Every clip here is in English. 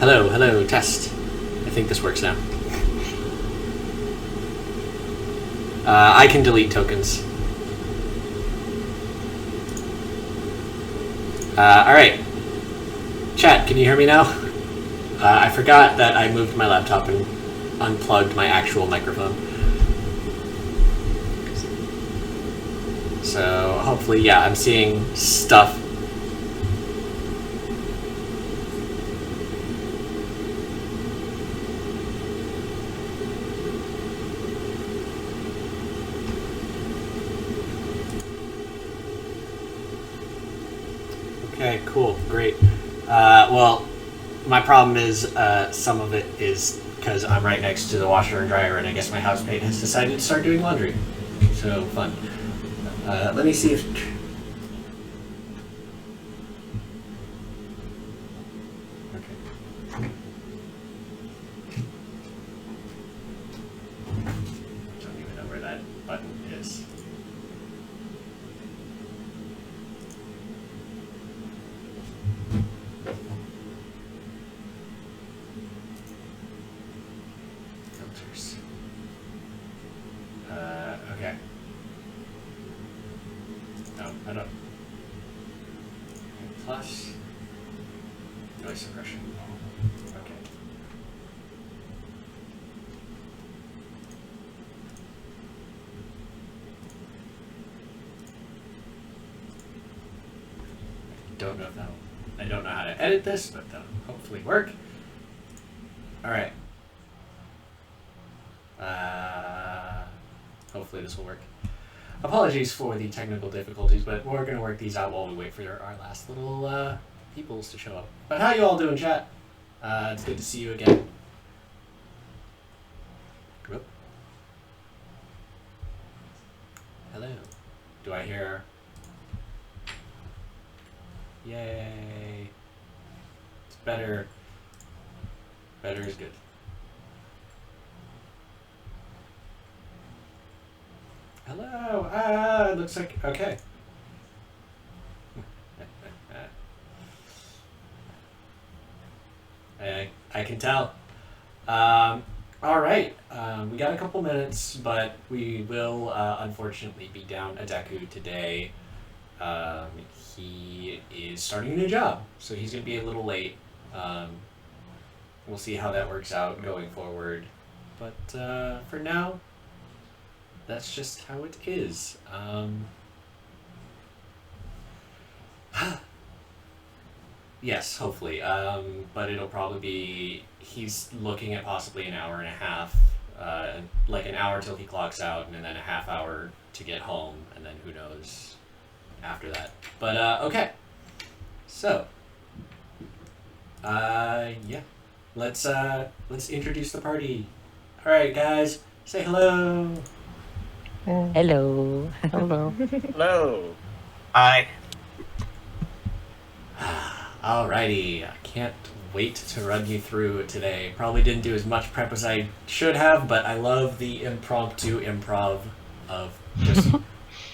Hello, test. I think this works now. I can delete tokens. Alright. Chat, can you hear me now? I forgot that I moved my laptop and unplugged my actual microphone. So, hopefully, yeah, I'm seeing stuff. Okay, cool, great. Well, my problem is some of it is because I'm right next to the washer and dryer, and I guess my housemate has decided to start doing laundry. So, fun. Let me see if... Okay. Don't even know where that button is. Filters. Okay. No, I don't. Plus noise suppression. Okay. I don't know how to edit this, but that'll hopefully work. All right. Hopefully this will work. Apologies for the technical difficulties, but we're going to work these out while we wait for our last little peoples to show up. But how you all doing, chat? It's good to see you again. Whoop. Hello. Do I hear... Yay. It's better. Better is good. Hello. It looks like... Okay. I can tell. All right. We got a couple minutes, but we will unfortunately be down a Deku today. He is starting a new job, so he's going to be a little late. We'll see how that works out going forward. But for now, that's just how it is. Yes, hopefully. But it'll probably be... He's looking at possibly an hour and a half. Like an hour till he clocks out, and then a half hour to get home, and then who knows after that. But, okay. So, yeah. Let's introduce the party. Alright, guys. Say hello. Hello. Hello. Hello. Hi. Alrighty. I can't wait to run you through it today. Probably didn't do as much prep as I should have, but I love the impromptu improv of just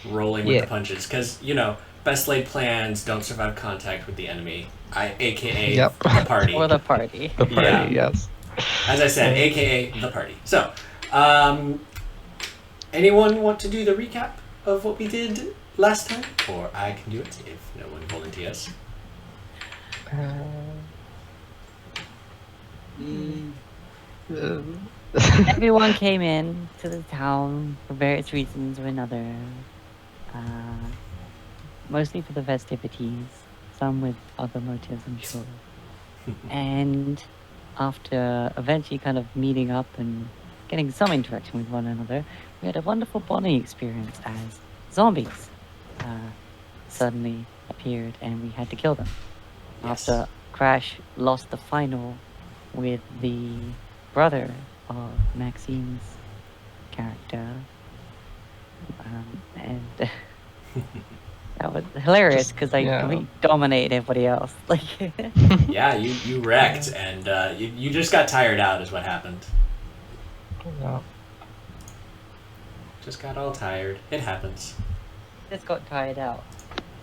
rolling with the punches. Because, you know, best laid plans don't survive contact with the enemy. AKA the party. Or the party. The party, yes. As I said, AKA the party. So, anyone want to do the recap of what we did last time? Or I can do it if no one volunteers. Everyone came in to the town for various reasons or another. Mostly for the festivities, some with other motives, I'm sure. And after eventually kind of meeting up and getting some interaction with one another, we had a wonderful bonding experience as zombies suddenly appeared and we had to kill them. Yes. After Crash lost the final with the brother of Maxine's character. And that was hilarious because we dominated everybody else. Like, yeah, you wrecked, and you just got tired out is what happened. Yeah. Just got all tired. It happens. just got tired out.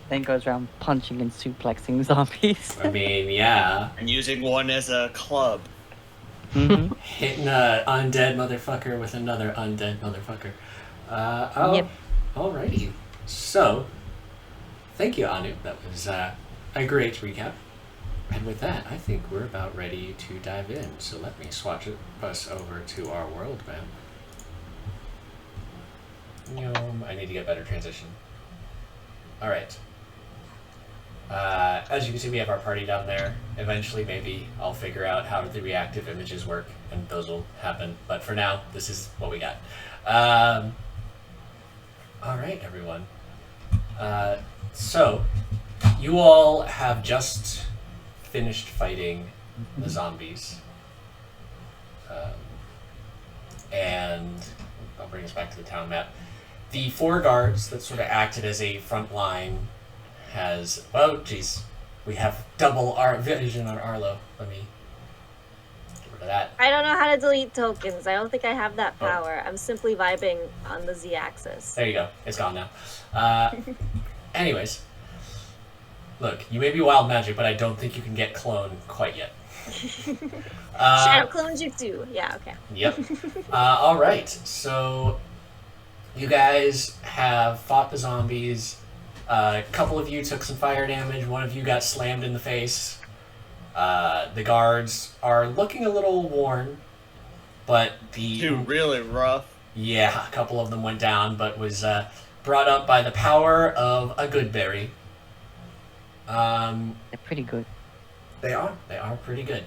then goes around punching and suplexing zombies. I mean, yeah. And using one as a club. Mm-hmm. Hitting a undead motherfucker with another undead motherfucker. Yep. Alrighty. So, thank you, Anu. That was a great recap. And with that, I think we're about ready to dive in. So let me swatch us over to our world map. I need to get better transition. Alright. As you can see, we have our party down there. Eventually, maybe I'll figure out how the reactive images work, and those will happen. But for now, this is what we got. Alright, everyone. So, you all have just finished fighting the zombies. And I'll bring us back to the town map. The 4 guards that sort of acted as a front line has... Oh, jeez. We have double our vision on Arlo. Let me get rid of that. I don't know how to delete tokens. I don't think I have that Oh. power. I'm simply vibing on the Z-axis. There you go. It's gone now. Anyways. Look, you may be wild magic, but I don't think you can get clone quite yet. Shadow clone jutsu. Yeah, okay. Yep. Alright, so you guys have fought the zombies. A couple of you took some fire damage. One of you got slammed in the face. The guards are looking a little worn, but Dude, really rough. Yeah, a couple of them went down, but was brought up by the power of a good berry. They're pretty good. They are pretty good.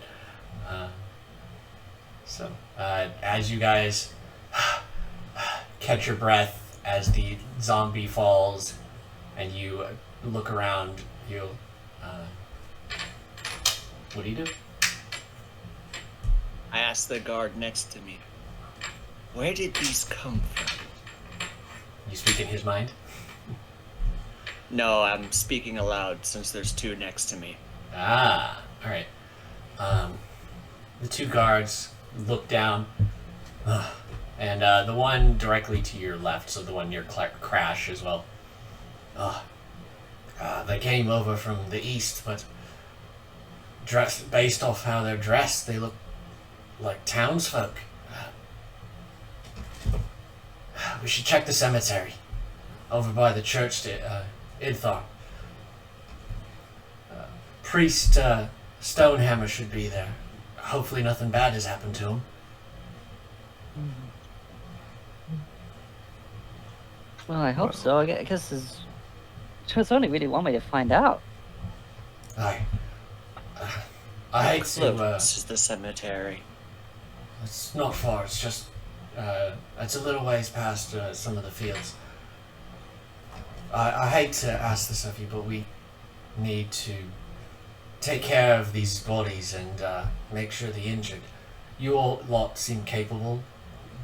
So, as you guys catch your breath as the zombie falls, and you look around, you, what do you do? I asked the guard next to me, where did these come from? You speak in his mind? No, I'm speaking aloud since there's 2 next to me. Ah, alright. The 2 guards look down, and the one directly to your left, so the one near Crash as well. They came over from the east, but based off how they're dressed, they look like townsfolk. We should check the cemetery over by the church to Idthar. Priest Stonehammer should be there. Hopefully nothing bad has happened to him. Well, I hope so. I guess there's only really one way to find out. I hate to, This is the cemetery. it's not far, it's just, it's a little ways past some of the fields. I hate to ask this of you, but we need to take care of these bodies and make sure the injured. You all lot seem capable.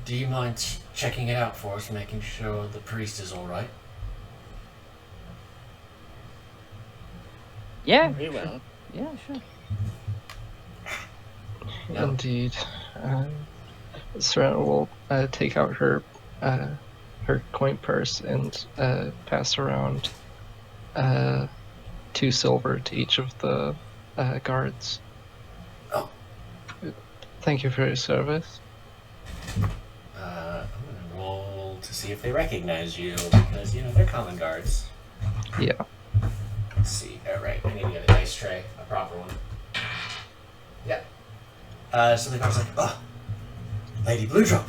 Do you mind checking it out for us, making sure the priest is alright? Yeah. Very well. Yeah, sure. No. Indeed. Serena will take out her coin purse and pass around 2 silver to each of the guards. Oh. Thank you for your service. I'm gonna roll to see if they recognize you, because, they're common guards. Yeah. Let's see. Alright, I need to get a dice tray, a proper one. Yeah. So the guard's like, oh, Lady Bluedrop,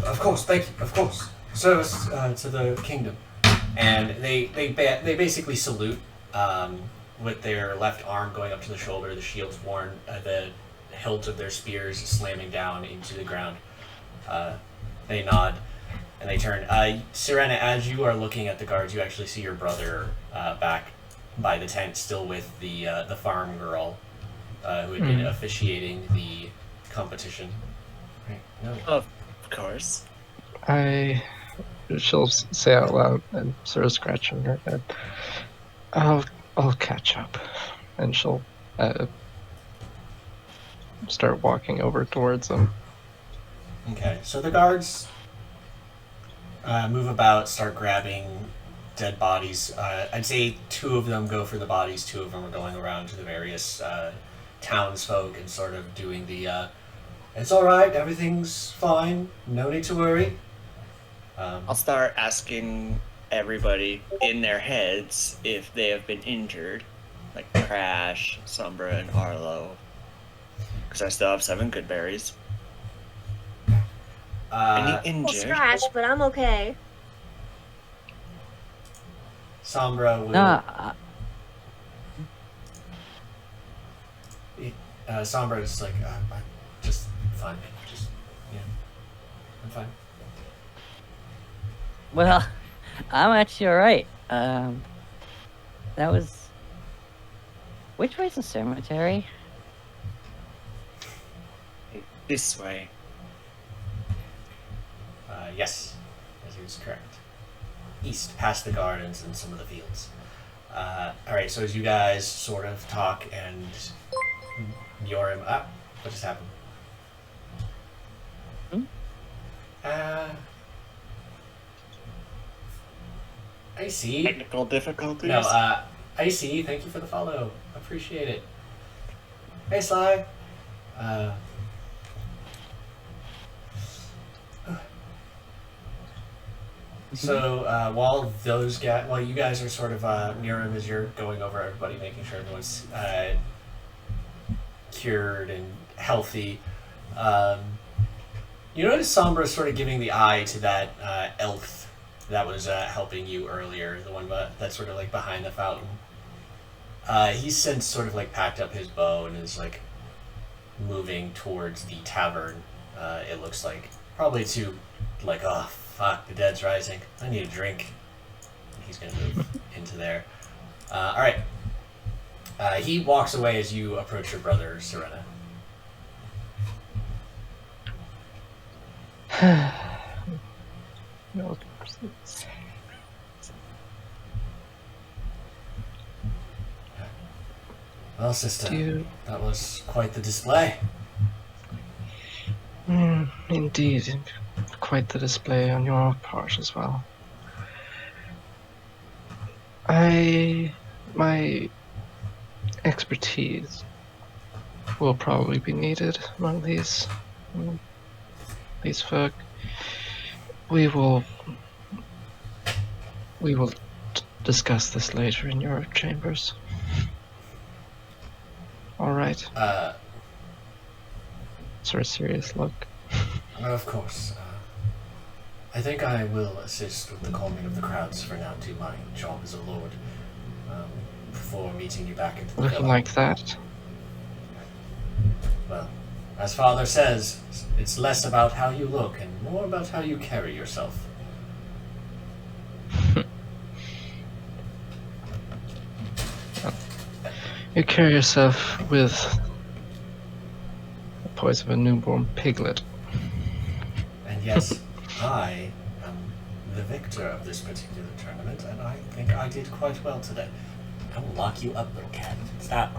of course, thank you, of course. Service to the kingdom. And they basically salute with their left arm going up to the shoulder, the shield's worn, the hilt of their spears slamming down into the ground. They nod and they turn. Serena, as you are looking at the guards, you actually see your brother back by the tent, still with the farm girl who had been officiating the competition. Right. No. Of course. She'll say out loud and sort of scratching her head. I'll catch up, and she'll start walking over towards them. Okay, so the guards move about, start grabbing dead bodies. I'd say 2 of them go for the bodies, 2 of them are going around to the various townsfolk and sort of doing the, it's alright, everything's fine, no need to worry. I'll start asking everybody in their heads if they have been injured, like Crash, Sombra, and Arlo. Because I still have 7 good berries. Any Well, injured? scratch, but I'm okay. Sombra will... Sombra is like, I'm just fine. Just, yeah, I'm fine. Well, I'm actually alright. That was... Which way's the cemetery? This way. Yes, that is correct. East, past the gardens and some of the fields. Alright, so as you guys sort of talk and Yorim... what just happened? I see. Technical difficulties? No, I see. Thank you for the follow. Appreciate it. Hey, Sly. So while you guys are sort of near him as you're going over everybody, making sure everyone's cured and healthy, you notice Sombra sort of giving the eye to that elf that was helping you earlier, the one that's sort of like behind the fountain. He's since sort of like packed up his bow and is like moving towards the tavern. It looks like probably to like, oh fuck, the dead's rising. I need a drink. And he's gonna move into there. All right. He walks away as you approach your brother, Serena. No, please. Well, sister, that was quite the display. Indeed, quite the display on your part as well. My expertise will probably be needed among these folk. We will discuss this later in your chambers. All right. Sort of serious look. Of course. I think I will assist with the calming of the crowds for now, do my job as a lord, before meeting you back at the Looking villa. like that. Well, as Father says, it's less about how you look and more about how you carry yourself. You carry yourself with the poise of a newborn piglet. And yes, I am the victor of this particular tournament, and I think I did quite well today. I will lock you up, little cat. Stop.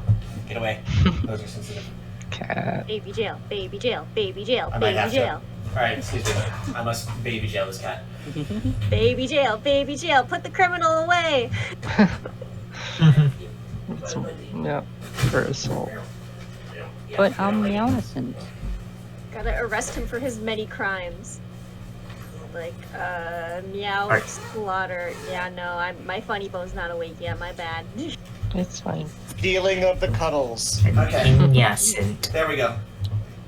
Get away. Those are sensitive. Cat. Baby jail, baby jail, baby jail, I might baby have jail. to. Alright, excuse me. I must baby jail this cat. Baby jail, baby jail, put the criminal away. Yeah, for assault. But I'm innocent. Gotta arrest him for his many crimes. Like, meow, Alright. slaughter. Yeah, no, my funny bone's not awake yet, my bad. It's fine. Stealing of the cuddles. Okay. Innocent. There we go.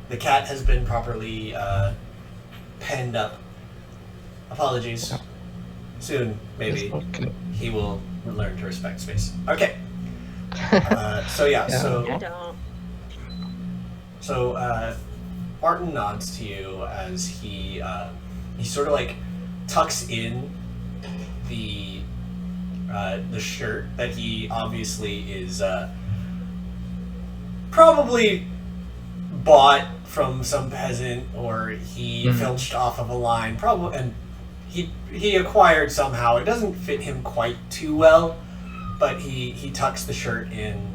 The cat has been properly penned up. Apologies. Yeah. Soon, maybe, It's okay. he will learn to respect space. Okay. So yeah, Yeah. I don't. so Martin nods to you as he sort of like tucks in the shirt that he obviously is probably bought from some peasant, or he filched off of a line, probably, and he acquired somehow. It doesn't fit him quite too well, but he tucks the shirt in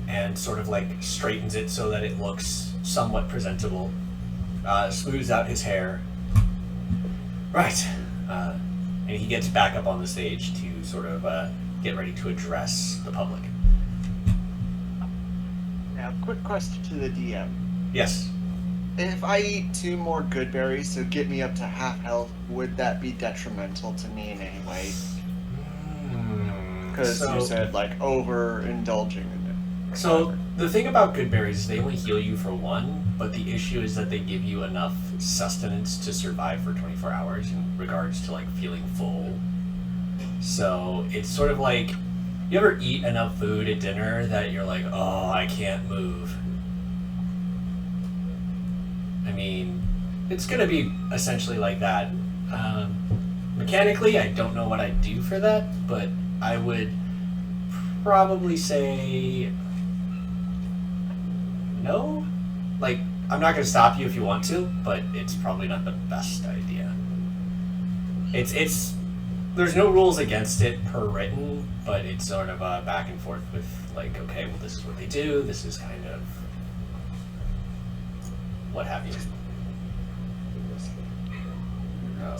and sort of like straightens it so that it looks somewhat presentable. Smooths out his hair. Right. and he gets back up on the stage to sort of get ready to address the public. Now, quick question to the DM. Yes. If I eat 2 more good berries to get me up to half health, would that be detrimental to me in any way? Because you said, like, overindulging in it. So, the thing about good berries is they only heal you for 1, but the issue is that they give you enough sustenance to survive for 24 hours in regards to, like, feeling full. So, it's sort of like, you ever eat enough food at dinner that you're like, oh, I can't move? I mean, it's going to be essentially like that. Mechanically, I don't know what I'd do for that, but I would probably say no. Like, I'm not going to stop you if you want to, but it's probably not the best idea. It's there's no rules against it per written, but it's sort of back and forth with, like, okay, well, this is what they do, this is kind of what have you. Oh,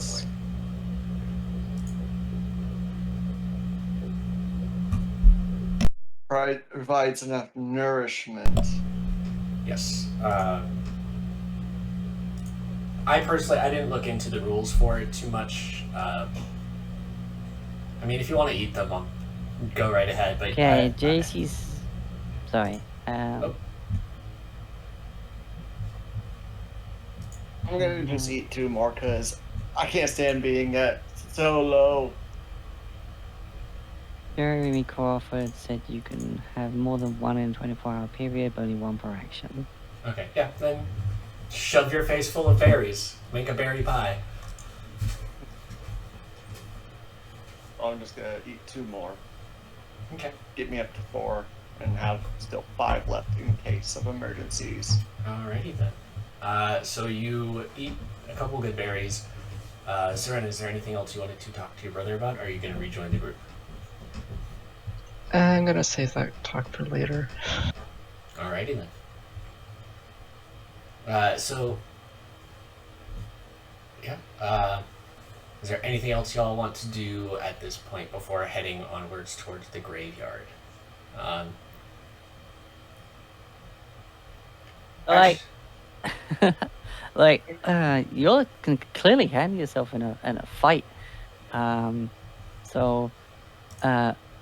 boy. Provides enough nourishment. Yes. I personally, I didn't look into the rules for it too much. I mean, if you want to eat them, go right ahead. But Okay, JC's... Sorry. Oh. I'm gonna just eat 2 more because I can't stand being at so low. Jeremy Crawford said you can have more than 1 in a 24-hour period, but only 1 per action. Okay, yeah, then shove your face full of berries. Make a berry pie. I'm just gonna eat 2 more. Okay. Get me up to 4 and have still 5 left in case of emergencies. Alrighty then. So you eat a couple good berries. Serena, is there anything else you wanted to talk to your brother about, or are you going to rejoin the group? I'm gonna save that talk for later. Alrighty then. Is there anything else y'all want to do at this point before heading onwards towards the graveyard? You can clearly handle yourself in a fight.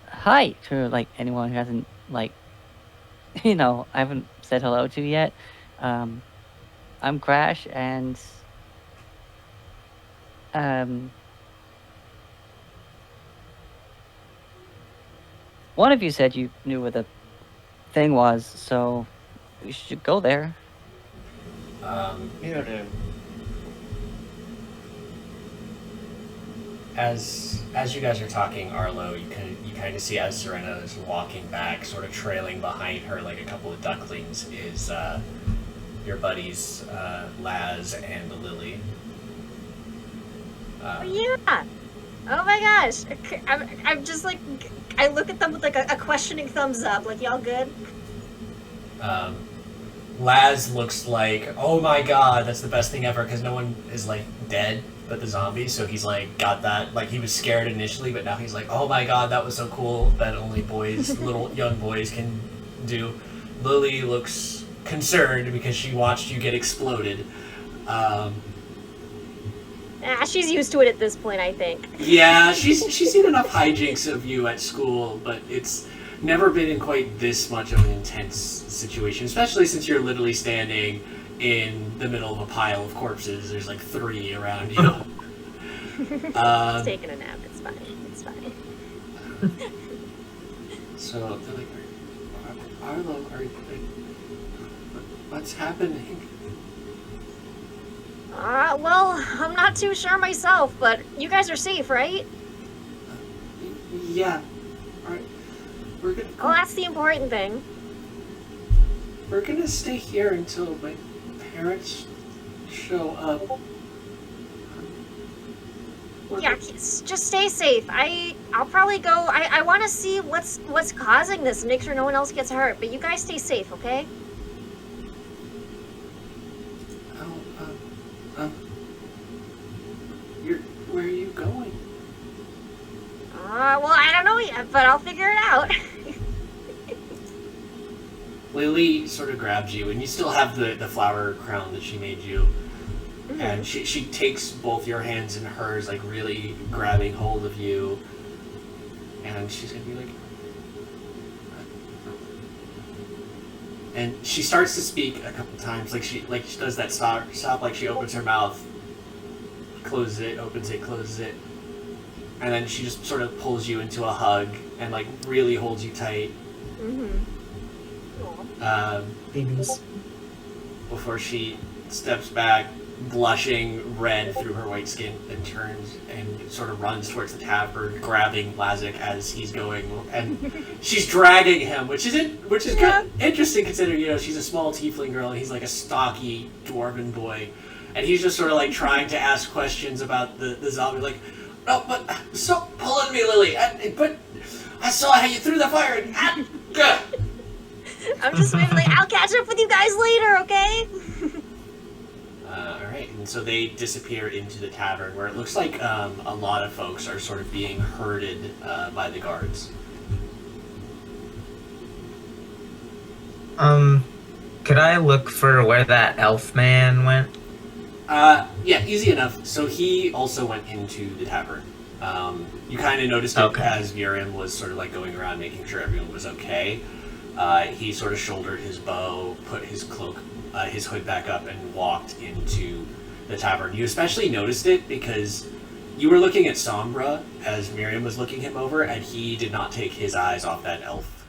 Hi to, like, anyone who hasn't, like, I haven't said hello to yet. I'm Crash, and one of you said you knew where the thing was, so we should go there. Dude. As you guys are talking, Arlo, you kind of see as Serena is walking back, sort of trailing behind her like a couple of ducklings, is your buddies Laz and Lily. Oh yeah! Oh my gosh! I'm just like, I look at them with like a questioning thumbs up. Like, y'all good? Laz looks like, oh my god, that's the best thing ever, because no one is, like, dead but the zombies, so he's, like, got that, like, he was scared initially, but now he's like, oh my god, that was so cool, that only boys, little young boys can do. Lily looks concerned because she watched you get exploded. She's used to it at this point, I think. Yeah, she's seen enough hijinks of you at school, but it's never been in quite this much of an intense situation, especially since you're literally standing in the middle of a pile of corpses. There's like 3 around you. He's taking a nap. It's fine. It's fine. So they're like, Arlo, what's happening? Well, I'm not too sure myself, but you guys are safe, right? Yeah. Alright. We're gonna go. Well, that's the important thing. We're gonna stay here until my parents show up. Yeah, just stay safe. I'll probably go. I want to see what's causing this and make sure no one else gets hurt. But you guys stay safe, okay? Where are you going? yet, but I'll figure it out. Lily sort of grabs you, and you still have the flower crown that she made you. Mhm. And she takes both your hands in hers, like really grabbing hold of you. And she's gonna be like... And she starts to speak a couple times, like she does that stop, like she opens her mouth, closes it, opens it, closes it. And then she just sort of pulls you into a hug and like really holds you tight. Babies. Before she steps back, blushing red through her white skin, and turns and sort of runs towards the tavern, grabbing Lazik as he's going, and she's dragging him, which is good, interesting considering she's a small tiefling girl and he's like a stocky dwarven boy, and he's just sort of like trying to ask questions about the zombie, like, no, but stop pulling me, Lily. But I saw how you threw the fire. I'm just maybe like, I'll catch up with you guys later, okay? Alright, and so they disappear into the tavern where it looks like a lot of folks are sort of being herded by the guards. Could I look for where that elf man went? Yeah, easy enough. So he also went into the tavern. You kind of noticed it as Miriam was sort of like going around making sure everyone was okay. He sort of shouldered his bow, put his cloak, his hood back up, and walked into the tavern. You especially noticed it because you were looking at Sombra as Miriam was looking him over, and he did not take his eyes off that elf.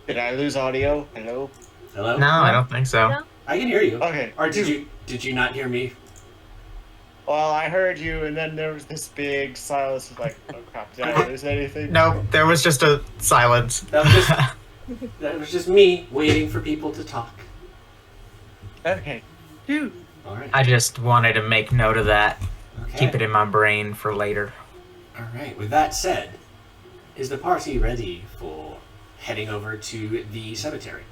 Did I lose audio? Hello? Hello? No, I don't think so. No? I can hear you. Okay. Or did you not hear me? Well, I heard you, and then there was this big silence. Like, oh crap, did I lose anything? No, there was just a silence. That was just me waiting for people to talk. Okay. Phew. All right. I just wanted to make note of that. Okay. Keep it in my brain for later. All right. With that said, is the party ready for heading over to the cemetery?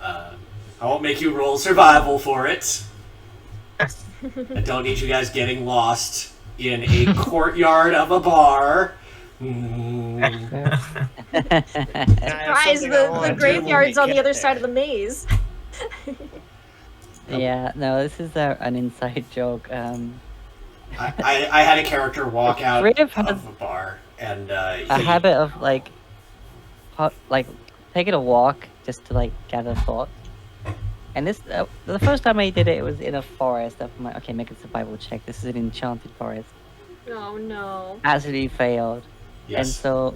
I won't make you roll survival for it. I don't need you guys getting lost in a courtyard of a bar. Surprise, the graveyard's on the other side of the maze. Yeah, no, this is an inside joke. I had a character walk out Riv of has a bar, and a habit of like taking a walk just to like gather thought. And this, the first time I did it, it was in a forest. I'm like, okay, make a survival check. This is an enchanted forest. Oh no. Absolutely failed. yes. And so,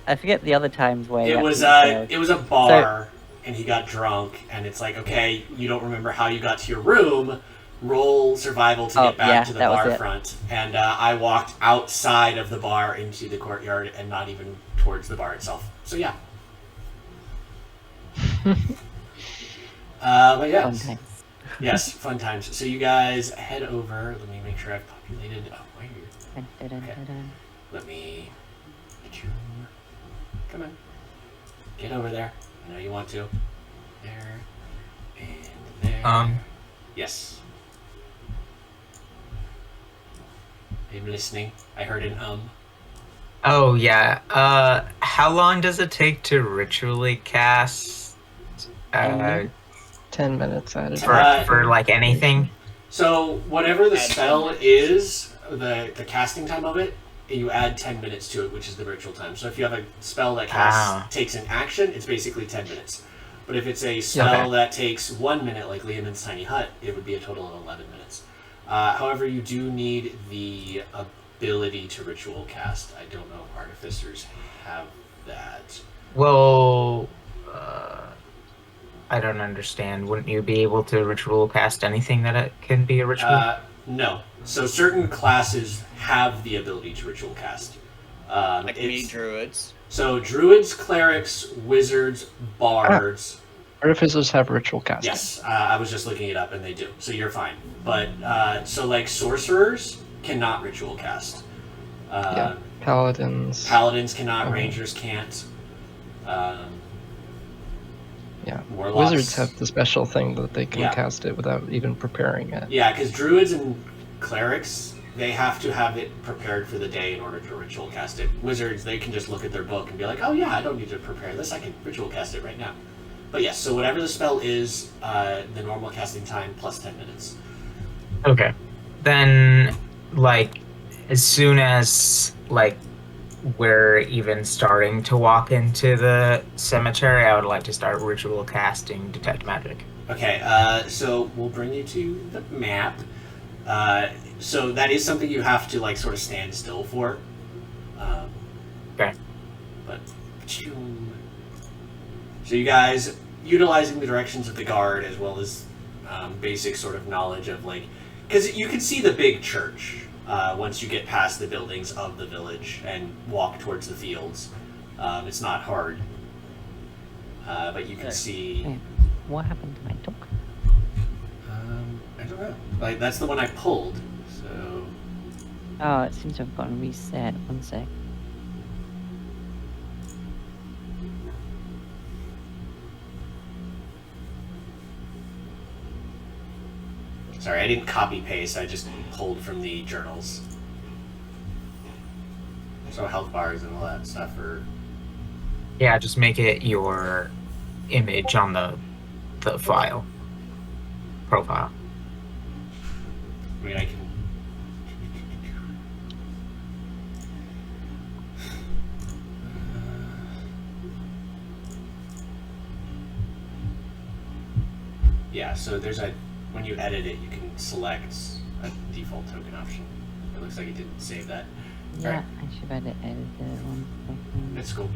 I forget the other times where It you was actually a bar, and he got drunk, and it's like, okay, you don't remember how you got to your room. Roll survival to get back to the bar front. And I walked outside of the bar into the courtyard, and not even towards the bar itself. So yeah. But yes. Fun times. Yes, fun times. So you guys head over. Let me make sure I've populated. Oh, wait. Dun, dun, dun, Okay. dun, dun. Let me. Come on. Get over there. I know you want to. There. And there. Yes. I'm listening. I heard an Oh, yeah. How long does it take to ritually cast? 10 minutes out of For like anything? So whatever the spell is, the casting time of it, you add 10 minutes to it, which is the ritual time. So if you have a spell that takes an action, it's basically 10 minutes. But if it's a spell that takes 1 minute, like Leomund's Tiny Hut, it would be a total of 11 minutes. However, you do need the ability to ritual cast. I don't know if artificers have that. Well, I don't understand. Wouldn't you be able to ritual cast anything that it can be a ritual? No. So certain classes have the ability to ritual cast. Like me, druids. So druids, clerics, wizards, bards. Artificers have ritual casting. Yes, I was just looking it up, and they do. So you're fine. But so like sorcerers cannot ritual cast. Paladins. Paladins cannot. Rangers can't. Yeah. Warlocks. Wizards have the special thing that they can Yeah. cast it without even preparing it. Yeah, because druids and clerics, they have to have it prepared for the day in order to ritual cast it. Wizards, they can just look at their book and be like, oh yeah, I don't need to prepare this, I can ritual cast it right now. But yes, so whatever the spell is, the normal casting time plus 10 minutes. Okay. Then, like, as soon as, like, we're even starting to walk into the cemetery, I would like to start ritual casting Detect Magic. Okay, so we'll bring you to the map. So that is something you have to, like, sort of stand still for. Okay. But, so you guys, utilizing the directions of the guard as well as basic sort of knowledge of, like, because you can see the big church once you get past the buildings of the village and walk towards the fields. It's not hard, but you can see. Wait, what happened to my dog? I don't know. Like, that's the one I pulled. So Oh, it seems to have gotten reset. One sec. sorry, I didn't copy paste. I just pulled from the journals. So health bars and all that stuff are. Yeah, just make it your image on the file. Profile. I mean, I can. Yeah, so there's a. When you edit it, you can select a default token option. It looks like it didn't save that. Yeah, Right. I should have edited it. One second. That's cool.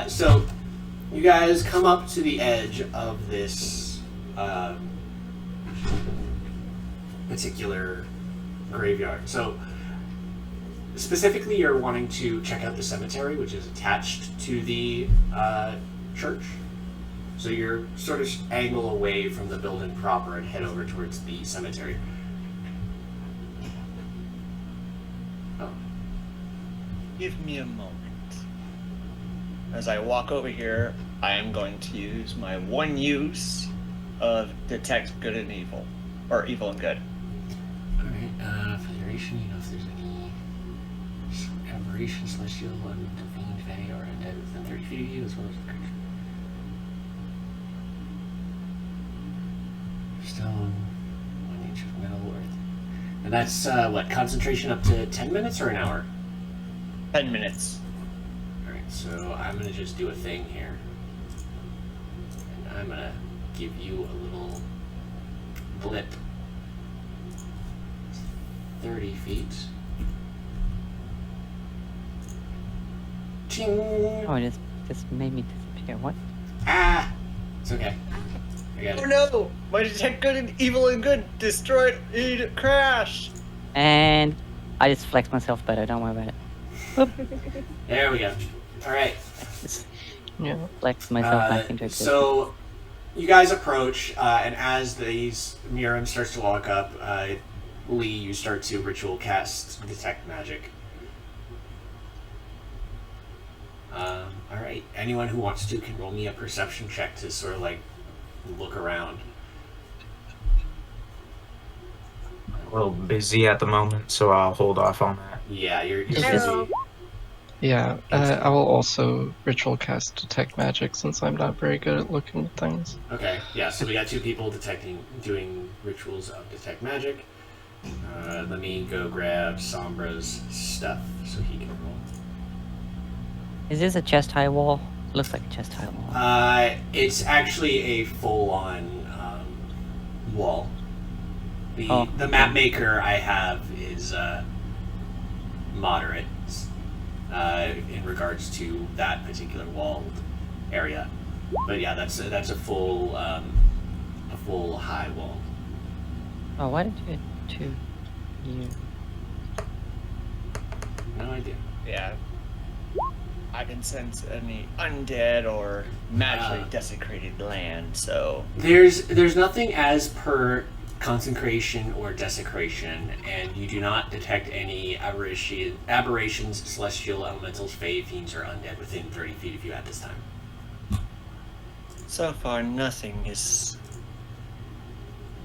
So, you guys come up to the edge of this particular graveyard. So, specifically, you're wanting to check out the cemetery, which is attached to the church. So you're sort of angle away from the building proper and head over towards the cemetery. Oh. Give me a moment. As I walk over here, I am going to use my one use of Detect Good and Evil. Or Evil and Good. Alright, Federation, you know if there's any aberration, celestial, undefined, fae, or undead within 30 feet of you, as well as the creature. Stone, 1 inch of metal, earth. And that's, what, concentration up to 10 minutes or an hour? 10 minutes. Alright, so I'm gonna just do a thing here. And I'm gonna give you a little blip. 30 feet. Ching! Oh, it just made me disappear. What? Ah! It's okay. I got Oh it. no! My Detect Good and Evil and Good destroyed in crash! And I just flexed myself better. Don't worry about it. There we go. Alright. Just Yeah. flex myself back into existence. So, you guys approach, and as Miriam starts to walk up, Lee, you start to ritual cast Detect Magic. Alright, anyone who wants to can roll me a perception check to sort of like look around. A little busy at the moment, so I'll hold off on that. Yeah, you're Just- busy. Yeah, I will also ritual cast Detect Magic since I'm not very good at looking at things. Okay, yeah, so we got 2 people doing rituals of Detect Magic. Let me go grab Sombra's stuff so he can roll. Is this a chest high wall? Looks like a chest high wall. It's actually a full-on wall. The map maker I have is moderate in regards to that particular walled area, but yeah, that's a full high wall. Oh, why did you do 2 you? No idea. Yeah. I can sense any undead or magically desecrated land, so... There's nothing as per consecration or desecration, and you do not detect any aberrations, celestial elementals, fae, fiends, or undead within 30 feet of you at this time. So far, nothing is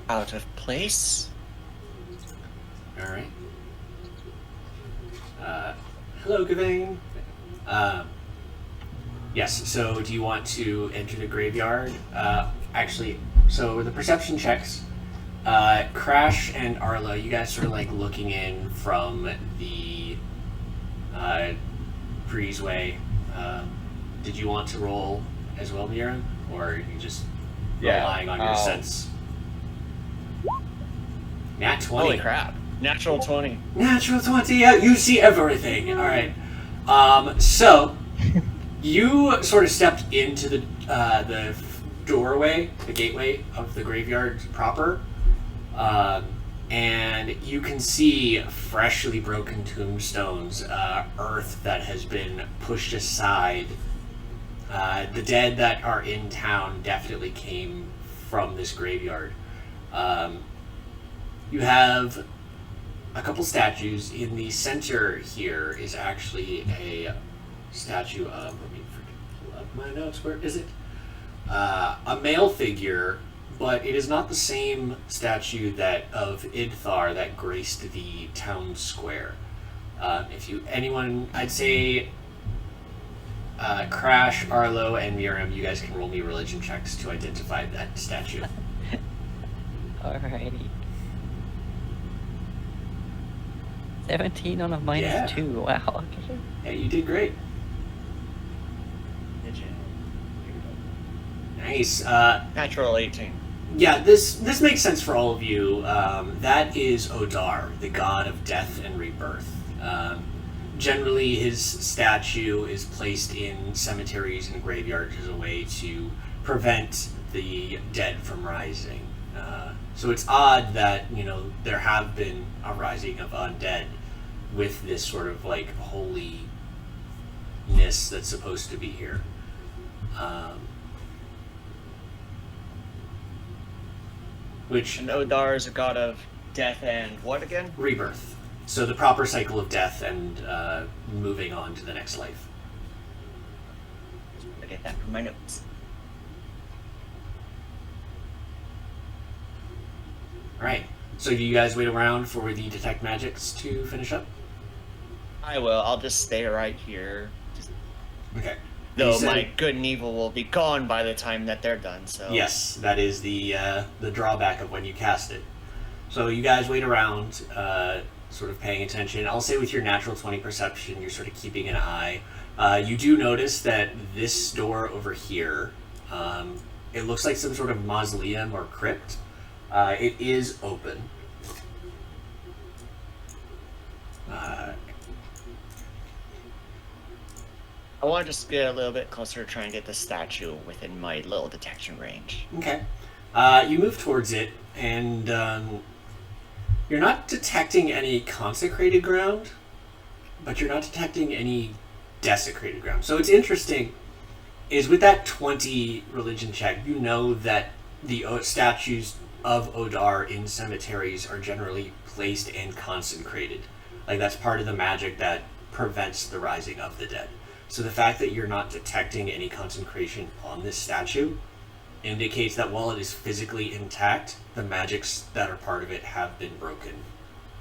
out of place. All right. Hello, Gavain. Yes, so do you want to enter the graveyard? Actually, so the perception checks. Crash and Arlo, you guys sort of like looking in from the breezeway. Did you want to roll as well, Miriam? Or are you just relying on your sense? Nat 20. Holy crap. Natural 20. Natural 20, yeah, you see everything. Alright. So, you sort of stepped into the doorway, the gateway of the graveyard proper, and you can see freshly broken tombstones, earth that has been pushed aside. The dead that are in town definitely came from this graveyard. You have a couple statues. In the center here is actually a statue of, let me pull up my notes, where is it? A male figure, but it is not the same statue that of Idthar that graced the town square. I'd say Crash, Arlo, and Miriam, you guys can roll me religion checks to identify that statue. Alrighty. 17 on a -2. Wow. Okay. Yeah, you did great. Nice. Natural 18. Yeah, this makes sense for all of you. That is Odar, the god of death and rebirth. Generally, his statue is placed in cemeteries and graveyards as a way to prevent the dead from rising. So it's odd that, there have been a rising of undead with this sort of like holiness that's supposed to be here. And Odar is a god of death and what again? Rebirth. So the proper cycle of death and moving on to the next life. I get that from my notes. Alright. So do you guys wait around for the detect magics to finish up? I will. I'll just stay right here. Okay. Though my good and evil will be gone by the time that they're done, so... Yes, that is the drawback of when you cast it. So you guys wait around, sort of paying attention. I'll say with your natural 20 perception, you're sort of keeping an eye. You do notice that this door over here, it looks like some sort of mausoleum or crypt. It is open. I want to just get a little bit closer to try and get the statue within my little detection range. Okay. You move towards it, and you're not detecting any consecrated ground, but you're not detecting any desecrated ground. So it's interesting, is with that 20 religion check, you know that the statues of Odar in cemeteries are generally placed and consecrated. Like, that's part of the magic that prevents the rising of the dead. So the fact that you're not detecting any consecration on this statue indicates that while it is physically intact, the magics that are part of it have been broken.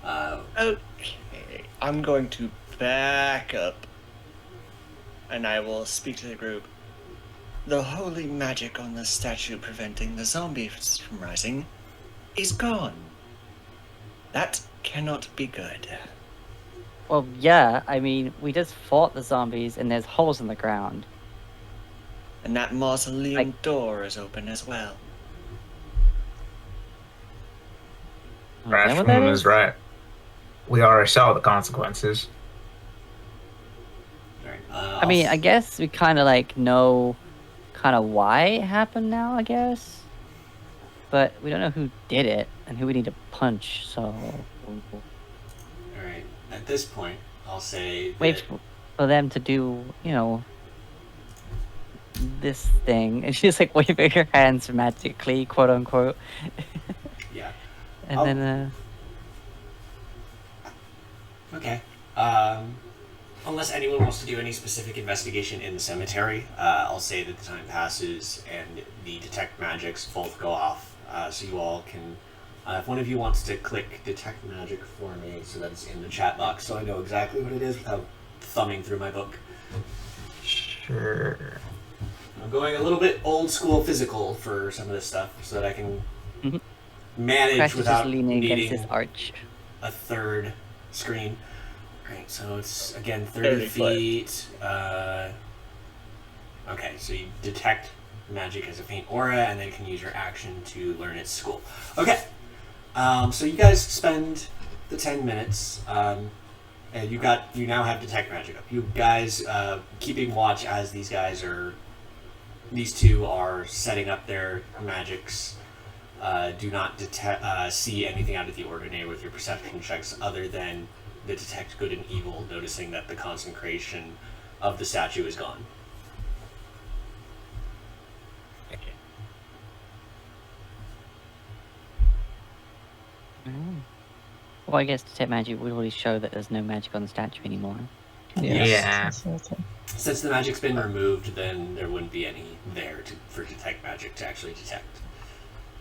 Okay, I'm going to back up, and I will speak to the group. The holy magic on the statue preventing the zombies from rising is gone. That cannot be good. Well, yeah, I mean, we just fought the zombies and there's holes in the ground. And that mausoleum door is open as well. Oh, is that what that Rashomon is? is right. We already saw the consequences. Alright, I mean, I guess we kind of like know kind of why it happened now, I guess. But we don't know who did it and who we need to punch, so... Alright, at this point, I'll say that... Wait for them to do, this thing. And she's like waving her hands magically, quote unquote. Yeah. And then, Okay. unless anyone wants to do any specific investigation in the cemetery, I'll say that the time passes and the detect magics both go off. So you all can, if one of you wants to click detect magic for me so that it's in the chat box so I know exactly what it is without thumbing through my book. Sure. I'm going a little bit old school physical for some of this stuff so that I can manage Crash is without just leaning against needing his arch. a third screen. Alright, so it's again 30 feet. Okay, so you detect magic as a faint aura and then can use your action to learn its school. Okay, so you guys spend the 10 minutes, and you now have detect magic up. You guys keeping watch as these two are setting up their magics. Do not see anything out of the ordinary with your perception checks other than the detect good and evil, noticing that the concentration of the statue is gone. Well, I guess detect magic would already show that there's no magic on the statue anymore. Yeah. Since the magic's been removed, then there wouldn't be any there for detect magic to actually detect.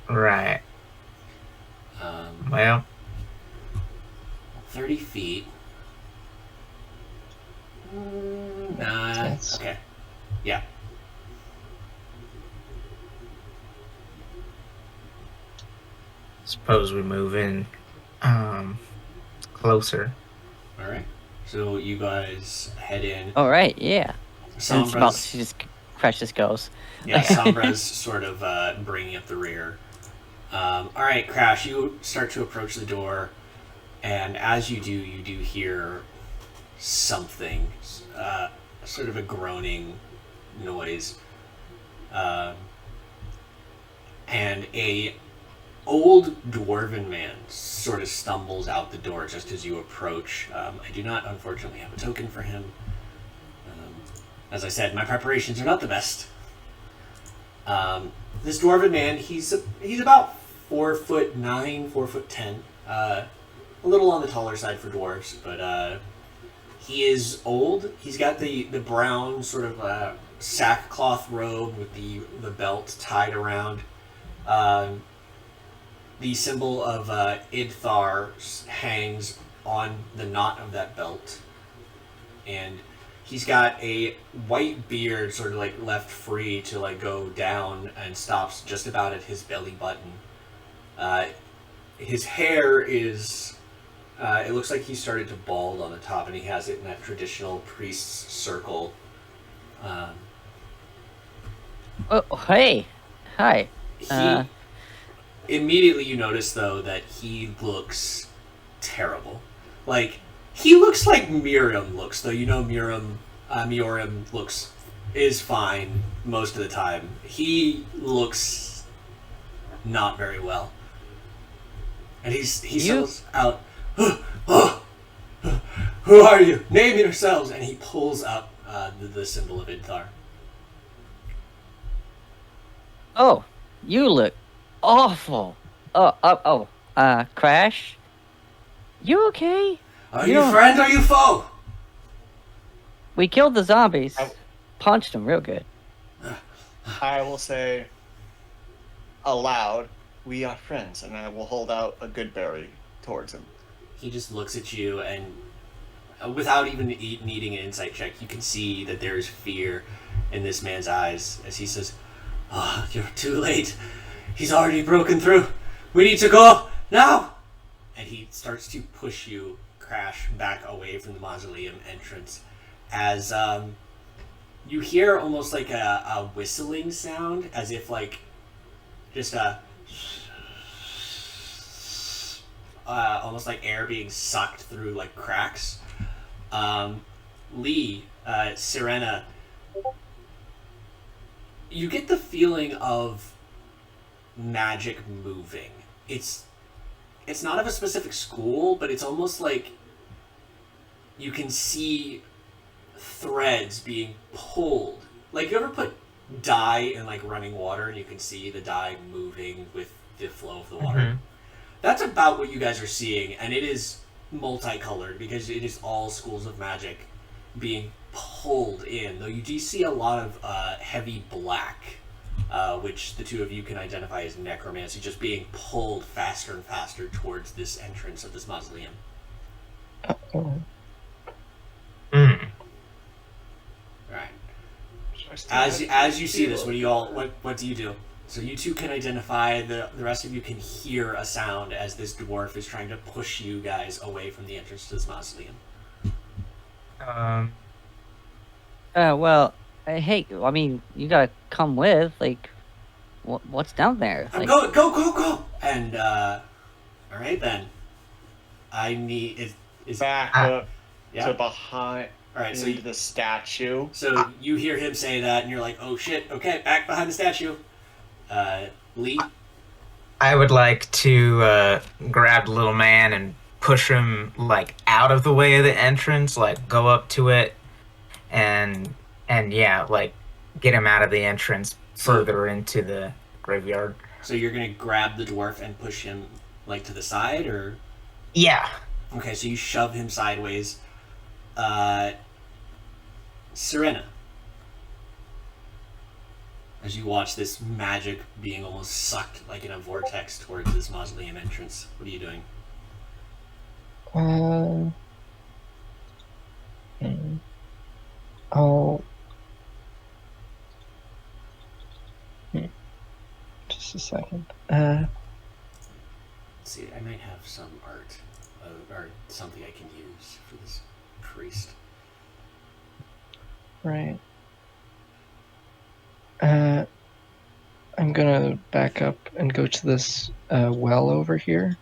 Right. Well, 30 feet. Nah. Okay. Yeah. suppose we move in closer. All right. So you guys head in. All right, yeah. And Sombra's, she just Crash just goes. yeah, Sombra's sort of bringing up the rear. All right, Crash, you start to approach the door, and as you do hear something, sort of a groaning noise, and a old dwarven man sort of stumbles out the door just as you approach. I do not, unfortunately, have a token for him. As I said, my preparations are not the best. This dwarven man, he's about 4'9", 4'10", a little on the taller side for dwarves, but he is old. He's got the brown sort of sackcloth robe with the belt tied around. The symbol of Idthar hangs on the knot of that belt, and he's got a white beard sort of like left free to like go down and stops just about at his belly button. His hair is, it looks like he started to bald on the top, and he has it in that traditional priest's circle. Oh, hey. Hi. Immediately you notice, though, that he looks terrible. Like, he looks like Miriam looks, though you know Miriam is fine most of the time. He looks not very well. And he sells out, who are you? Name yourselves! And he pulls up the symbol of Idthar. Oh, you look awful. Crash? You okay? Are you friend or you foe? We killed the zombies. Punched them real good. I will say aloud, we are friends, and I will hold out a good berry towards him. He just looks at you, and without even needing an insight check, you can see that there is fear in this man's eyes as he says, "Oh, you're too late. He's already broken through. We need to go now!" And he starts to push you, Crash, back away from the mausoleum entrance as you hear almost like a whistling sound, as if like just almost like air being sucked through like cracks. Lee, Sirena, you get the feeling of magic moving. It's not of a specific school, but it's almost like you can see threads being pulled. Like, you ever put dye in like running water and you can see the dye moving with the flow of the water? Mm-hmm. That's about what you guys are seeing, and it is multicolored because it is all schools of magic. being pulled in, though you do see a lot of heavy black, which the two of you can identify as necromancy, just being pulled faster and faster towards this entrance of this mausoleum. Oh. Mm. Right. Should I still As have you see this, feel? what do you all? What do you do? So you two can identify. The rest of you can hear a sound as this dwarf is trying to push you guys away from the entrance to this mausoleum. Well, hey, I mean, you gotta come with. Like, what's down there? I'm Like, go! And all right then. I need is Back up yeah. to behind All right, so into the statue. So you hear him say that, and you're like, "Oh shit! Okay, back behind the statue." Lee. I would like to grab the little man and push him like out of the way of the entrance, like go up to it, and yeah, like get him out of the entrance further into the graveyard. So you're gonna grab the dwarf and push him like to the side, or Yeah. okay? So you shove him sideways. Serena, as you watch this magic being almost sucked like in a vortex towards this mausoleum entrance, what are you doing? I'll. Just a second. Let's see, I might have some art or something I can use for this priest. Right. I'm gonna back up and go to this well over here.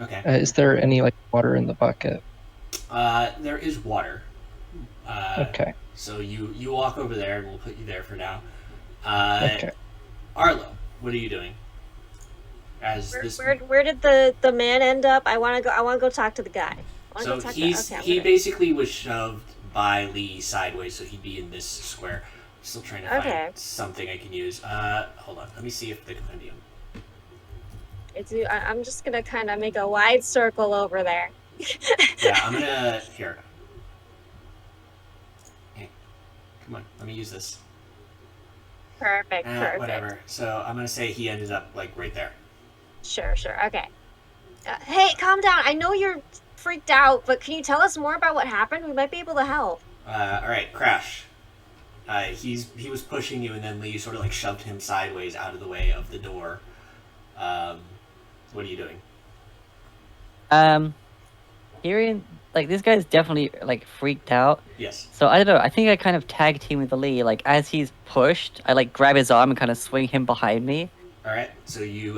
Okay. Is there any like water in the bucket? There is water. Okay. So you walk over there, and we'll put you there for now. Okay. Arlo, what are you doing? As this, Where did the man end up? I want to go talk to the guy. so he basically was shoved by Lee sideways, so he'd be in this square. Still trying to find something I can use. Hold on, let me see if the compendium. I'm just gonna kind of make a wide circle over there. Yeah, I'm gonna here. Hey, come on, let me use this. Perfect. Whatever. So I'm gonna say he ended up like right there. Sure. Okay. Hey, calm down. I know you're freaked out, but can you tell us more about what happened? We might be able to help. All right, Crash. He was pushing you, and then Lee sort of like shoved him sideways out of the way of the door. What are you doing? hearing like this guy's definitely like freaked out. Yes. So I don't know. I think I kind of tag team with Lee. Like as he's pushed, I like grab his arm and kind of swing him behind me. All right. So you.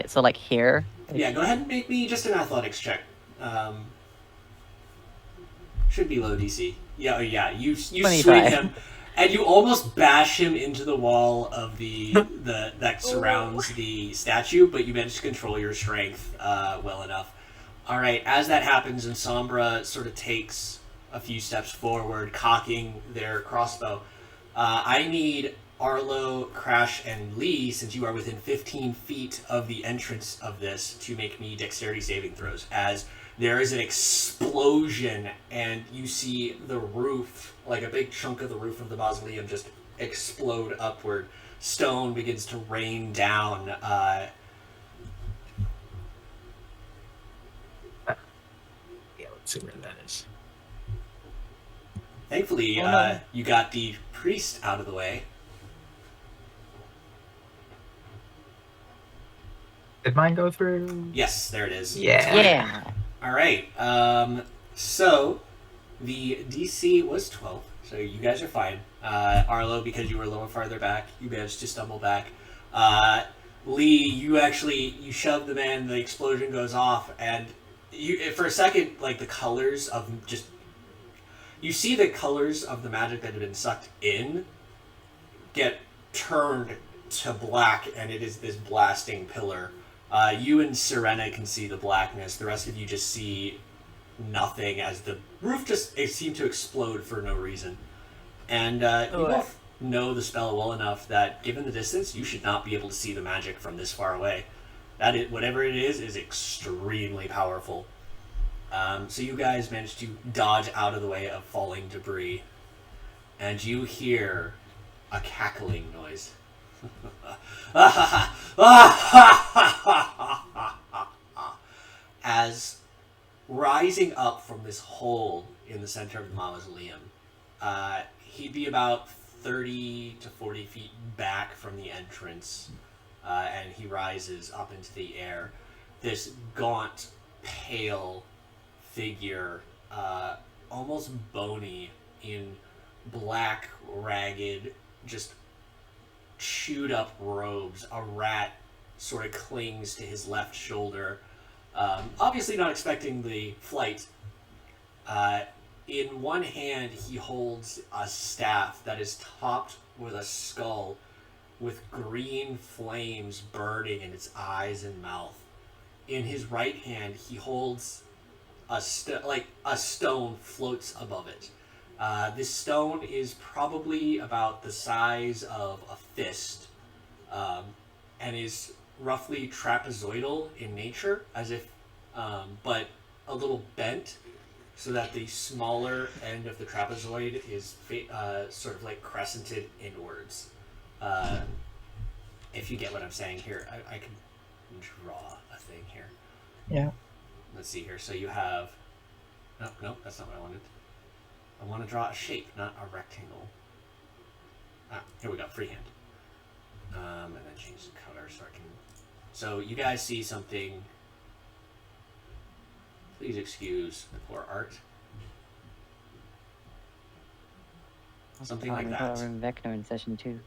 So like here. Yeah. Go ahead and make me just an athletics check. Should be low DC. Yeah. Oh, yeah. You swing him, and you almost bash him into the wall of the that surrounds the statue, but you manage to control your strength well enough. All right. As that happens, and Sombra sort of takes a few steps forward, cocking their crossbow. I need Arlo, Crash, and Lee, since you are within 15 feet of the entrance of this, to make me dexterity saving throws, as there is an explosion, and you see the roof, like a big chunk of the roof of the mausoleum, just explode upward. Stone begins to rain down. Yeah, let's see where that is. Thankfully, you got the priest out of the way. Did mine go through? Yes, there it is. Yeah. All right. So the DC was 12, so you guys are fine. Arlo, because you were a little farther back, you managed to stumble back. Lee, you shove the man. The explosion goes off, and you for a second, like the colors of just. You see the colors of the magic that had been sucked in get turned to black, and it is this blasting pillar. You and Serena can see the blackness. The rest of you just see nothing as the roof it seemed to explode for no reason. And you both know the spell well enough that, given the distance, you should not be able to see the magic from this far away. Whatever it is extremely powerful. So you guys managed to dodge out of the way of falling debris, and you hear a cackling noise. As rising up from this hole in the center of the mausoleum, he'd be about 30 to 40 feet back from the entrance, and he rises up into the air. This gaunt, pale figure, almost bony, in black, ragged, just chewed up robes. A rat sort of clings to his left shoulder. Obviously not expecting the flight. In one hand, he holds a staff that is topped with a skull with green flames burning in its eyes and mouth. In his right hand, he holds a stone floats above it. This stone is probably about the size of a fist, and is roughly trapezoidal in nature, as if, but a little bent, so that the smaller end of the trapezoid is sort of like crescented inwards. If you get what I'm saying here, I can draw a thing here. Yeah. Let's see here. So you have... No, that's not what I wanted. I want to draw a shape, not a rectangle. Here we go, freehand. And then change the color so I can... So you guys see something... Please excuse the poor art. Something like that. Valzilorne Session 2.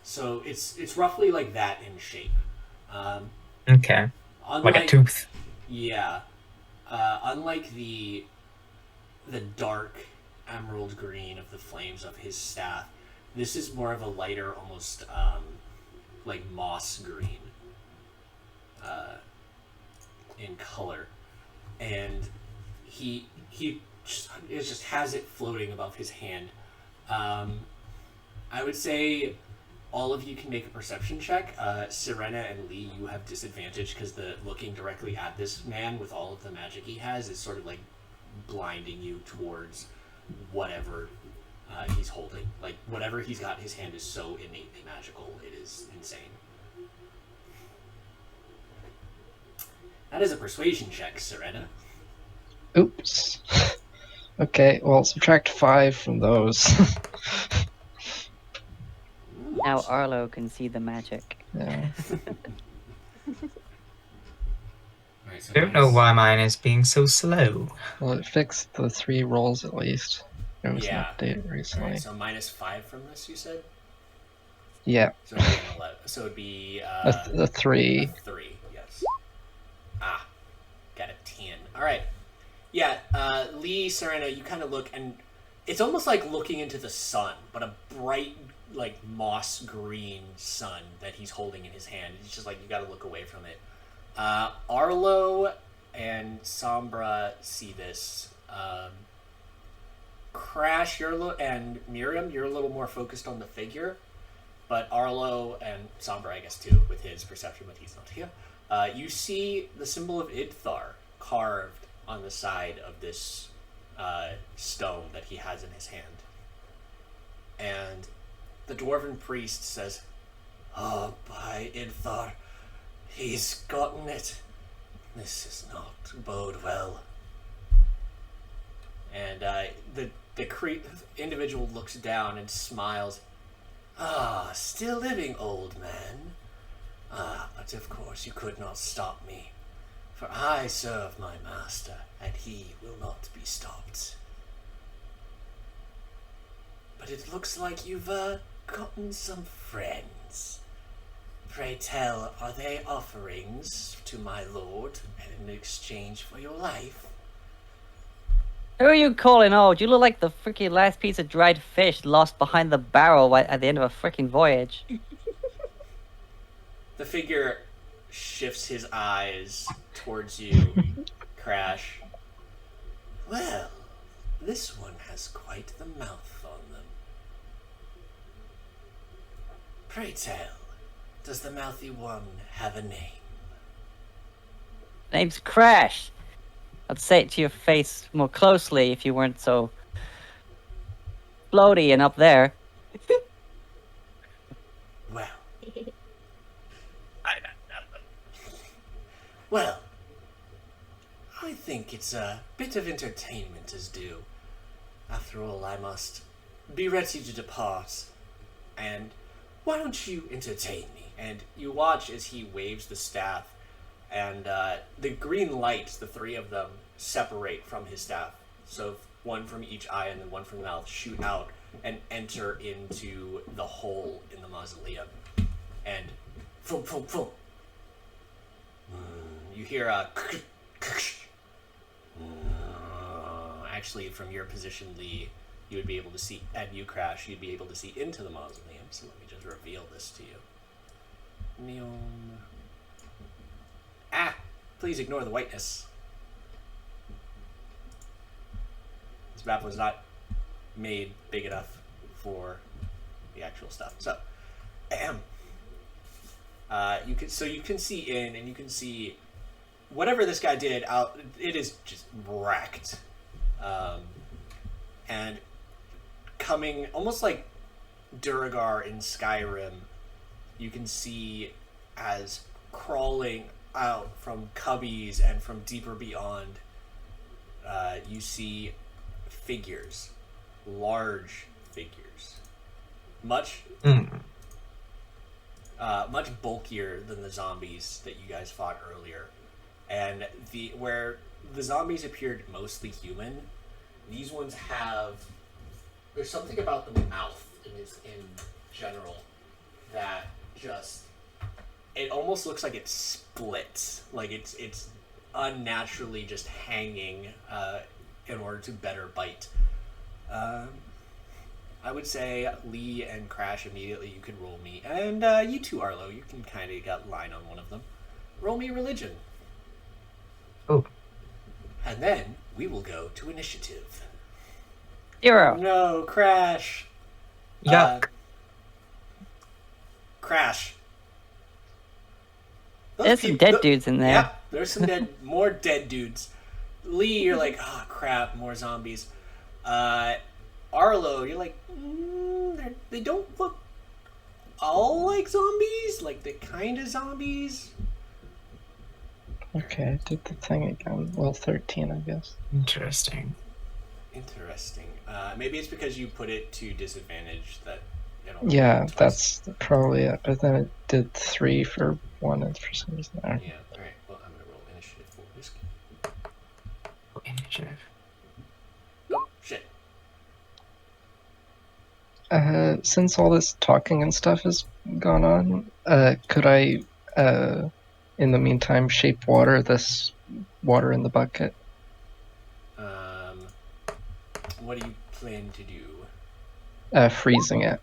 So it's roughly like that in shape. Okay. Unlike, like a tooth. Yeah. Unlike the dark emerald green of the flames of his staff, this is more of a lighter, almost like moss green in color, and he just has it floating above his hand. I would say all of you can make a perception check. Sirena and Lee, you have disadvantage because the looking directly at this man with all of the magic he has is sort of like blinding you towards whatever he's holding. Like whatever he's got in his hand is so innately magical, it is insane. That is a persuasion check, Sirena. Oops. Okay, well, subtract 5 from those. Now Arlo can see the magic. Yeah. Right, so Don't know why mine is being so slow. Well, it fixed the 3 rolls at least. There was Yeah. an update recently. Alright, so -5 from this, you said? Yeah, So it'd be an 11. So it'd be the 3. 3, yes. Ah, got a 10. All right. Yeah, Lee, Serena, you kind of look, and it's almost like looking into the sun, but a bright, like moss green sun that he's holding in his hand. It's just like you got to look away from it. Arlo and Sombra see this. Crash, and Miriam, you're a little more focused on the figure, but Arlo and Sombra, I guess too, with his perception, but he's not here. You see the symbol of Idthar carved on the side of this stone that he has in his hand. And the dwarven priest says, "Oh, by Idthar, he's gotten it. This is not bode well." And the individual looks down and smiles. "Ah, still living, old man. Ah, but of course you could not stop me. For I serve my master, and he will not be stopped. But it looks like you've gotten some friends. Pray tell, are they offerings to my lord in exchange for your life?" Who are you calling old? You look like the freaking last piece of dried fish lost behind the barrel at the end of a freaking voyage. The figure shifts his eyes towards you, Crash. "Well, this one has quite the mouth on them. Pray tell, does the mouthy one have a name?" Name's Crash. I'd say it to your face more closely if you weren't so floaty and up there. Well, I got nothing. well, I think it's a bit of entertainment is due. After all, I must be ready to depart. And why don't you entertain me? And you watch as he waves the staff, and the green lights, the three of them, separate from his staff. So one from each eye and then one from the mouth shoot out and enter into the hole in the mausoleum. And boom, boom, boom. You hear a actually, from your position, Lee, you would be able to see, and you, Crash, you'd be able to see into the mausoleum. So let me just reveal this to you. Neon. Please ignore the whiteness. This map was not made big enough for the actual stuff. So, you can see in, and you can see whatever this guy did out. It is just wrecked, and coming almost like Duragar in Skyrim, you can see as crawling out from cubbies and from deeper beyond, you see figures, large figures, much bulkier than the zombies that you guys fought earlier. And where the zombies appeared mostly human, these ones there's something about the mouth in general that just, it almost looks like it splits, like it's unnaturally just hanging in order to better bite. I would say Lee and Crash immediately you could roll me, and you too, Arlo, you can kind of got line on one of them. Roll me religion. Oh. And then we will go to initiative. 0. No, Crash. Yuck. Crash. There's some dead dudes in there. Yep, there's some more dead dudes. Lee, you're like, oh crap, more zombies. Arlo, you're like, they don't look all like zombies, like the kind of zombies. Okay, I did the thing again. Well, 13, I guess. Interesting. Maybe it's because you put it to disadvantage that. Yeah, that's probably it. But then it did 3 for 1, and for some reason. Yeah. All right. Well, I'm gonna roll initiative for this. Initiative. Oh shit. Since all this talking and stuff has gone on, could I, in the meantime, shape this water in the bucket? What do you plan to do? Freezing it.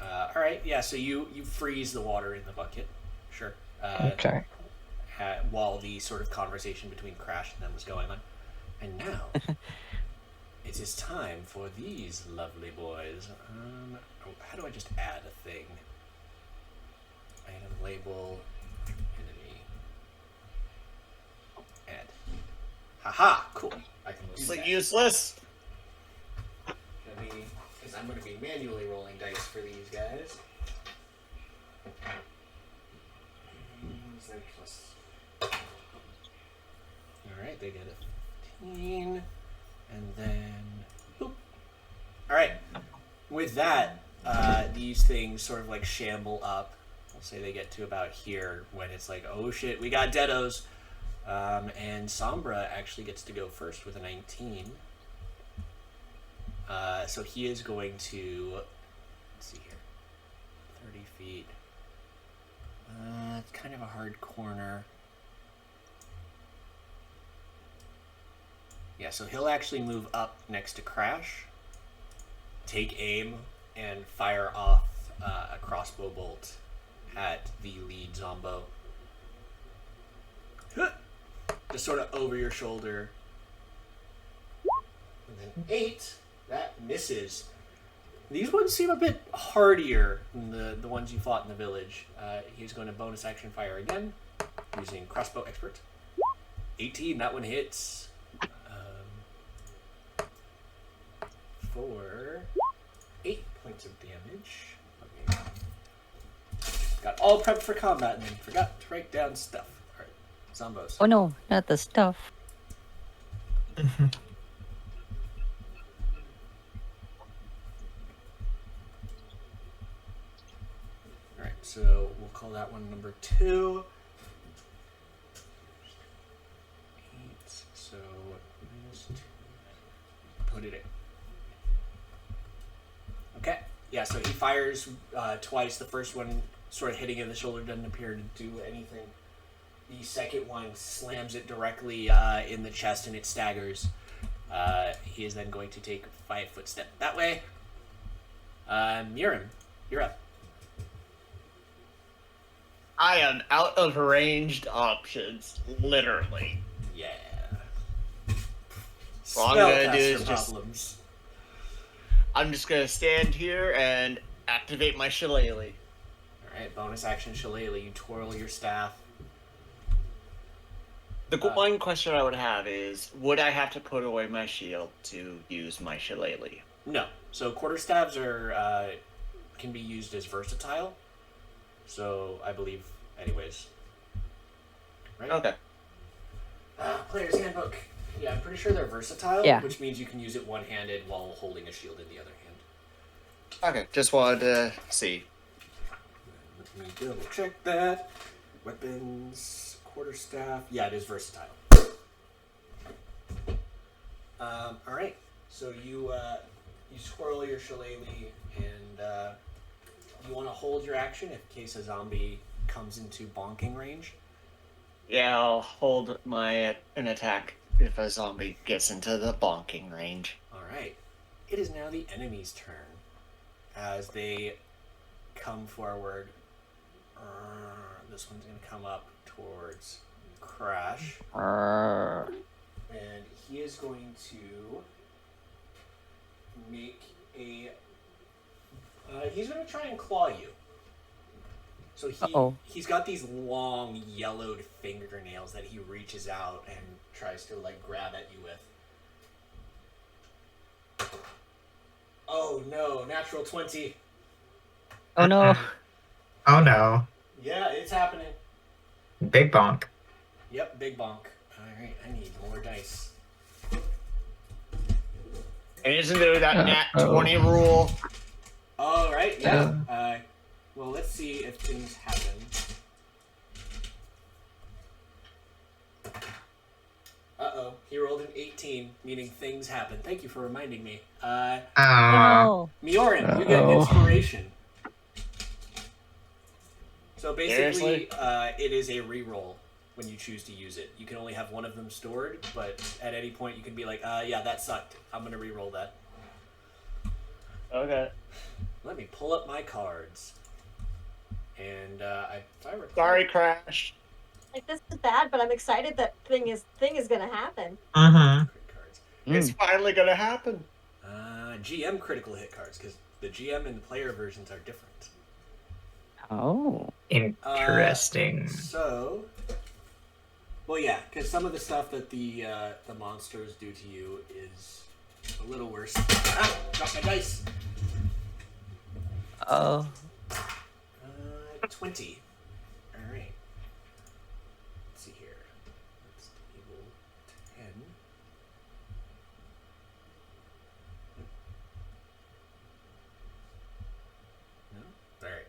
All right. Yeah. So you freeze the water in the bucket. Sure. Okay. While the sort of conversation between Crash and them was going on, and now it is time for these lovely boys. How do I just add a thing? Item label, enemy, add. Haha, cool. I can do It's that. like useless. Because I'm going to be manually rolling dice for these guys. Alright, they get a 15. And then. Boop. Alright. With that, these things sort of like shamble up. I'll say they get to about here when it's like, oh shit, we got deados. And Sombra actually gets to go first with a 19. So he is going to, let's see here, 30 feet. It's kind of a hard corner. Yeah, so he'll actually move up next to Crash, take aim, and fire off a crossbow bolt at the lead Zombo. Just sort of over your shoulder. And then 8, that misses. These ones seem a bit hardier than the ones you fought in the village. He's going to bonus action fire again, using crossbow expert. 18, that one hits. For 8 points of damage. Okay. Got all prepped for combat and then forgot to write down stuff. Alright, Zombos. Oh no, not the stuff. Alright, so we'll call that one number 2. 8, so minus 2. Put it in. Okay, yeah, so he fires twice. The first one sort of hitting in the shoulder doesn't appear to do anything. The second one slams it directly in the chest and it staggers. He is then going to take a 5-foot step that way. Murim, you're up. I am out of ranged options, literally. Yeah. All I'm gonna do is problems. I'm just gonna stand here and activate my shillelagh. Alright, bonus action shillelagh. You twirl your staff. The one question I would have is, would I have to put away my shield to use my shillelagh? No. So quarterstaves are can be used as versatile. So I believe, anyways. Right? Okay. Player's handbook. Yeah, I'm pretty sure they're versatile, Yeah. which means you can use it one-handed while holding a shield in the other hand. Okay, just wanted to see. Let me double check that. Weapons, quarterstaff. Yeah, it is versatile. All right. So you swirl your shillelagh, and you want to hold your action in case a zombie comes into bonking range. Yeah, I'll hold an attack if a zombie gets into the bonking range. All right. It is now the enemy's turn as they come forward. This one's going to come up towards Crash. And he is going to make a... he's going to try and claw you. So he's got these long yellowed fingernails that he reaches out and tries to like grab at you with. Oh no, natural 20. Oh no. Oh no. Yeah, it's happening. Big bonk. Yep, big bonk. Alright, I need more dice. And isn't there that nat 20 rule? Alright, yeah. Well, let's see if things happen. Uh-oh, he rolled an 18, meaning things happen. Thank you for reminding me. Oh. Miorin, you get inspiration. So basically, Seriously? it is a reroll when you choose to use it. You can only have one of them stored, but at any point you can be like, yeah, that sucked. I'm going to reroll that. Okay. Let me pull up my cards. And if I recall... Sorry, Crash. Like, this is bad, but I'm excited that thing is gonna happen. Mm-hmm. cards. It's finally gonna happen. GM critical hit cards, because the GM and the player versions are different. Oh. Interesting. So, well, yeah, because some of the stuff that the monsters do to you is a little worse. Ah, dropped my dice. Oh. 20. All right. Let's see here. Let's table 10. No? All right.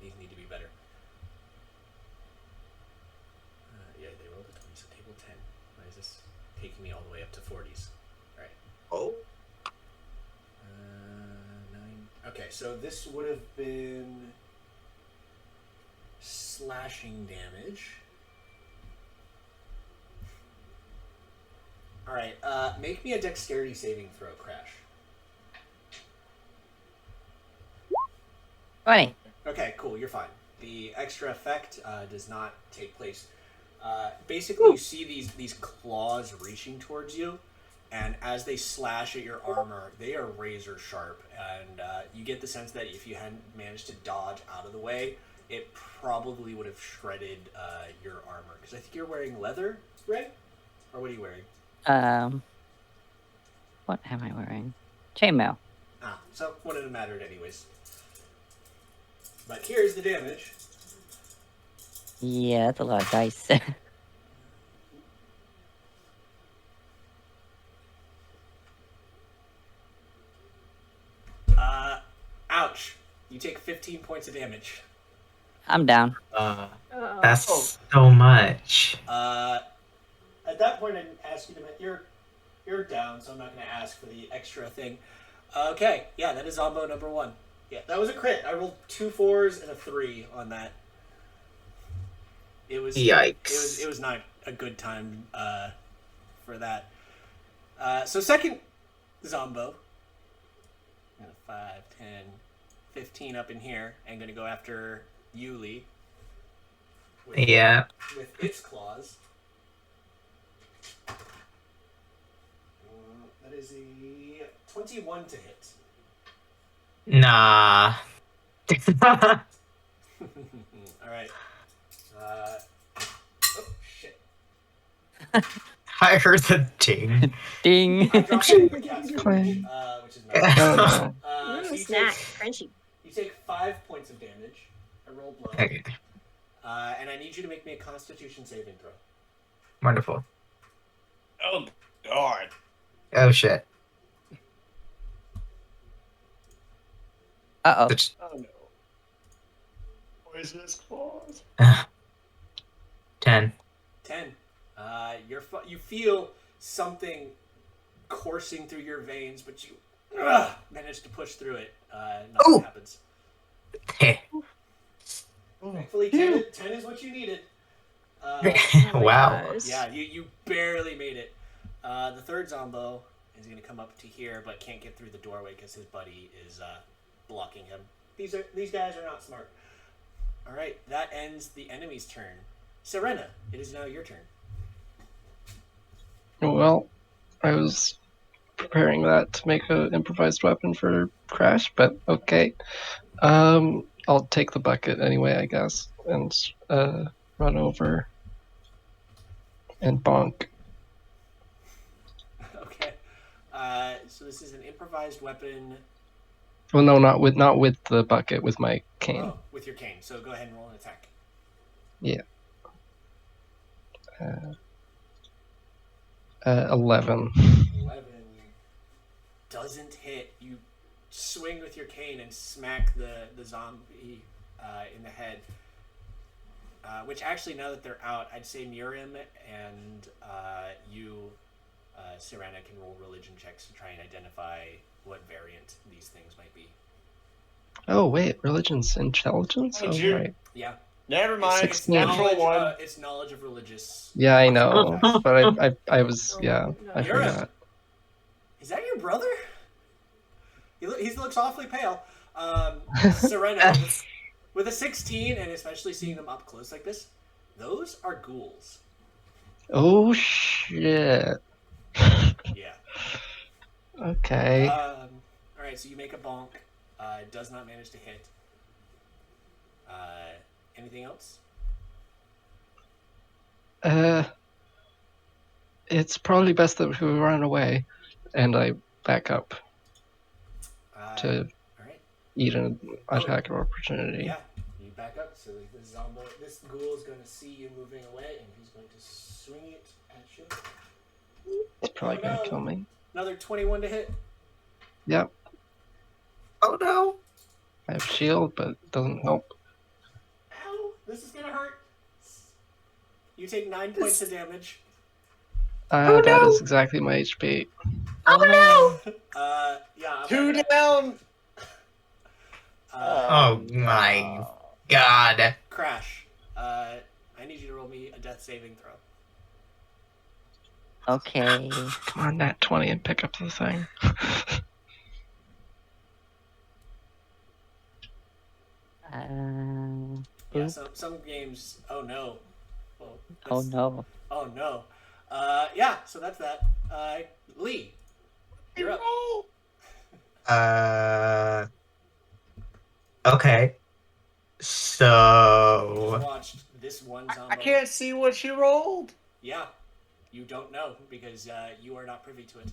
These need to be better. Yeah, they rolled a 20, so table 10. Why is this taking me all the way up to 40s? All right. Oh. 9. Okay, so this would have been slashing damage. All right, make me a dexterity saving throw, Crash. 20. Okay, cool, you're fine. The extra effect does not take place. Basically, you see these claws reaching towards you, and as they slash at your armor, they are razor sharp, and you get the sense that if you hadn't managed to dodge out of the way, it probably would have shredded your armor. Because I think you're wearing leather, right? Or what are you wearing? What am I wearing? Chainmail. Ah, so wouldn't have mattered anyways. But here's the damage. Yeah, that's a lot of dice. Ouch. You take 15 points of damage. I'm down. That's so much. At that point, I didn't ask you to... You're down, so I'm not going to ask for the extra thing. Okay, yeah, that is Zombo number 1. Yeah, that was a crit. I rolled 2 4s and a 3 on that. It was... Yikes. It was not a good time for that. So second Zombo. 5, 10, 15 up in here, and going to go after Yuli. With its claws. That is a 21 to hit. Nah. Alright. Oh, shit. I heard the ding. Ding. I dropped it in the cat's Clang. which is nice. Oh, So Snack, crunchy. you take 5 points of damage. I rolled low. Okay. And I need you to make me a Constitution saving throw. Wonderful. Oh, God. Oh, shit. Uh-oh. Oh, no. Poisonous claws. 10. 10. You feel something coursing through your veins, but you manage to push through it. Nothing happens. Thankfully, 10 is what you needed. Wow. Yeah, you barely made it. The third Zombo is going to come up to here, but can't get through the doorway because his buddy is blocking him. These guys are not smart. All right, that ends the enemy's turn. Serena, it is now your turn. well, I was preparing that to make an improvised weapon for Crash, but okay. I'll take the bucket anyway, I guess, and run over and bonk. Okay. So this is an improvised weapon. Well, no, not with the bucket, with my cane. Oh, with your cane. So go ahead and roll an attack. Yeah. 11. 11 doesn't hit. You swing with your cane and smack the zombie in the head. Which actually, now that they're out, I'd say Miriam and you, Serena, can roll religion checks to try and identify what variant these things might be. Oh wait, religion's intelligence. Oh, Oh dear. right. Yeah. Never mind. It's 16. knowledge, One. it's knowledge of religious. Yeah, I know, but I was I Miriam, forgot. is that your brother? He looks awfully pale. Serena, with a 16, and especially seeing them up close like this, those are ghouls. Oh shit. Yeah. Okay. All right, so you make a bonk. It does not manage to hit. Anything else? It's probably best that we run away, and I back up to All right. eat an attack of opportunity. Yeah, you back up. So this ghoul is going to see you moving away, and he's going to swing it at you. It's probably gonna kill me. Another 21 to hit. Yep. Oh, no. I have shield, but it doesn't help. Ow, this is going to hurt. You take 9 points of damage. That is exactly my HP. Oh no! Yeah. I'm Two gonna- down. Oh, my God. Crash. I need you to roll me a death saving throw. Okay. Come on, nat 20 and pick up the thing. Yeah, some games. Oh no. Well, Oh no. Oh no. Yeah, so that's that. Lee, you're up. Okay. You So just watched this one Zombo. I can't see what she rolled. Yeah, you don't know because you are not privy to it.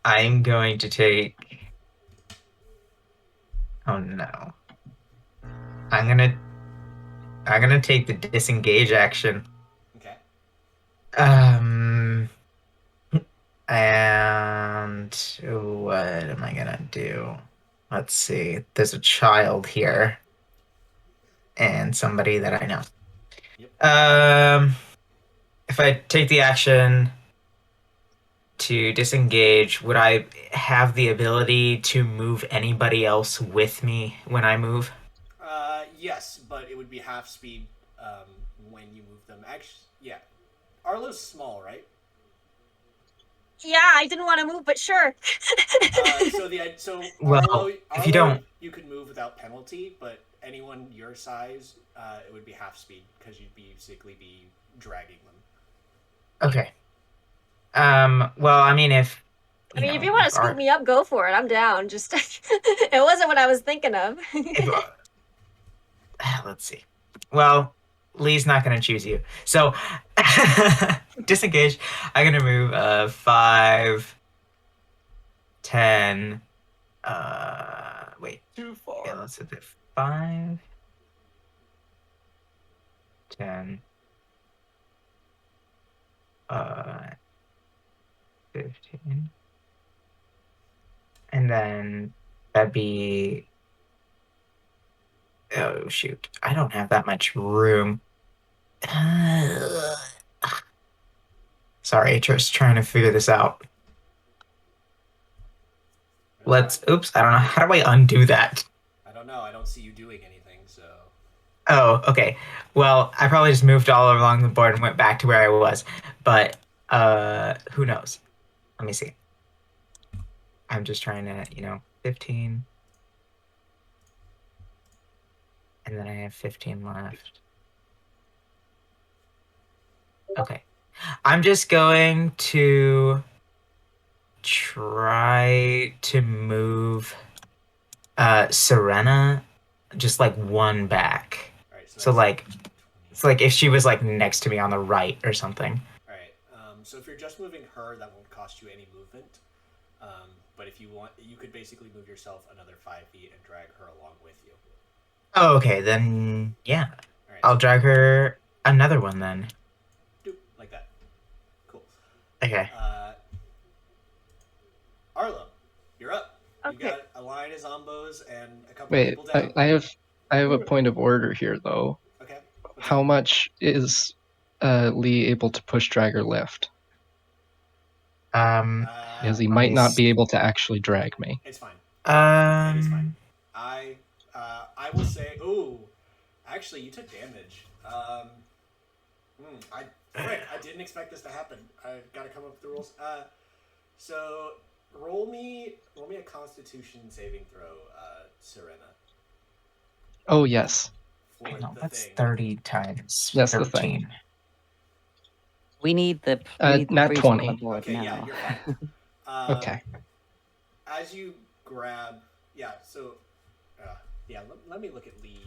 I'm going to take. Oh no. I'm gonna take the disengage action. Okay. And what am I gonna do? Let's see. There's a child here. And somebody that I know. Yep. If I take the action to disengage, would I have the ability to move anybody else with me when I move? Yes, but it would be half speed when you move them. Actually, yeah. Arlo's small, right? Yeah, I didn't want to move, but sure. So Well, Arlo, if you don't, you could move without penalty, but anyone your size, it would be half speed because you'd basically be dragging them. okay. Well, I mean, if if you want to scoop me up, go for it. I'm down. Just it wasn't what I was thinking of. Let's see. Well, Lee's not going to choose you. So, disengage. I'm going to move 5, 10. Wait. Too far. Yeah, let's hit it. 5, 10. 15. And then that'd be. Oh, shoot. I don't have that much room. Sorry, just trying to figure this out. Oops, I don't know. How do I undo that? I don't know. I don't see you doing anything, so. Oh, okay. Well, I probably just moved all along the board and went back to where I was. But, who knows? Let me see. I'm just trying to, 15. And then I have 15 left. Okay. I'm just going to try to move Serena just like one back. All right, So like it's like if she was like next to me on the right or something. All right. So if you're just moving her, that won't cost you any movement. But if you want, you could basically move yourself another 5 feet and drag her along with you. Oh, okay. Then yeah, All right, I'll drag her another one then. Like that. Cool. Okay. Arlo, you're up. Okay. You got a line of zombos and a couple of Wait, people down. I have a point of order here though. Okay. How much is Lee able to push, drag, or lift? Because he might not be able to actually drag me. It's fine. It is fine. I will say. Ooh, actually, you took damage. I didn't expect this to happen. I got to come up with the rules. So roll me a Constitution saving throw, Serena. Oh yes. No, that's 30 times That's 13. the thing. We need the nat priest 20. on the board Okay, now. yeah, you're fine. Okay. As you grab, let me look at Lee.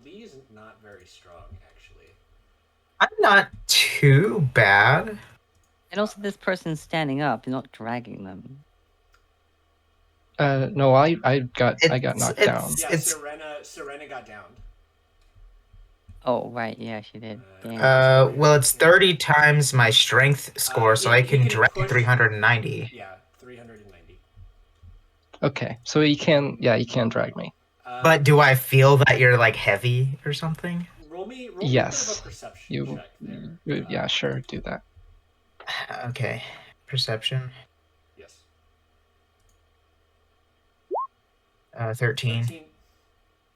Lee is not very strong, actually. I'm not too bad. And also, this person's standing up, not dragging them. No, I got knocked down. Yeah, Serena got downed. Oh, right, yeah, she did. Well, it's 30 times my strength score, so I can drag 390. Yeah, 390. Okay, so he can drag me. But do I feel that you're like heavy or something? Roll me Yes. a bit of a perception check there. Yeah, sure, do that. Okay, perception. Yes. 13.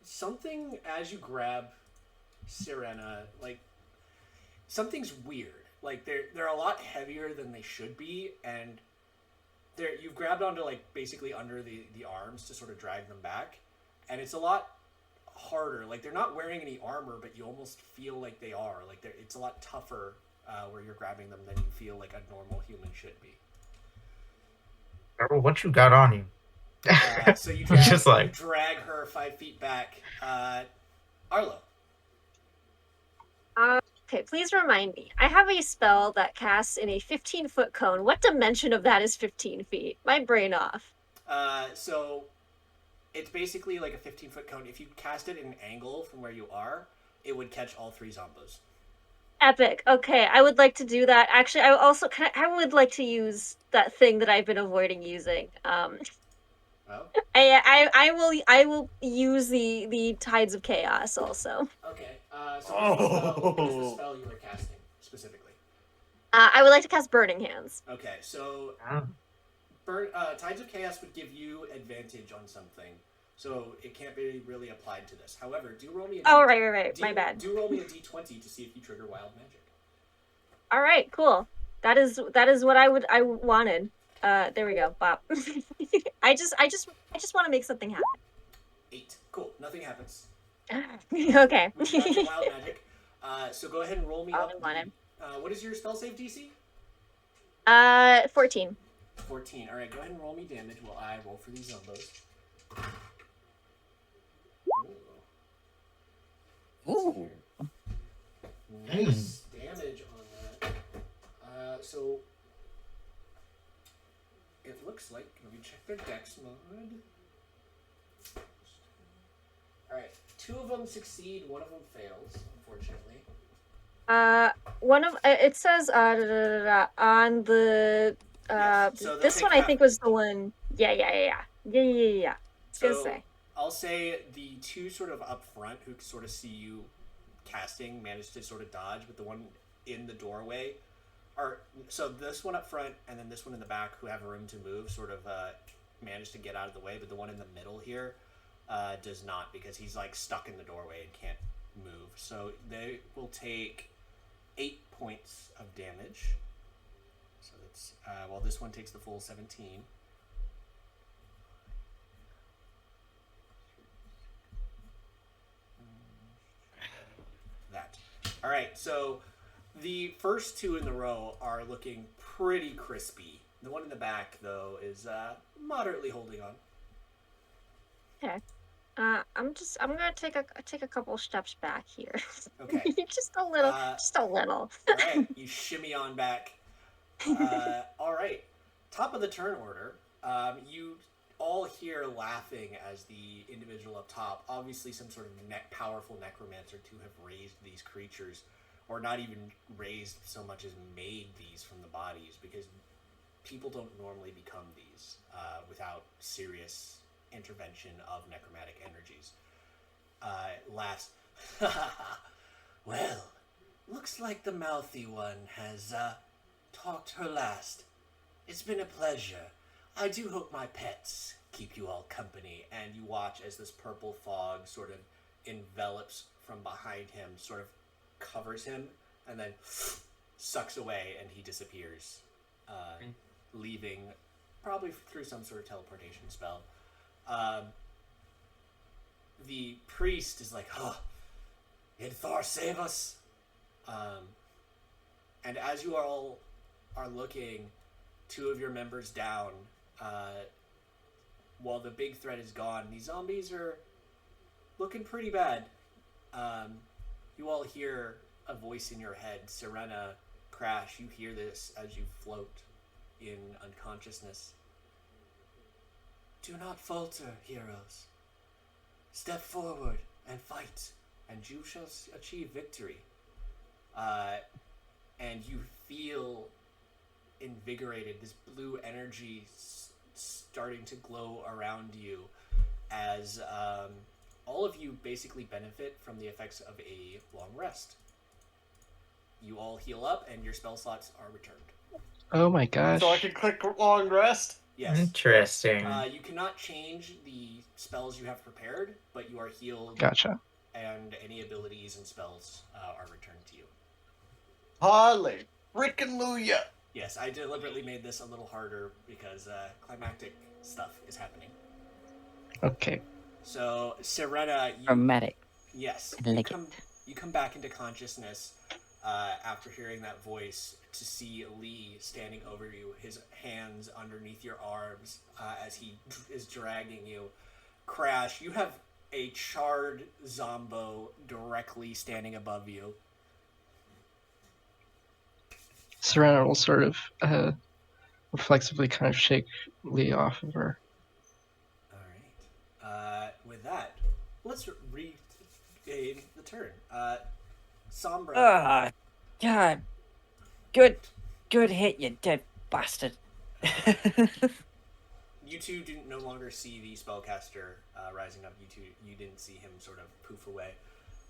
Something as you grab Serena, like something's weird. Like they're a lot heavier than they should be, and you've grabbed onto like basically under the arms to sort of drag them back, and it's a lot harder. Like they're not wearing any armor, but you almost feel like they are. Like it's a lot tougher where you're grabbing them than you feel like a normal human should be. Carol, what you got on you? So you Just like drag her 5 feet back. Arlo. Okay, please remind me. I have a spell that casts in a 15-foot cone. What dimension of that is 15 feet? My brain off. So it's basically like a 15-foot cone. If you cast it at an angle from where you are, it would catch all 3 zombos. Epic. Okay, I would like to do that. Actually, I would like to use that thing that I've been avoiding using. Oh. I will use the Tides of Chaos also. Okay. So what is the spell you were casting specifically? I would like to cast Burning Hands. Okay, so Tides of Chaos would give you advantage on something, so it can't be really applied to this. However, do roll me a right. My bad. Do roll me a d20 to see if you trigger wild magic. All right, cool. That is what I wanted. There we go. Bop. I just want to make something happen. 8. Cool. Nothing happens. Okay. Got your wild magic. So go ahead and roll me up. What is your spell save DC? 14. 14. All right. Go ahead and roll me damage while I roll for these zombos. Ooh. Nice damage on that. So it looks like, let me check their dex mode. Alright, 2 of them succeed, 1 of them fails, unfortunately. One of it says on the Yes, so this one I think was the one. Yeah. So Gonna say. I'll say the 2 sort of up front who sort of see you casting managed to sort of dodge, but the one in the doorway so this one up front and then this one in the back who have room to move sort of managed to get out of the way, but the one in the middle here does not, because he's like stuck in the doorway and can't move. So they will take 8 points of damage. So that's while this one takes the full 17. That. All right, so the first 2 in the row are looking pretty crispy. The one in the back, though, is moderately holding on. Okay. I'm gonna take a couple steps back here. Okay. just a little. All right, you shimmy on back. All right. Top of the turn order. You all hear laughing as the individual up top, obviously some sort of powerful necromancer, to have raised these creatures, or not even raised so much as made these from the bodies, because people don't normally become these without serious intervention of necromantic energies. Last, well, looks like the mouthy one has talked her last. It's been a pleasure. I do hope my pets keep you all company. And you watch as this purple fog sort of envelops from behind him, sort of covers him, and then sucks away, and he disappears, leaving probably through some sort of teleportation spell. The priest is like, "Oh, did Thor save us?" And as you all are looking, 2 of your members down, while the big threat is gone, these zombies are looking pretty bad. You all hear a voice in your head, Serena, Crash. You hear this as you float in unconsciousness. Do not falter, heroes. Step forward and fight, and you shall achieve victory. And you feel invigorated, this blue energy starting to glow around you as all of you basically benefit from the effects of a long rest. You all heal up and your spell slots are returned. Oh my gosh. So I can click long rest? Yes. Interesting. You cannot change the spells you have prepared, but you are healed. Gotcha. And any abilities and spells are returned to you. Holly, frickin' Yes, I deliberately made this a little harder because climactic stuff is happening. Okay. So, Serena, Dramatic. yes, I like you come back into consciousness after hearing that voice to see Lee standing over you, his hands underneath your arms as he is dragging you. Crash, you have a charred Zombo directly standing above you. Serena will sort of reflexively kind of shake Lee off of her. All right. With that, let's regain the turn. Sombra. Ah, God. Good hit, you dead bastard. You two didn't no longer see the spellcaster rising up. You didn't see him sort of poof away.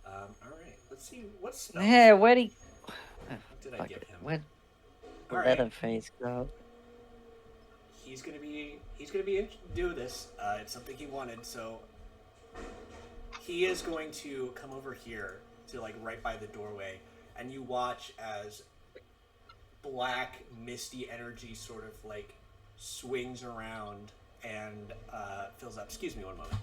All right. Let's see what spells. Yeah, where'd he? What did I give him? Where'd All right. Leatherface go? He's gonna be do this. It's something he wanted, so he is going to come over here to like right by the doorway, and you watch as black misty energy sort of like swings around and fills up. Excuse me one moment.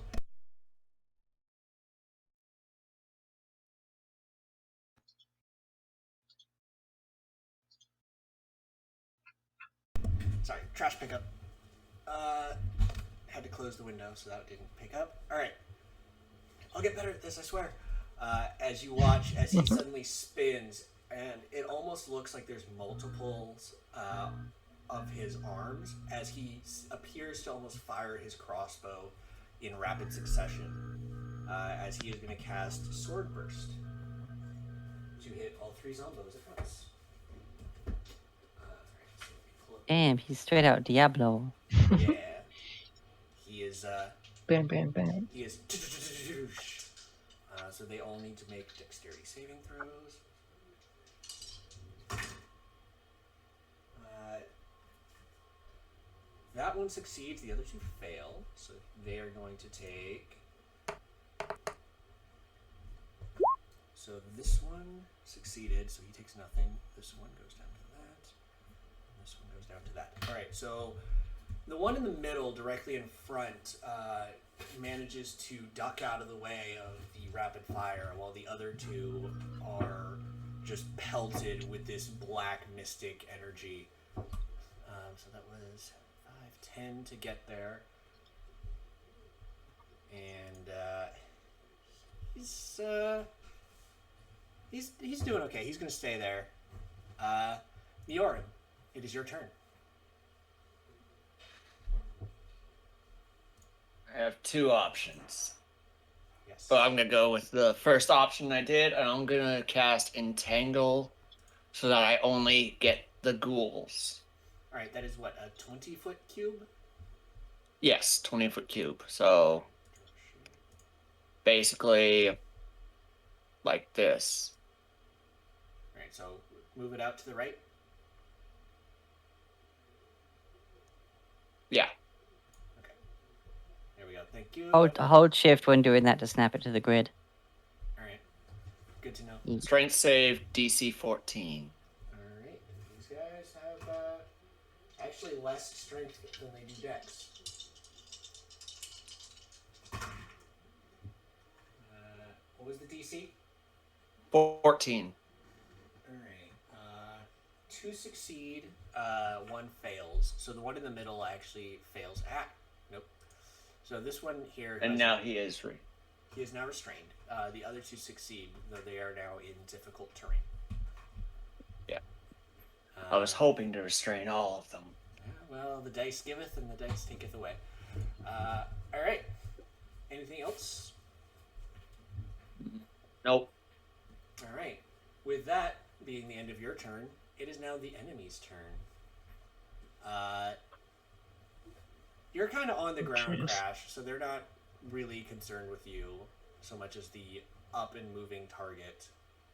Sorry, trash pickup. Had to close the window so that didn't pick up. All right, I'll get better at this, I swear. As you watch as he suddenly spins, and it almost looks like there's multiples of his arms as he appears to almost fire his crossbow in rapid succession. As he is going to cast Sword Burst to hit all three zombos at once. Damn, he's straight out Diablo. Yeah. He is, Bam, bam, bam. he is, so they all need to make dexterity saving throws. That one succeeds, the other two fail, so they are going to take... So this one succeeded, so he takes nothing. This one goes down to that. And this one goes down to that. Alright, so the one in the middle, directly in front, manages to duck out of the way of the rapid fire, while the other two are just pelted with this black mystic energy. So that was 5, 10 to get there. And he's doing okay. He's going to stay there. Miorin, it is your turn. I have two options. Yes. But I'm going to go with the first option I did, and I'm going to cast Entangle so that I only get the ghouls. All right, that is what, a 20-foot cube? Yes, 20-foot cube. So basically like this. All right, so move it out to the right. Yeah. Okay. There we go. Thank you. Hold shift when doing that to snap it to the grid. All right. Good to know. Strength save DC 14. All right. These guys have actually less strength than they do dex. What was the DC? 14. All right. 2 succeed, 1 fails. So the one in the middle actually fails. Nope. So this one here. And now he is He is now restrained. The other 2 succeed, though they are now in difficult terrain. Yeah. I was hoping to restrain all of them. Well, the dice giveth and the dice taketh away. All right. Anything else? Nope. All right. With that being the end of your turn, it is now the enemy's turn. You're kind of on the ground, Crash, so they're not really concerned with you so much as the up and moving target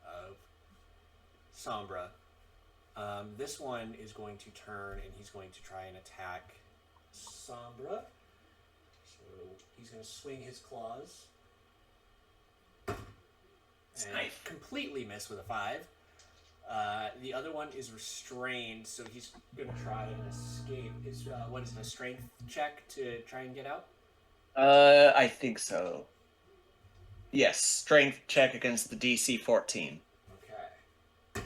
of Sombra. This one is going to turn and he's going to try and attack Sombra. So he's going to swing his claws. And completely miss with a 5. The other one is restrained, so he's going to try and escape. What is it, a strength check to try and get out? I think so. Yes, strength check against the DC 14. Okay.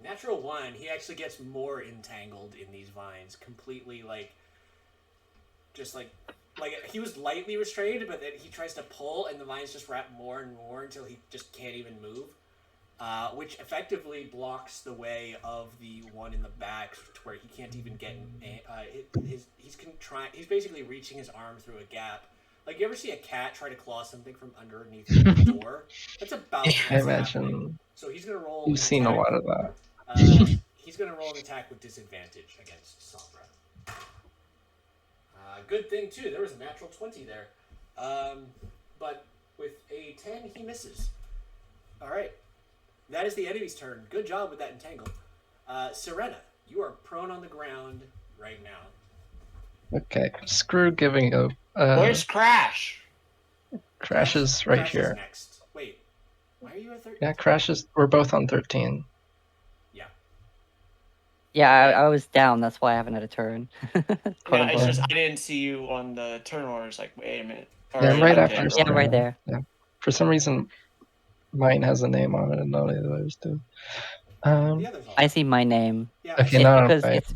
Natural 1, he actually gets more entangled in these vines, completely just like he was lightly restrained, but then he tries to pull, and the vines just wrap more and more until he just can't even move, which effectively blocks the way of the one in the back, to where he can't even get. He's basically reaching his arm through a gap. Like, you ever see a cat try to claw something from underneath the door? That's about I what's imagine happening. So he's gonna roll you've an seen a attack. lot of that. He's gonna roll an attack with disadvantage against Sombra. Good thing too. There was a natural 20 there, but with a 10, he misses. All right, that is the enemy's turn. Good job with that entangle. Serena, you are prone on the ground right now. Okay, screw giving a. Where's Crash? Crash is right Crash here. Is next. Wait, why are you at 13? Yeah, Crash is. We're both on 13. Yeah. Yeah, I was down. That's why I haven't had a turn. Yeah, it's just I didn't see you on the turn order. It's like, wait a minute. Yeah, I'm right after. Yeah, I'm right there. Yeah. For some reason, mine has a name on it, and none of the others do. The others all I see my name. Yeah. Okay, It's now because right. it's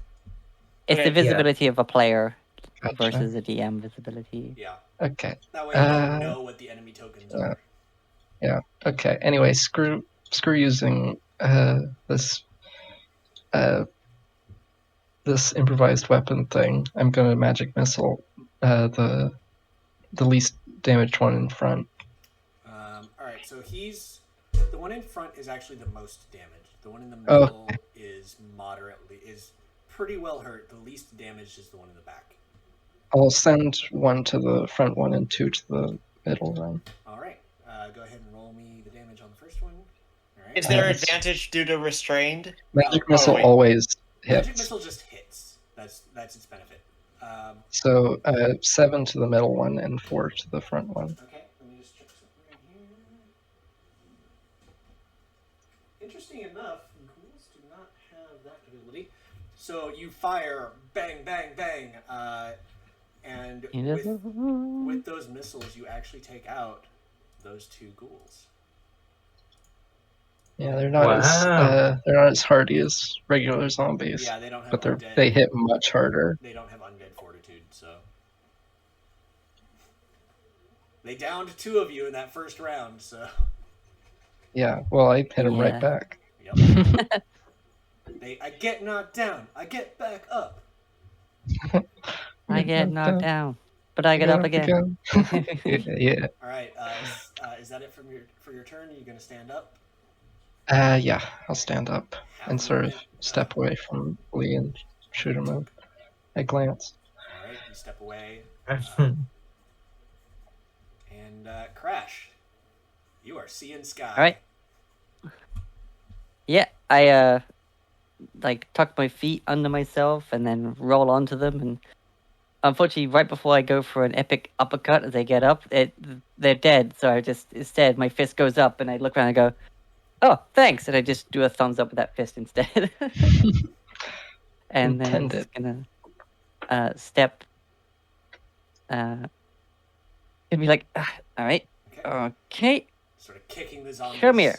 Okay, the visibility of a player Gotcha. versus a DM visibility. Yeah. Okay. That way you don't know what the enemy tokens are. Yeah. Okay. Anyway, screw using this this improvised weapon thing. I'm gonna magic missile the least damaged one in front. All right, so the one in front is actually the most damaged. The one in the middle is pretty well hurt. The least damaged is the one in the back. I'll send one to the front one and 2 to the middle one. All right, go ahead and roll me the damage on the first one. All right. Is there advantage due to restrained? Magic missile always hits. Magic missile just hits. That's its benefit. So 7 to the middle one and 4 to the front one. Okay, let me just check something right here. Interesting enough, ghouls do not have that ability. So you fire, bang, bang, bang, and with those missiles, you actually take out those 2 ghouls. Yeah, they're not as hardy as regular zombies. Yeah, they don't have but undead. They hit much harder. They don't have undead fortitude, so they downed 2 of you in that first round. So yeah, well, I hit them right back. Yep. I get knocked down. I get back up. I get knocked down, but I get up again. Yeah. All right. Is that it for your turn? Are you gonna stand up? Yeah, I'll stand up and sort of step away from Lee and shoot him a glance. All right, you step away. And Crash, you are seeing sky. All right. Yeah, I tuck my feet under myself and then roll onto them, and unfortunately, right before I go for an epic uppercut as they get up, they're dead. So I just instead my fist goes up, and I look around and go, "Oh, thanks!" And I just do a thumbs up with that fist instead. And then I'm just gonna step. And be like, "All right, okay." Sort of kicking the zombies. Come here.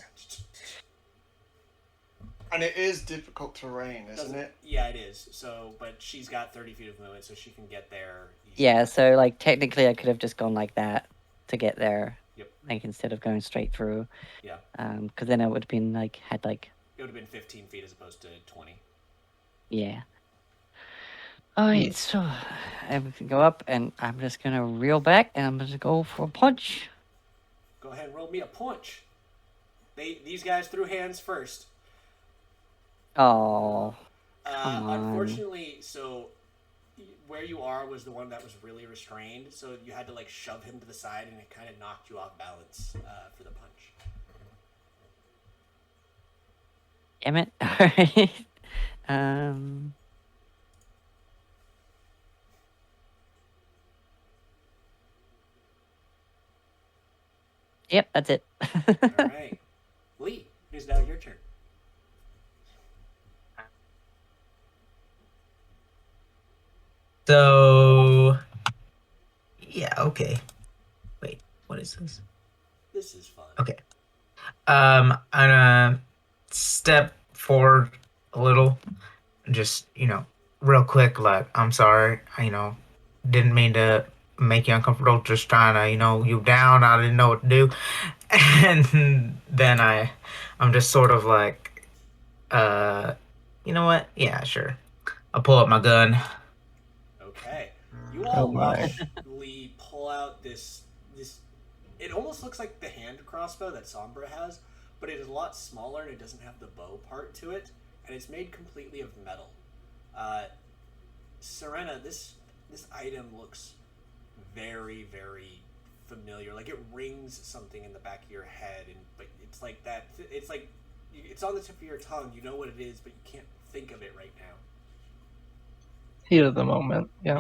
And it is difficult terrain, isn't it? Yeah, it is. So, but she's got 30 feet of movement, so she can get there easily. Yeah, so technically I could have just gone like that to get there. Yep. Instead of going straight through. Yeah. Because then it would have been It would have been 15 feet as opposed to 20. Yeah. Alright, so I'm gonna go up and I'm just gonna reel back and I'm gonna go for a punch. Go ahead and roll me a punch. These guys threw hands first. Oh. Come on. Unfortunately, so where you are was the one that was really restrained, so you had to shove him to the side, and it kind of knocked you off balance for the punch. Damn it. Alright. Yep, that's it. All right, Lee, it is now your turn. So, Okay. Wait, what is this? This is fun. Okay. I'm gonna step forward a little, just real quick. Like, I'm sorry. Didn't mean to make you uncomfortable. Just trying to, you down. I didn't know what to do, and then I'm just sort of like, you know what? Yeah, sure. I'll pull up my gun. Okay. You Oh all my. watch Lee pull out this. It almost looks like the hand crossbow that Sombra has, but it is a lot smaller and it doesn't have the bow part to it, and it's made completely of metal. Serena, this item looks very, very familiar. Like it rings something in the back of your head, but it's like that. It's like it's on the tip of your tongue. You know what it is, but you can't think of it right now. Heat of the moment. Yeah.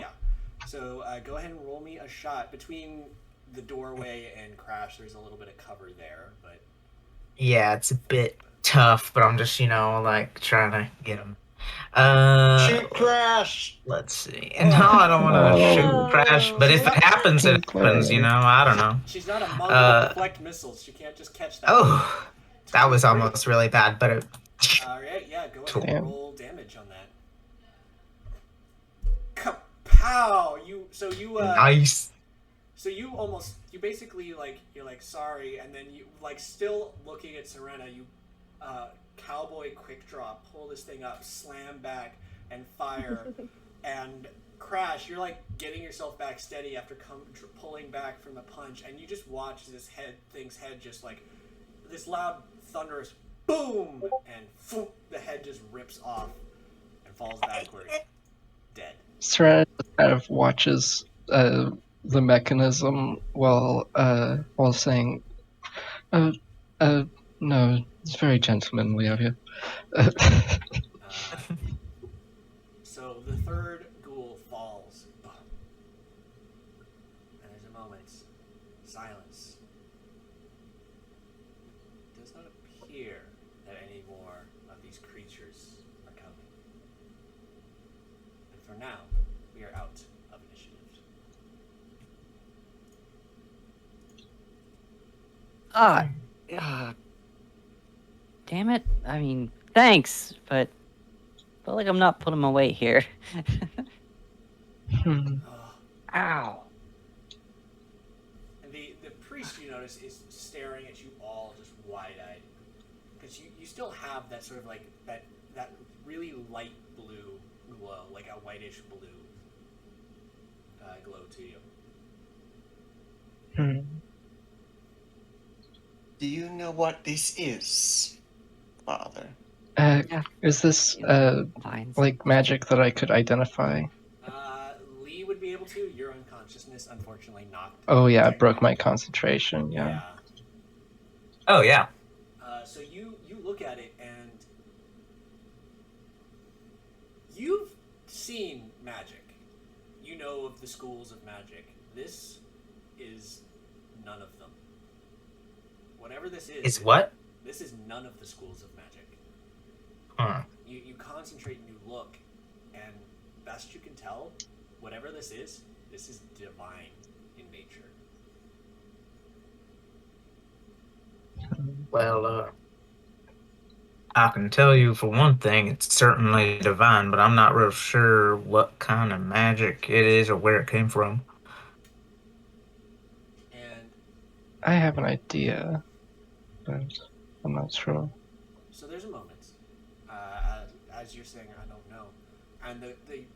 So go ahead and roll me a shot between the doorway and Crash. There's a little bit of cover there, but Yeah, it's a bit tough, but I'm just like trying to get him. Shoot Crash! Let's see. And no, I don't want to Oh. shoot Crash, but if it happens, it happens. I don't know. she's not a monk with deflect missiles. She can't just catch that. Oh, that was almost really bad, but it. All right, yeah, go ahead and Damn. roll damage on that. Kapow! Nice. So you basically you're like sorry, and then you still looking at Serena, you cowboy quick draw, pull this thing up, slam back, and fire, and Crash. You're like getting yourself back steady after pulling back from the punch, and you just watch this thing's head just like this loud thunderous boom, and the head just rips off and falls backward, dead. Serena kind of watches the mechanism while saying, no, it's very gentlemanly of you." So the third ghoul falls. And there's a moment's silence. It does not appear that any more of these creatures are coming. And for now, we are out of initiative. Damn it. I mean, thanks, but I feel like I'm not putting my weight here. Hmm. Ow. And the priest, you notice, is staring at you all just wide-eyed. Because you still have that sort of like, that really light blue glow, like a whitish blue glow to you. Hmm. Do you know what this is, Father? Is this Fine. like magic that I could identify? Lee would be able to. Your unconsciousness, unfortunately, not. Oh yeah, it broke my concentration. Yeah. Oh yeah. So you look at it and you've seen magic. You know of the schools of magic. This is none of them. Whatever this is. Is what? This is none of the schools of magic. Huh. You concentrate and you look, and best you can tell, whatever this is divine in nature. Well, I can tell you for one thing, it's certainly divine, but I'm not real sure what kind of magic it is or where it came from. And I have an idea, but I'm not sure. so there's a moment, as you're saying, I don't know, and the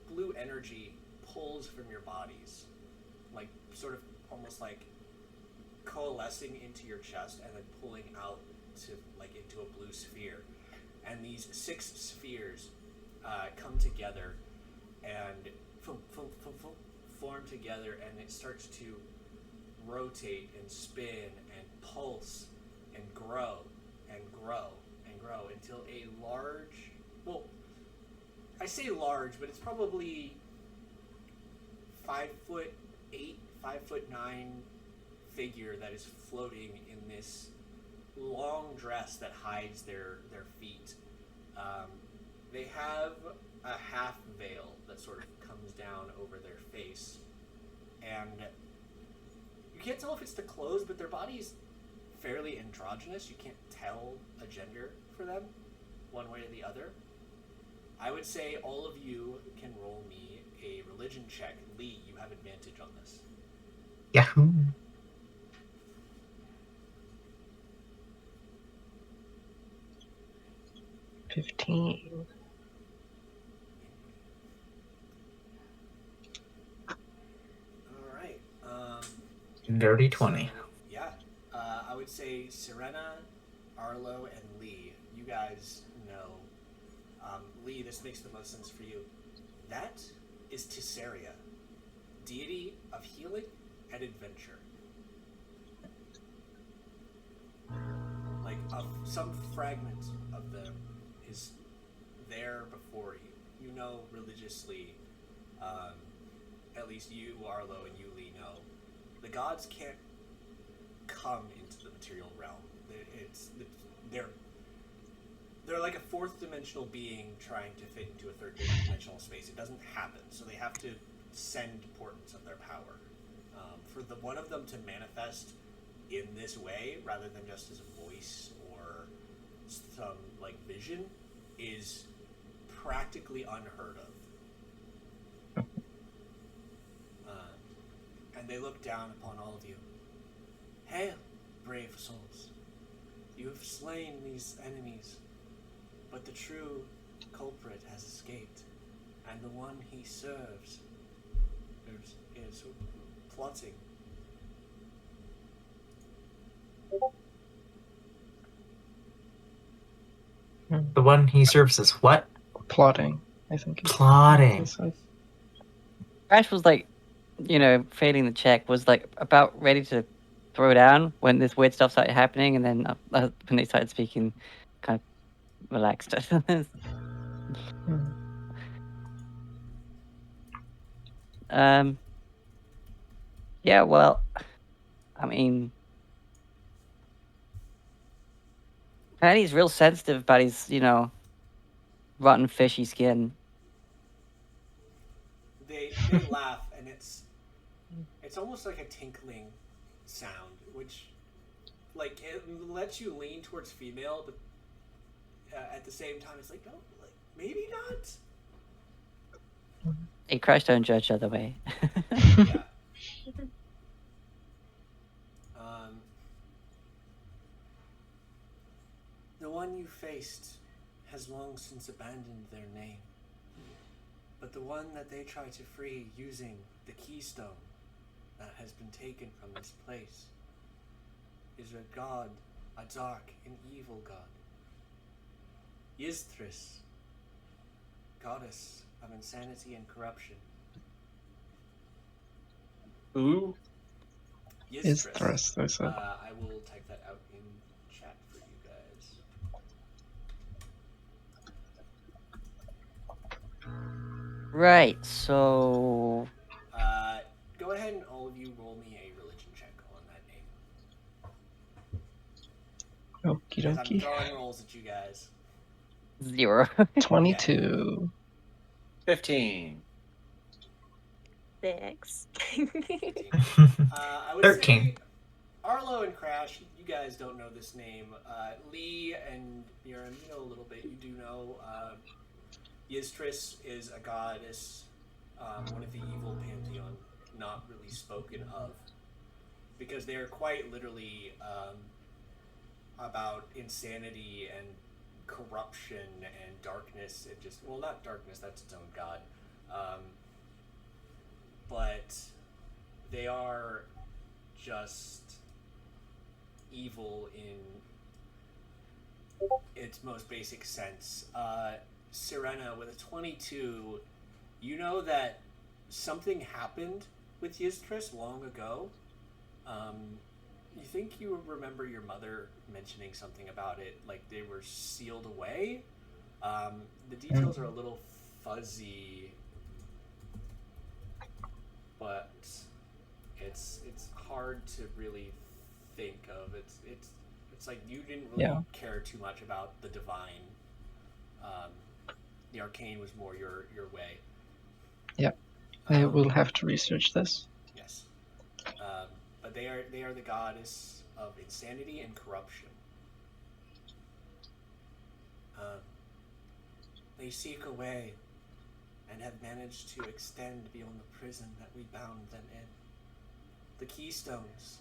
blue energy pulls from your bodies, like sort of almost like coalescing into your chest and then pulling out to like into a blue sphere, and these 6 spheres come together and form together, and it starts to rotate and spin and pulse and grow and grow and grow until a large, well, I say large, but it's probably 5'8", 5'9" figure that is floating in this long dress that hides their feet. They have a half veil that sort of comes down over their face, and can't tell if it's the clothes, but their body's fairly androgynous. You can't tell a gender for them, one way or the other. I would say all of you can roll me a religion check. Lee, you have advantage on this. Yahoo! 15. All right. Dirty 20. So, yeah. I would say Serena, Arlo, and Lee. You guys know. Lee, this makes the most sense for you. That is Tissaria, deity of healing and adventure. Like, some fragment of them is there before you. You know religiously, at least you, Arlo, and you, Lee, know. The gods can't come into the material realm. They're like a fourth dimensional being trying to fit into a third dimensional space. It doesn't happen, so they have to send portents of their power. For the one of them to manifest in this way, rather than just as a voice or some like vision, is practically unheard of. And they look down upon all of you. Hail, brave souls. You have slain these enemies, but the true culprit has escaped, and the one he serves is plotting. The one he serves is what? Plotting, I think. Plotting. Crash was like, failing the check, was like about ready to throw down when this weird stuff started happening, and then when they started speaking, kind of relaxed. Yeah, well, I mean, Patty's real sensitive about his, rotten fishy skin. They laugh, and it's almost like a tinkling sound, which, like, it lets you lean towards female, but at the same time, it's like, no, like, maybe not. Hey, Crash, don't judge other way. Yeah. The one you faced has long since abandoned their name, but the one that they try to free using the keystone that has been taken from this place is a god, a dark and evil god. Yizthris, goddess of insanity and corruption. Ooh. Yizthris, they said. I will type that out in chat for you guys. Right, so... Go ahead and all of you roll me a religion check on that name. Okie Because I'm dokie. throwing rolls at you guys. 0. 22. 15. 6. I would 13. say Arlo and Crash, you guys don't know this name. Lee and Miriam, you know a little bit. You do know Yizthris is a goddess, one of the evil pantheon, not really spoken of, because they are quite literally about insanity and corruption and darkness and just, well, not darkness, that's its own god, but they are just evil in its most basic sense. Serena, with a 22, you know that something happened with Yizthris long ago. You think you remember your mother mentioning something about it, like they were sealed away? The details are a little fuzzy, but it's hard to really think of. It's like you didn't really care too much about the divine. The arcane was more your way. Yep. I will have to research this. Yes. But they they are the goddess of insanity and corruption. They seek a way and have managed to extend beyond the prison that we bound them in. The keystones,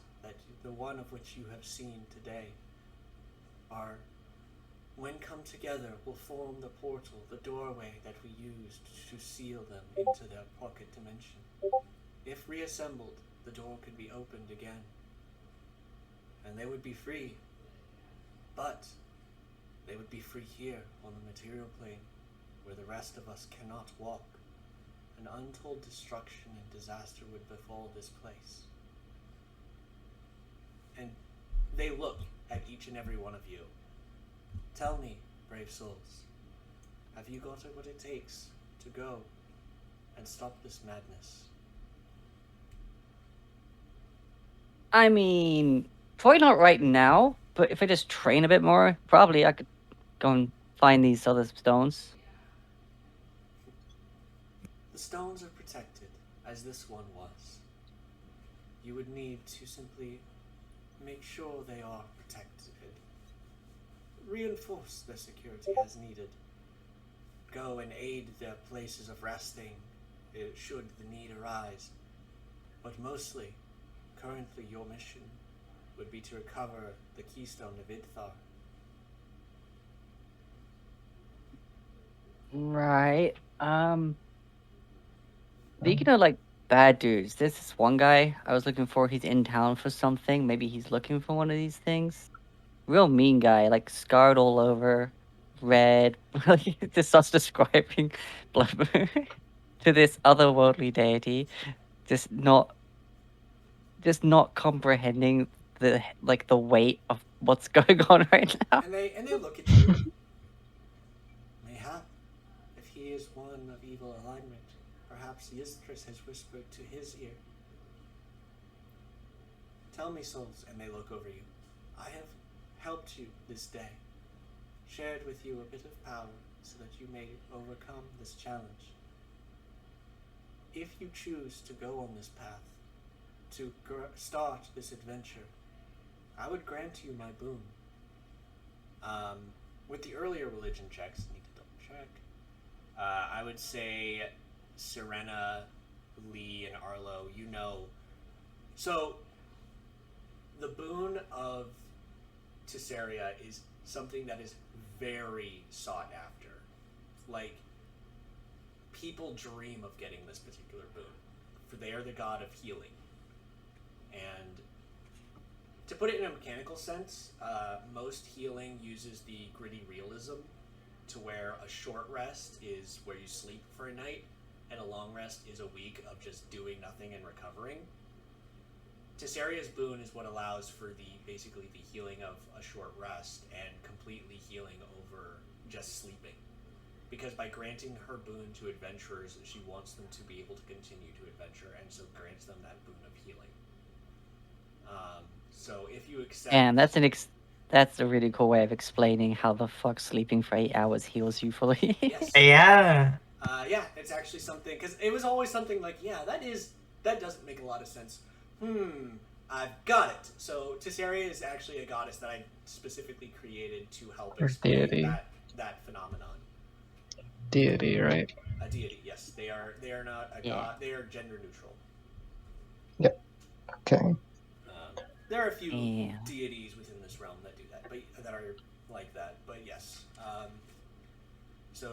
the one of which you have seen today, are, when come together, will form the portal, the doorway that we used to seal them into their pocket dimension. If reassembled, the door could be opened again, and they would be free. But they would be free here on the material plane, where the rest of us cannot walk. An untold destruction and disaster would befall this place. And they look at each and every one of you. Tell me, brave souls, have you got what it takes to go and stop this madness? I mean, probably not right now, but if I just train a bit more, probably I could go and find these other stones. The stones are protected, as this one was. You would need to simply make sure they are protected. Reinforce their security as needed. Go and aid their places of resting, should the need arise. But mostly, currently your mission would be to recover the keystone of Idthar. Right. Speaking of like bad dudes, there's this one guy I was looking for. He's in town for something. Maybe he's looking for one of these things. Real mean guy, like scarred all over, red. Just starts describing Bloodmoon to this otherworldly deity, just not comprehending the weight of what's going on right now. And they look at you. Mayhap, if he is one of evil alignment, perhaps Yistris has whispered to his ear. Tell me, souls, and they look over you. I have helped you this day, shared with you a bit of power so that you may overcome this challenge. If you choose to go on this path, to start this adventure, I would grant you my boon. With the earlier religion checks, need to double check. I would say Serena, Lee, and Arlo, you know. So, the boon of Tesseria is something that is very sought after. Like, people dream of getting this particular boon, for they are the god of healing. And to put it in a mechanical sense, most healing uses the gritty realism, to where a short rest is where you sleep for a night, and a long rest is a week of just doing nothing and recovering. Tesseria's boon is what allows for basically the healing of a short rest and completely healing over just sleeping. Because by granting her boon to adventurers, she wants them to be able to continue to adventure, and so grants them that boon of healing. So if you accept... And that's a really cool way of explaining how the fuck sleeping for 8 hours heals you fully. Yes. Yeah. Yeah, it's actually something, because it was always something like, yeah, that doesn't make a lot of sense. I've got it. So Tesseria is actually a goddess that I specifically created to help explain that phenomenon. Deity, right? A deity, yes. They are not a god. They are gender neutral. Yep. Okay. There are a few deities within this realm that do that, but that are like that. But yes. So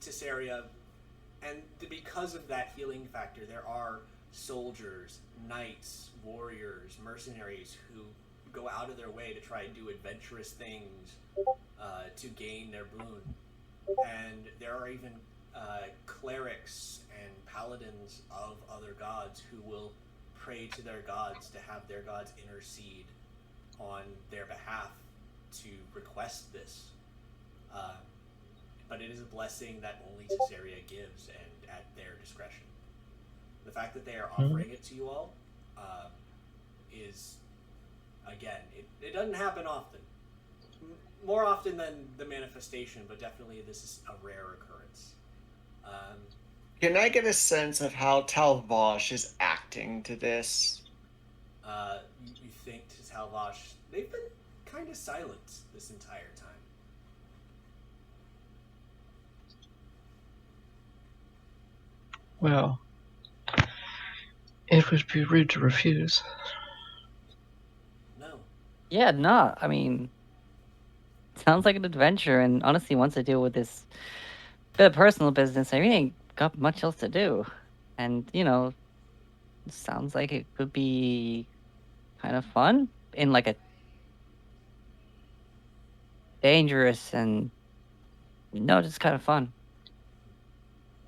Tesseria, and because of that healing factor, there are soldiers, knights, warriors, mercenaries who go out of their way to try and do adventurous things to gain their boon. And there are even clerics and paladins of other gods who will pray to their gods to have their gods intercede on their behalf to request this. But it is a blessing that only Tesseria gives, and at their discretion. The fact that they are offering it to you all is, again, it doesn't happen often. More often than the manifestation, but definitely this is a rare occurrence. Can I get a sense of how Talvosh is acting to this? You think to Talvash, they've been kind of silent this entire time. Well, it would be rude to refuse. No. Yeah, no, I mean, sounds like an adventure, and honestly, once I deal with this bit of personal business, I really ain't got much else to do. And, sounds like it could be kind of fun in like a dangerous and just kind of fun.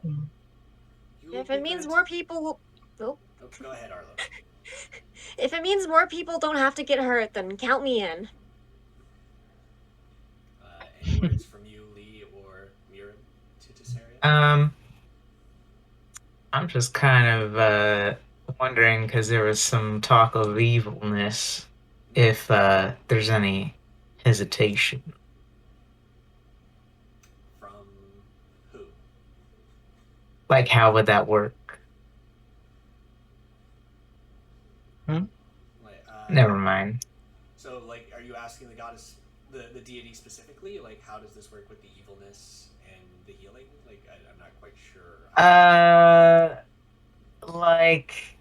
You will If it be means granted- more people. Oh. Oh, go ahead, Arlo. If it means more people don't have to get hurt, then count me in. Any words from you, Lee or Miran, to Tissaria? I'm just kind of wondering because there was some talk of evilness. If there's any hesitation. From who? Like, how would that work? Like, Never mind. So, like, are you asking the goddess, the deity specifically? Like, how does this work with the evilness and the healing? Like, I'm not quite sure. Like...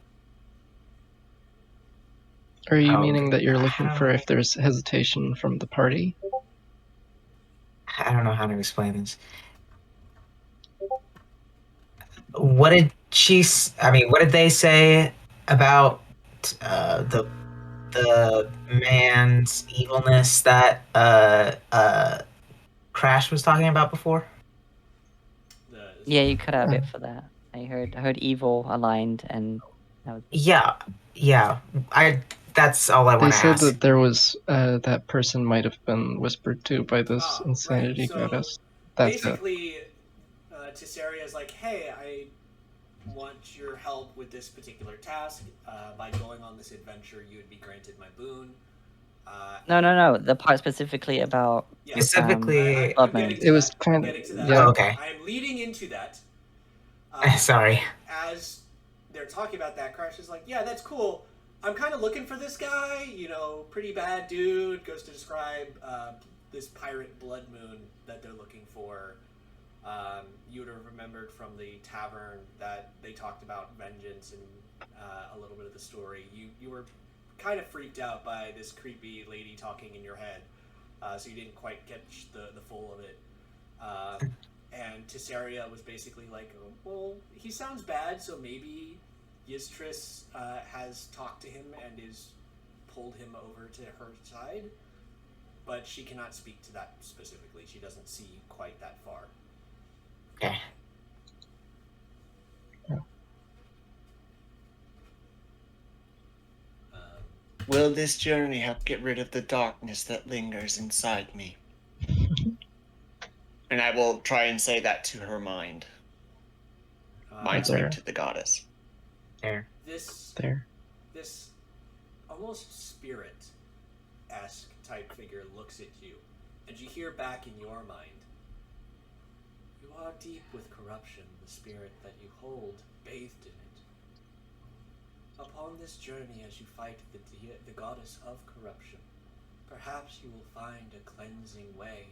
Are you meaning that you're looking for if there's hesitation from the party? I don't know how to explain this. What did what did they say about the man's evilness that Crash was talking about before? Yeah, you cut out a bit for that. I heard evil aligned, and that was... Yeah. That's all I They want to said ask. that there was that person might have been whispered to by this insanity Right. So, goddess. That's it. basically, Tissaria is like, hey, I want your help with this particular task. By going on this adventure, you would be granted my boon. No. The part specifically about Specifically, I'm getting to it was that. kind I'm of getting to that. yeah. Oh, okay. I'm leading into that. Sorry. As they're talking about that, Crash is like, yeah, that's cool. I'm kind of looking for this guy, pretty bad dude. Goes to describe this pirate blood moon that they're looking for. You would have remembered from the tavern that they talked about vengeance and a little bit of the story. You were kind of freaked out by this creepy lady talking in your head, so you didn't quite catch the full of it. And Tissaria was basically like, well, he sounds bad, so maybe Yistris has talked to him and is pulled him over to her side, but she cannot speak to that specifically. She doesn't see quite that far. Okay. Will this journey help get rid of the darkness that lingers inside me? And I will try and say that to her mind. Mind speak to the goddess. This almost spirit-esque type figure looks at you, and you hear back in your mind, you are deep with corruption, the spirit that you hold bathed in it. Upon this journey as you fight the goddess of corruption, perhaps you will find a cleansing way.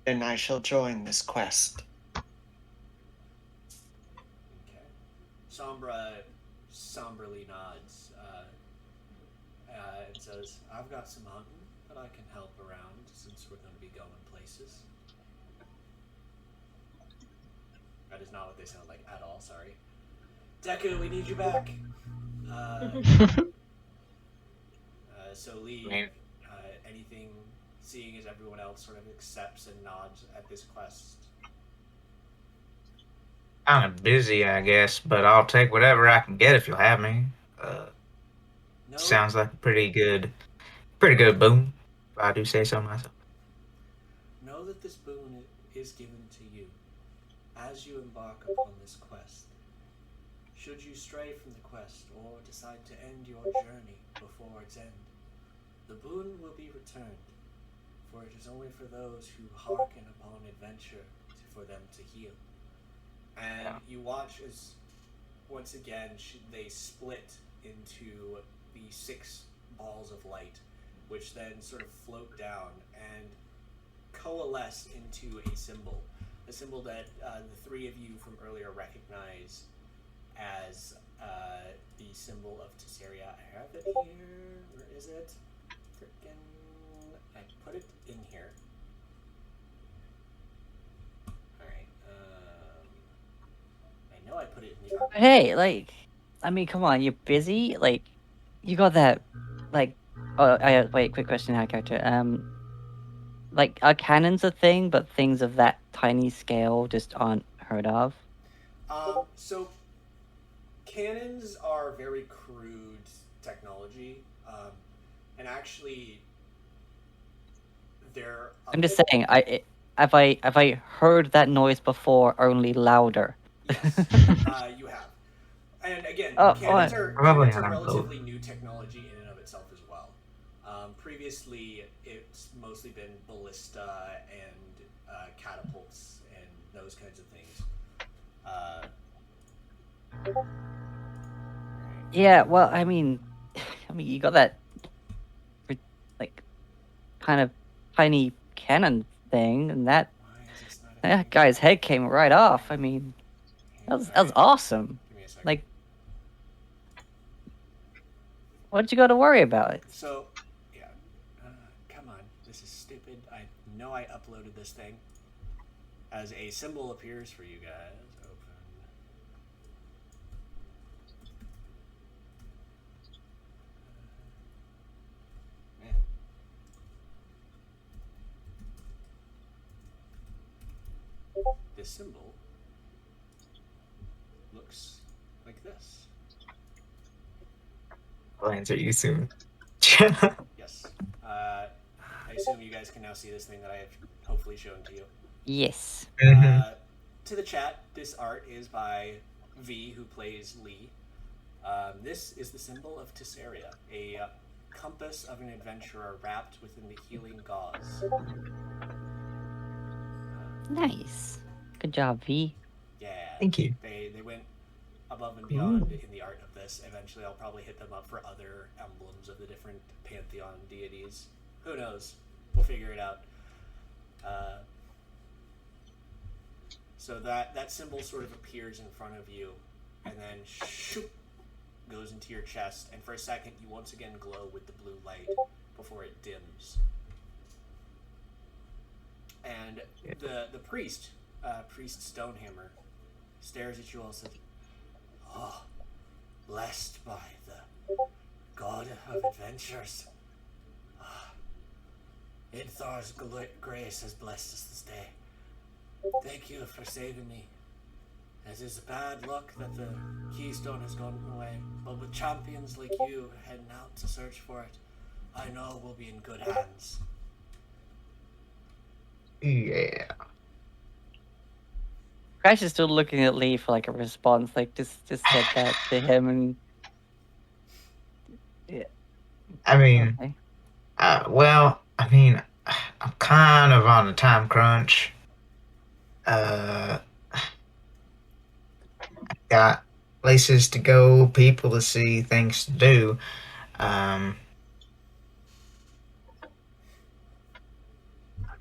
Then I shall join this quest. Okay. Sombra somberly nods and says, I've got some hunting that I can help around since we're going to be going places. That is not what they sound like at all, sorry. Deku, we need you back. So Lee, anything, seeing as everyone else sort of accepts and nods at this quest? Kind of busy, I guess, but I'll take whatever I can get if you'll have me. No. Sounds like a pretty good boon, if I do say so myself. Know that this boon is given to you as you embark upon this quest. Should you stray from the quest or decide to end your journey before its end, the boon will be returned, for it is only for those who hearken upon adventure for them to heal. And you watch as once again, they split into the 6 balls of light, which then sort of float down and coalesce into a symbol that the 3 of you from earlier recognize as the symbol of Tesseria. I have it here. Where is it? Frickin', I put it in here. Alright, I know I put it in the... Hey, like, I mean, come on, you're busy? Like, you got that, like, oh, wait, quick question now, character. Like, are cannons a thing, but things of that tiny scale just aren't heard of? So cannons are very crude technology, and actually, they're. I'm just saying, have I heard that noise before, only louder? Yes, you have. And again, Oh, cannons what? are Probably cannons are have relatively both. new technology in and of itself as well. Previously, it's mostly been ballista and catapults and those kinds of things. Yeah, well, I mean, you got that, like, kind of tiny cannon thing, and that guy's head came right off. I mean, that was awesome. Give me a second. Like, what you got to worry about it? So, yeah. Come on, this is stupid. I know I uploaded this thing. As a symbol appears for you guys. Open. Man. This symbol looks like this. I'll answer you soon. Yes. I assume you guys can now see this thing that I have hopefully shown to you. Yes. To the chat, this art is by V, who plays Lee. This is the symbol of Tesseria, a compass of an adventurer wrapped within the healing gauze. Nice. Good job, V. Yeah. Thank you. They went above and beyond in the art of this. Eventually, I'll probably hit them up for other emblems of the different pantheon deities. Who knows? We'll figure it out. So that symbol sort of appears in front of you, and then shoop, goes into your chest, and for a second you once again glow with the blue light before it dims. And the priest, Priest Stonehammer, stares at you all and says, "Oh, blessed by the god of adventures. Idthar's grace has blessed us this day. Thank you for saving me. It is bad luck that the keystone has gone away, but with champions like you heading out to search for it, I know we'll be in good hands." Yeah. Crash is still looking at Lee for like a response, like just said that to him, and yeah. I mean, Okay. well, I mean, I'm kind of on a time crunch. Got places to go, people to see, things to do.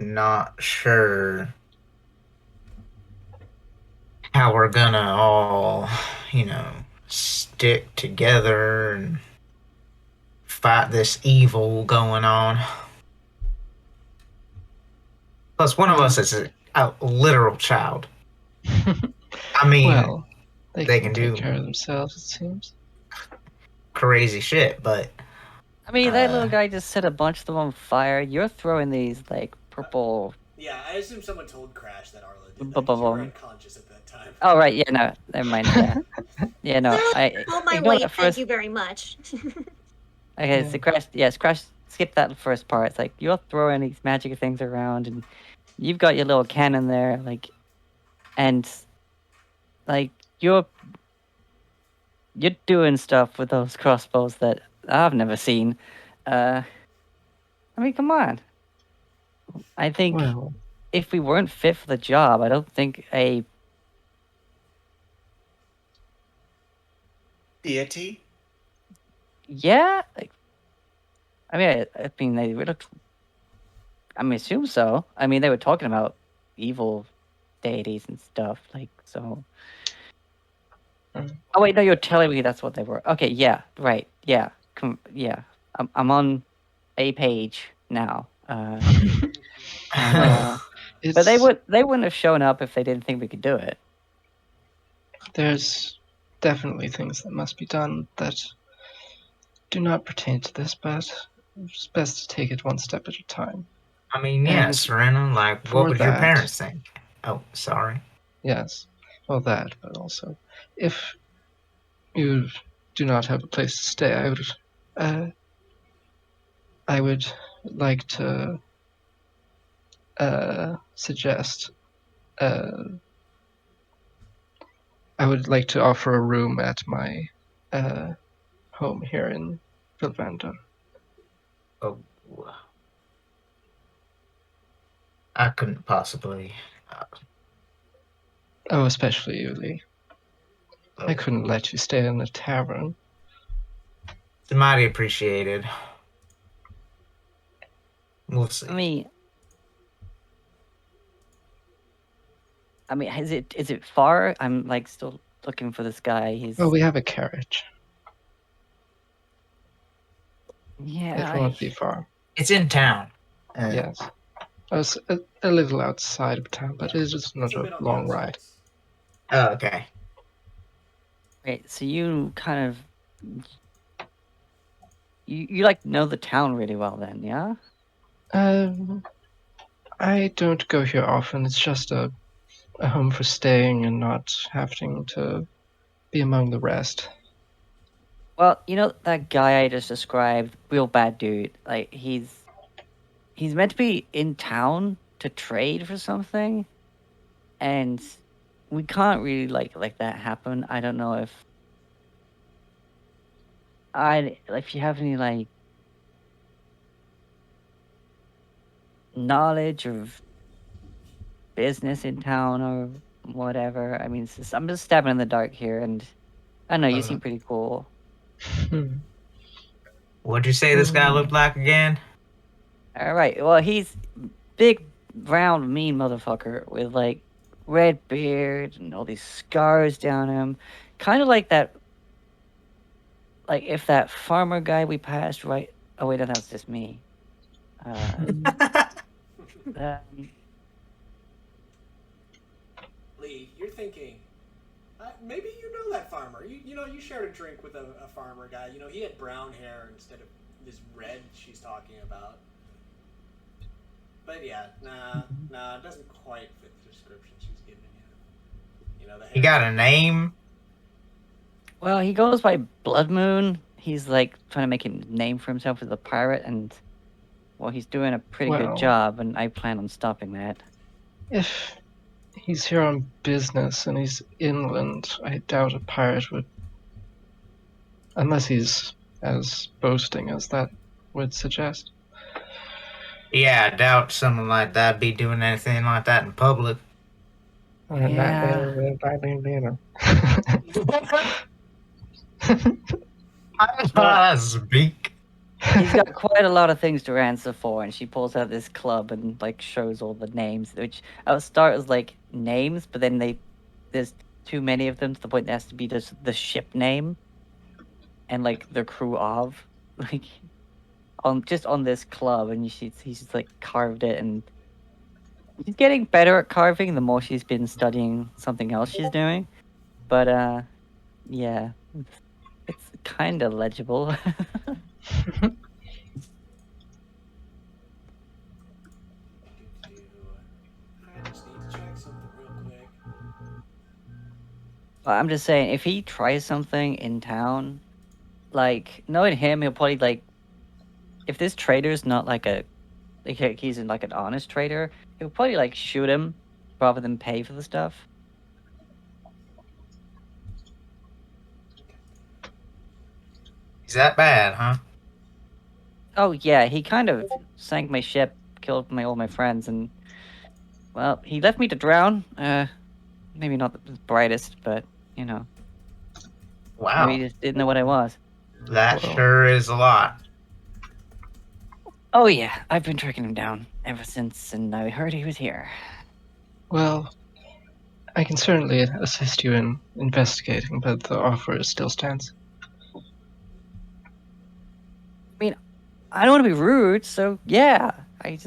Not sure how we're gonna all, stick together and fight this evil going on. Plus, one of us is a literal child. I mean, Well, they can take do care of themselves, it seems. crazy shit, but I mean, that little guy just set a bunch of them on fire. You're throwing these like purple. Yeah, I assume someone told Crash that Arlo did that, Bu- 'cause you were bu- unconscious at that time. Oh right, yeah, no, never mind. Yeah, yeah, no. Hold my ignore weight, that thank first. you very much. Okay, so Crash. Yes, Crash. Skip that first part. It's like you're throwing these magic things around, and you've got your little cannon there, like, and like you're doing stuff with those crossbows that I've never seen. I mean, come on. I think Well, if we weren't fit for the job, I don't think deity? Yeah. I mean, they looked. I mean, assume so. I mean, they were talking about evil deities and stuff, like so. Oh wait, no, you're telling me that's what they were. Okay, yeah, right, yeah, yeah. I'm on a page now. And, but they wouldn't have shown up if they didn't think we could do it. There's definitely things that must be done that do not pertain to this, but it's best to take it one step at a time. I mean, yes, Serena, like, what for would your that- parents think? Oh, sorry. Yes, well that, but also, if you do not have a place to stay, I would like to suggest. I would like to offer a room at my home here in Vilvanda. Oh, I couldn't possibly. Oh, especially you, Lee. I couldn't let you stay in a tavern. It's mighty appreciated. We'll see. I mean, is it far? I'm like still looking for this guy. He's. Oh, we have a carriage. Yeah. It won't be far. It's in town. Yes. I was a little outside of town, but it is not a long ride. Oh, okay. Wait, so you kind of you like know the town really well then, yeah? I don't go here often. It's just a home for staying and not having to be among the rest. Well, you know that guy I just described, real bad dude. Like he's meant to be in town to trade for something, and we can't really like that happen. I don't know if if you have any like knowledge of business in town or whatever. I mean, I'm just stabbing in the dark here, and I don't know you seem pretty cool. What'd you say this guy looked like again? All right. Well, he's big, round, mean motherfucker with like red beard and all these scars down him, kind of like that. Like if that farmer guy we passed right. Oh wait, no, that was just me. Lee, you're thinking, maybe you know that farmer. You know, you shared a drink with a farmer guy. You know, he had brown hair instead of this red she's talking about. But yeah, nah, it doesn't quite fit the description she's giving you. You know, He got a name? Well, he goes by Blood Moon. He's like trying to make a name for himself as a pirate, and well, he's doing a pretty good job, and I plan on stopping that. If he's here on business and he's inland, I doubt a pirate would, unless he's as boasting as that would suggest. Yeah, I doubt someone like that be doing anything like that in public. Yeah. I speak. He's got quite a lot of things to answer for, and she pulls out this club and like shows all the names, which I'll start as like names, but then there's too many of them to the point it has to be just the ship name and like the crew of like on this club, and he's just like carved it, and she's getting better at carving the more she's been studying something else she's doing, but yeah, it's kind of legible. I just need to check something real quick. I'm just saying, if he tries something in town, like knowing him, he'll probably like. If this trader's not like he's in like an honest trader, he'll probably like shoot him rather than pay for the stuff. He's that bad, huh? Oh yeah, he kind of sank my ship, killed all my friends, and well, he left me to drown. Maybe not the brightest, but you know. Wow, Maybe you just didn't know what I was. that Well. sure is a lot. Oh yeah, I've been tracking him down ever since, and I heard he was here. Well, I can certainly assist you in investigating, but the offer still stands. I don't want to be rude, so yeah. I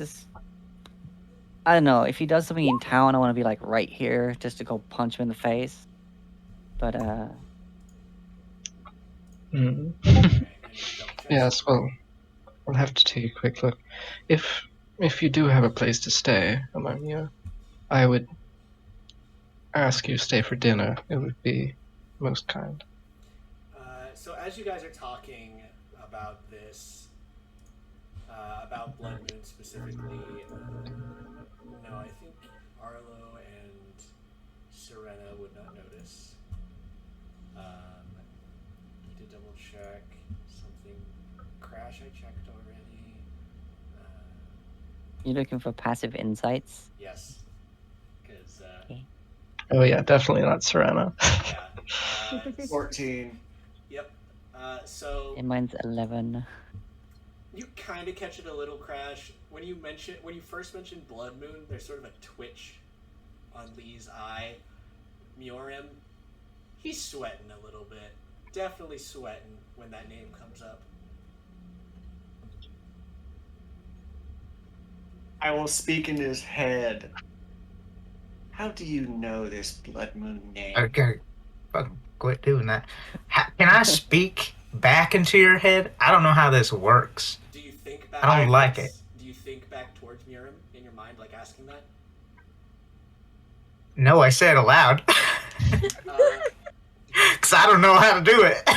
don't know. If he does something in town, I want to be like right here just to go punch him in the face. But Hmm. Okay, I need to double check Yes, something. well, I'll have to take a quick look. If you do have a place to stay among you, I would ask you to stay for dinner. It would be most kind. So as you guys are talking about this, about Blood Moon specifically, no, I think Arlo and Serena would not notice. Need to double check something. Crash, I checked already. you're looking for passive insights. Yes, because Okay. Oh yeah, definitely not Serena. yeah. 14. Yep. So And mine's 11. you kind of catch it a little, Crash. When you first mentioned Blood Moon, there's sort of a twitch on Lee's eye. Miorim, he's sweating a little bit. Definitely sweating when that name comes up. I will speak in his head. How do you know this Blood Moon name? Okay, fucking quit doing that. Can I speak back into your head? I don't know how this works. Do you think back? I don't like it. Do you think back towards Miorim in your mind, like asking that? No, I say it aloud. Because I don't know how to do it.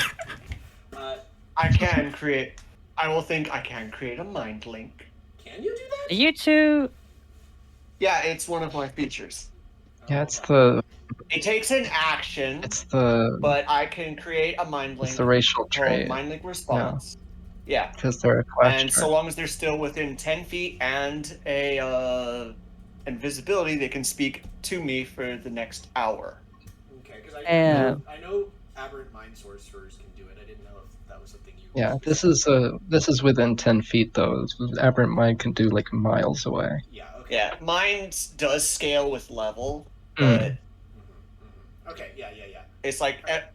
I will think I can create a mind link. Can you do that? Are you two? Yeah, it's one of my features. Yeah, it's the It takes an action, but I can create a mind link it's the racial called trait mind link response. Yeah. because they're a clash And so long as they're still within 10 feet and a invisibility, they can speak to me for the next hour. Okay, because I know aberrant mind sorcerers can do it. I didn't know if that was something you. Yeah, this is within 10 feet though. Aberrant mind can do like miles away. Yeah. Okay. Yeah, mine does scale with level, but Mm-hmm. Okay. Yeah. it's like at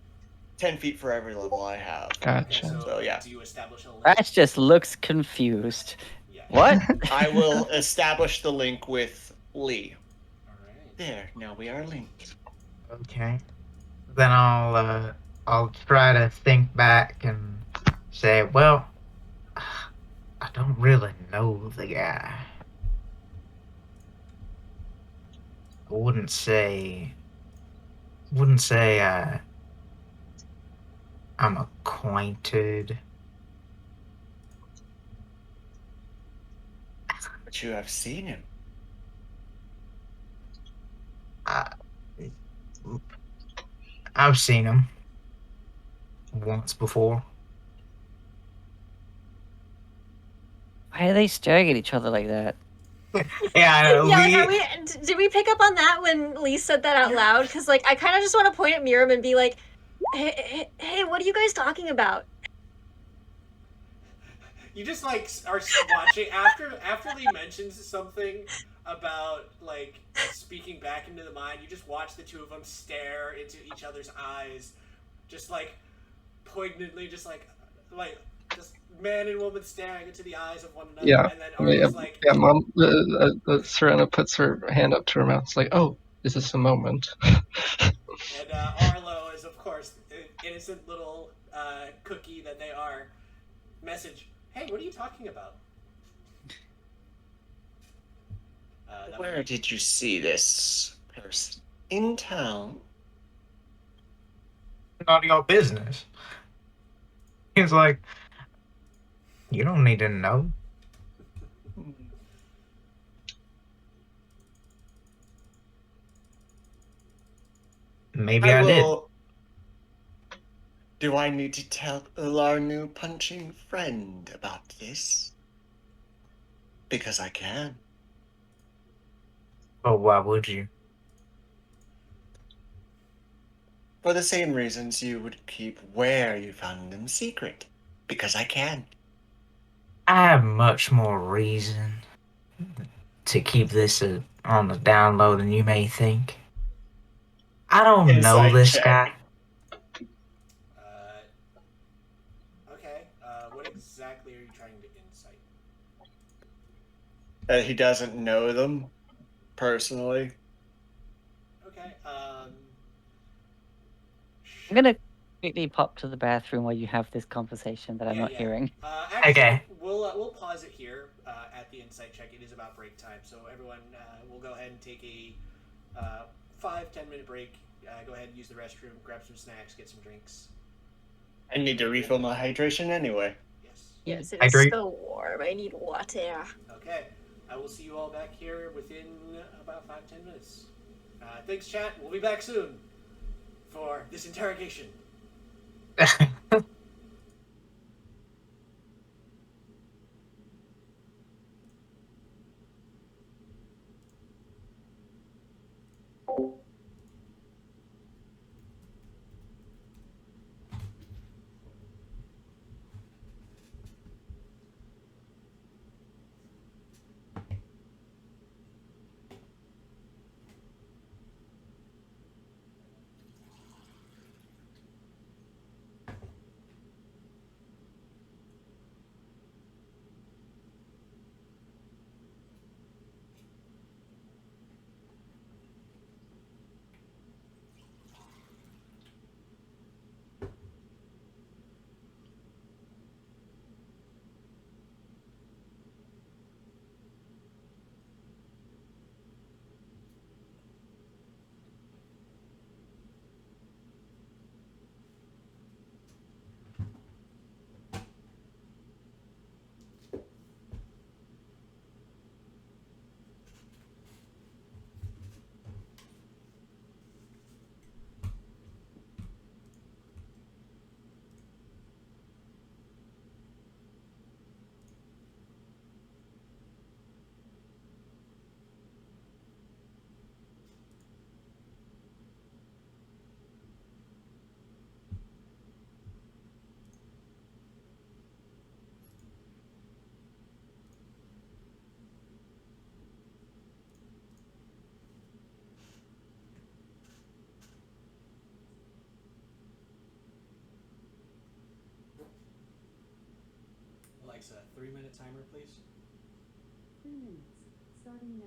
10 feet for every level I have. Gotcha. Okay, So, yeah. Do you establish a link? Crash just looks confused. Yeah. What? I will establish the link with Lee. All right. There, now we are linked. Okay. Then I'll try to think back and say, well, I don't really know the guy. I wouldn't say I'm acquainted. But you have seen him. I've seen him once before. Why are they staring at each other like that? Yeah, Yeah, did we pick up on that when Lee said that out loud? Because like I kind of just want to point at Miriam and be like, hey, what are you guys talking about? You just like are watching after Lee mentions something about like speaking back into the mind. You just watch the two of them stare into each other's eyes, just like poignantly, just just man and woman staring into the eyes of one another. Yeah, And then Arnold's like, Mom. Serena puts her hand up to her mouth. It's like, oh, is this a moment? and Arlo is of course innocent little cookie that they are. Message. Hey, what are you talking about? Where did you see this person? In town? None of your business. He's like, you don't need to know. Maybe I did. Do I need to tell our new punching friend about this? Because I can. Oh, why would you? For the same reasons you would keep where you found them secret. Because I can. I have much more reason to keep this on the down low than you may think. I don't know Insight this check. guy. Okay. What exactly are you trying to insight? That he doesn't know them personally. Okay. I'm gonna quickly pop to the bathroom while you have this conversation that I'm not hearing. Actually, Okay. we'll pause it here at the insight check. It is about break time, so everyone will go ahead and take a 5-10 minute break. Go ahead and use the restroom, grab some snacks, get some drinks. I need to refill my hydration anyway. Yes. Yes, it I is agree. so warm. I need water. Okay. I will see you all back here within about 5-10 minutes. Thanks, chat. We'll be back soon for this interrogation. Alexa, 3-minute timer, please. 3 minutes, starting now.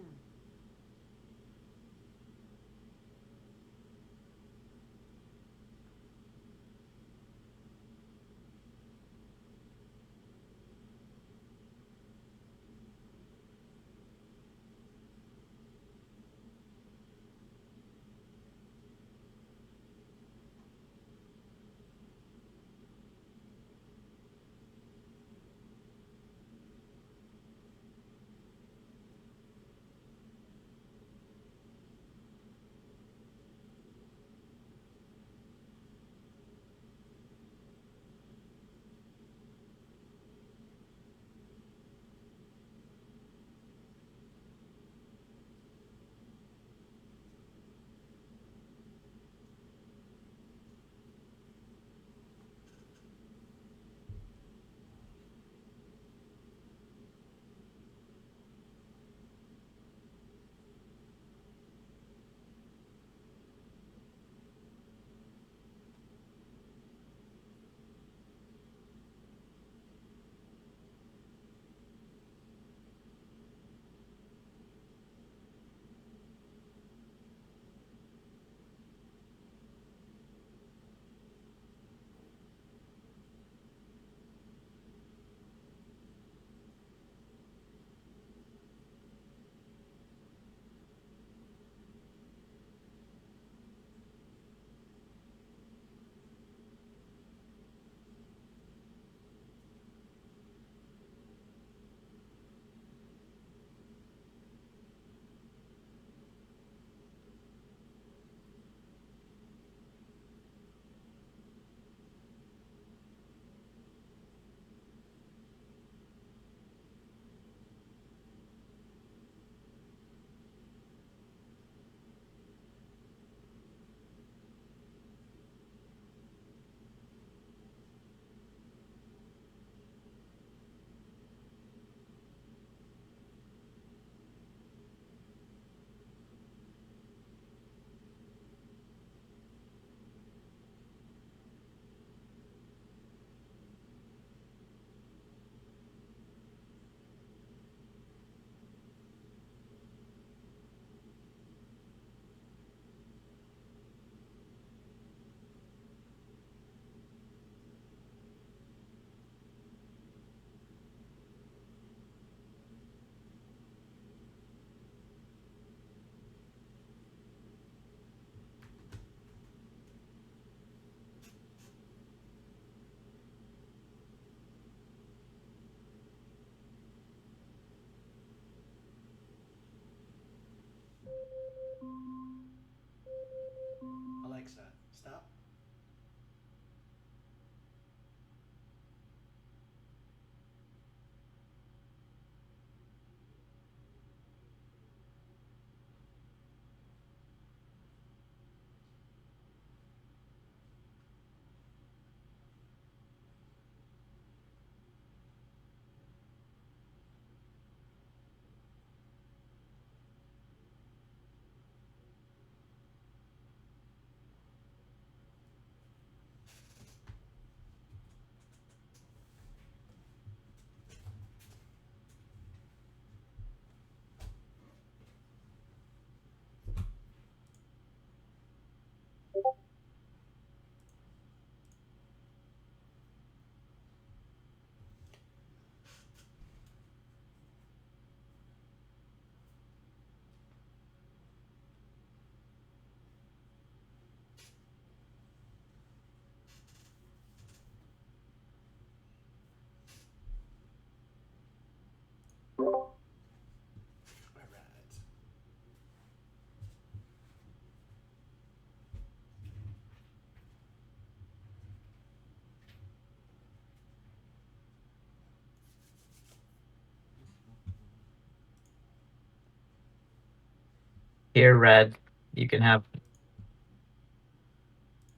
Here, Red. You can have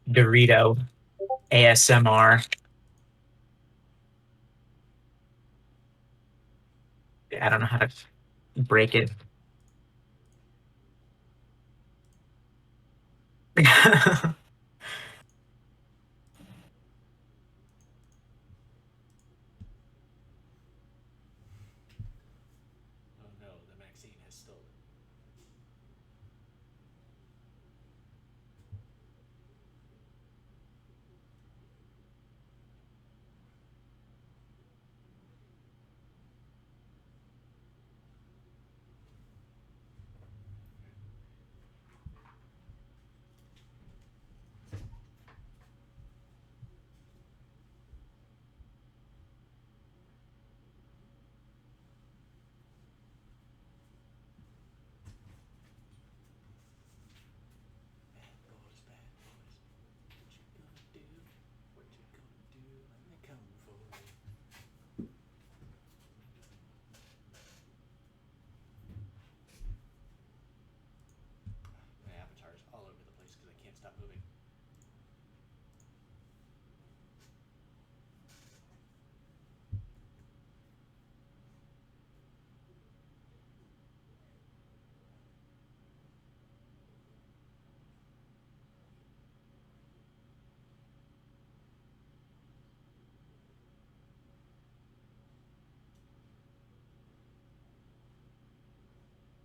Dorito ASMR. I don't know how to break it. Oh no, the Maxine has stolen. Bad boys, bad boys. What you gonna do? What you gonna do when they come for you? My avatar's all over the place because I can't stop moving.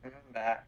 I'm back.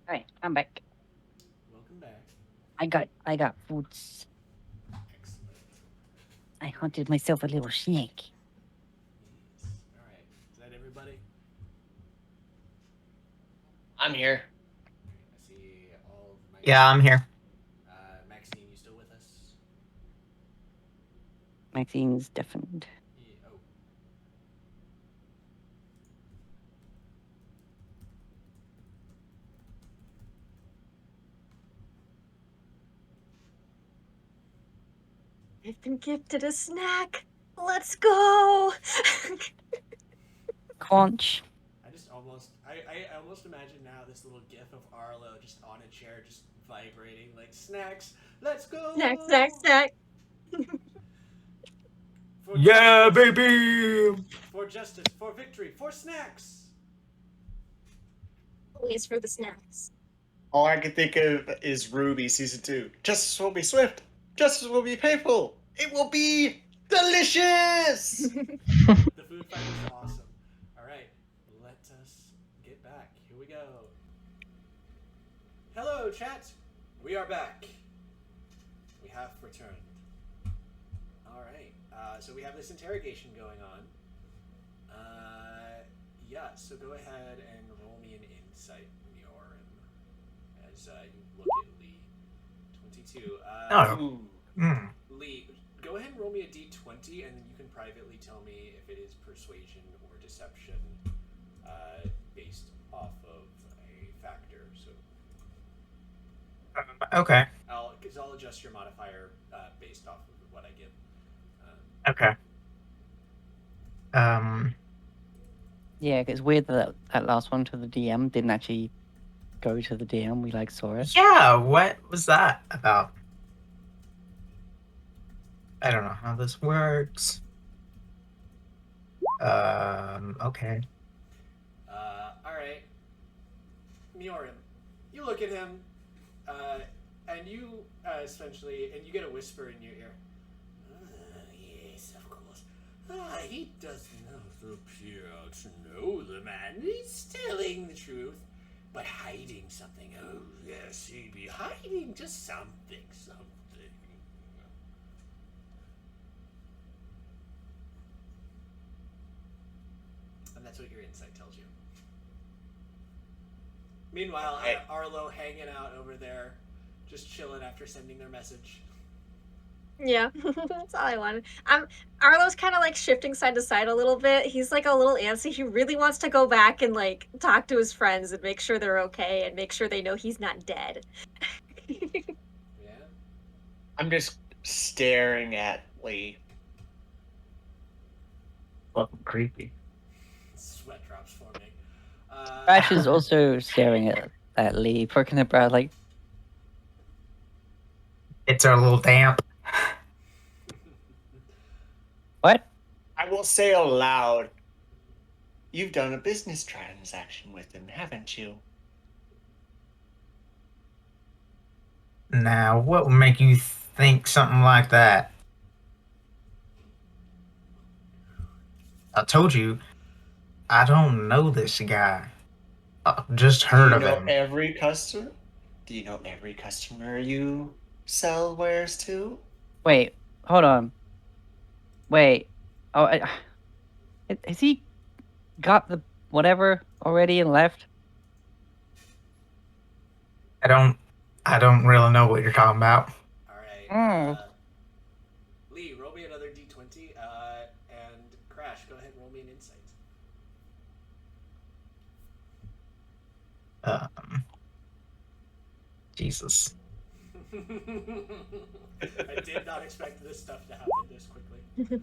Alright, I'm back. Welcome back. I got foods. Excellent. I hunted myself a little snake. Yes. All right. Is that everybody? I'm here. All right. I see all of my. Yeah, I'm here. Maxine, you still with us? Maxine's deafened. Yeah. Oh. I've been gifted a snack. Let's go. Conch. I just almost, I almost imagine now this little gif of Arlo just on a chair, just vibrating like snacks. Let's go. Snack, snack, snack. For Yeah, justice, baby! for justice, for victory, for snacks. Always for the snacks. All I can think of is Ruby season 2. Justice will be swift. Justice will be painful. It will be delicious. The food fight was awesome. All right, let us get back. Here we go. Hello, chat. We are back. We have returned. All right. So we have this interrogation going on. Yeah. So go ahead and roll me an insight, Miorim, as you look at Lee. 22. Oh. Mm. Lee, go ahead and roll me a d20, and then you can privately tell me if it is persuasion or deception, based off of a factor. So Okay. I'll adjust your modifier based off of what I give. Okay. Yeah, it's weird that that last one to the DM didn't actually go to the DM. We like saw it. Yeah, what was that about? I don't know how this works. Okay. All right, Miorim, you look at him, and you essentially, and you get a whisper in your ear. Yes, of course. He does not appear to know the man. He's telling the truth, but hiding something. Oh, yes, he'd be hiding just something. And that's what your insight tells you. Meanwhile, Arlo hanging out over there, just chilling after sending their message. Yeah, that's all I wanted. Arlo's kind of like shifting side to side a little bit. He's like a little antsy. He really wants to go back and like talk to his friends and make sure they're okay and make sure they know he's not dead. Yeah. I'm just staring at Lee. Fucking creepy. Sweat drops forming. Crash is also staring at Lee, poking her brow like, It's a little damp. what? I will say aloud, you've done a business transaction with him, haven't you? Now, what would make you think something like that? I told you, I don't know this guy. I've just heard of him. Every customer? Do you know every customer you sell wares to? Wait, hold on. Wait. Oh, has he got the whatever already and left? I don't really know what you're talking about. Alright. Lee, roll me another d20, and Crash, go ahead and roll me an insight. Jesus. I did not expect this stuff to happen this quickly.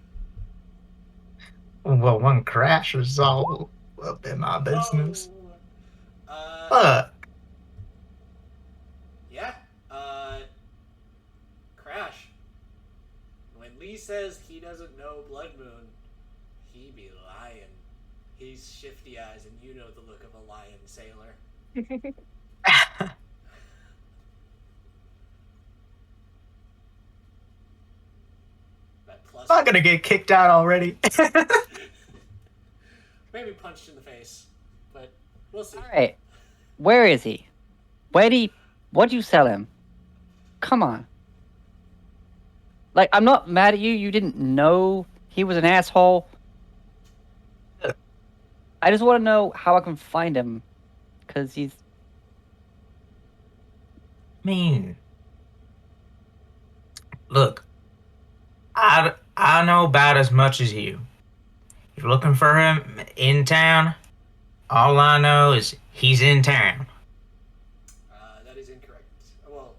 Well, one Crash was all up in my business. Oh. Fuck. Yeah. Crash. When Lee says he doesn't know Blood Moon, he be lying. He's shifty eyes, and you know the look of a lion sailor. That plus. I'm not gonna get kicked out already. Maybe punched in the face, but we'll see. All right. Where is he? What'd you sell him? Come on. Like, I'm not mad at you. You didn't know he was an asshole. I just want to know how I can find him. Because he's... mean. Look, I know about as much as you. If you're looking for him in town, all I know is he's in town. That is incorrect. Well,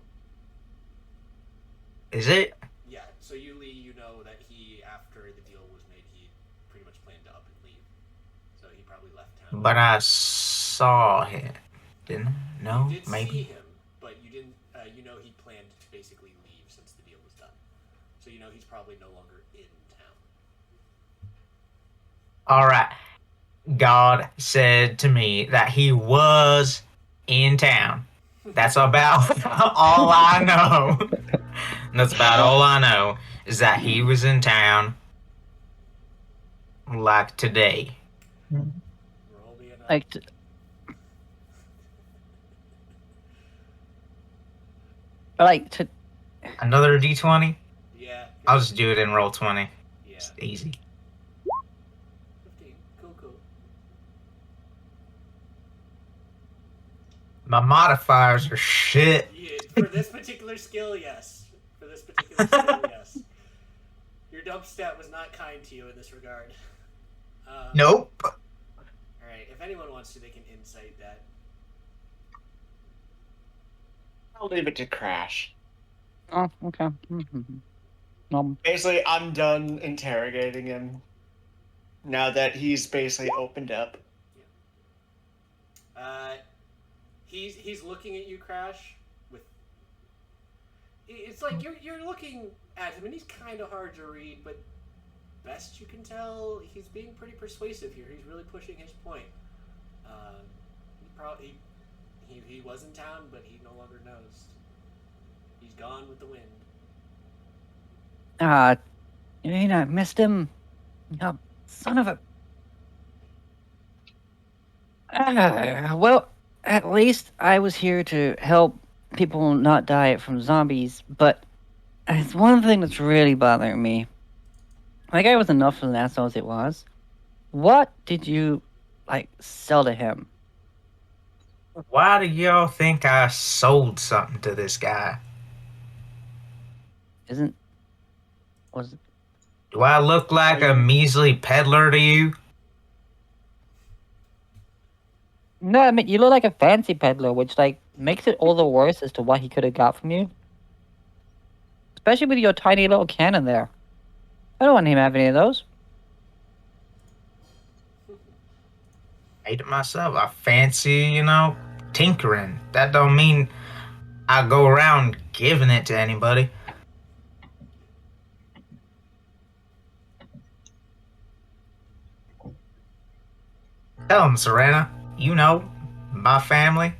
Is it? yeah. So you, Lee, you know that he, after the deal was made, he pretty much planned to up and leave. So he probably left town. But I saw him. Didn't I? No? You did Maybe? see him, but you didn't. You know he planned to basically leave since the deal was done. So you know he's probably no longer in town. Alright. God said to me that he was in town. That's about all I know. That's about all I know is that he was in town like today. Roll me another. Like, to... Another D20? Yeah. I'll just do it in roll 20. Yeah. It's easy. 15. Cool. My modifiers are shit. Yeah, for this particular skill, yes. Yes. Your dump stat was not kind to you in this regard. Nope. Alright, if anyone wants to, they can insight that. I'll leave it to Crash. Oh, okay. Mm-hmm. Basically, I'm done interrogating him. Now that he's basically opened up. He's looking at you, Crash, with... It's like you're looking at him, and he's kind of hard to read, but best you can tell, he's being pretty persuasive here. He's really pushing his point. He was in town, but he no longer knows. He's gone with the wind. I missed him. Oh, son of a. Well, at least I was here to help people not die from zombies, but it's one thing that's really bothering me. That guy was enough of an asshole as it was. What did you, sell to him? Why do y'all think I sold something to this guy? Isn't. Was. Do I look like Are a you- measly peddler to you? No, I mean, you look like a fancy peddler, which, makes it all the worse as to what he could have got from you. Especially with your tiny little cannon there. I don't want him to have any of those. Made it myself. I fancy, tinkering. That don't mean I go around giving it to anybody. Tell him, Serena. You know, my family.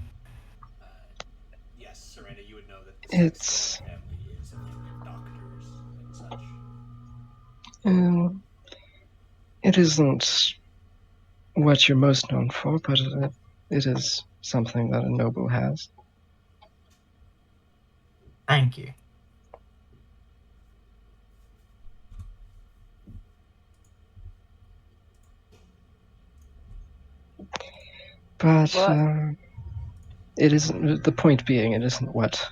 Yes, Serena, you would know that the It's sex family is doctors and such. it isn't what you're most known for, but it is something that a noble has. Thank you. But What? it isn't. The point being, it isn't what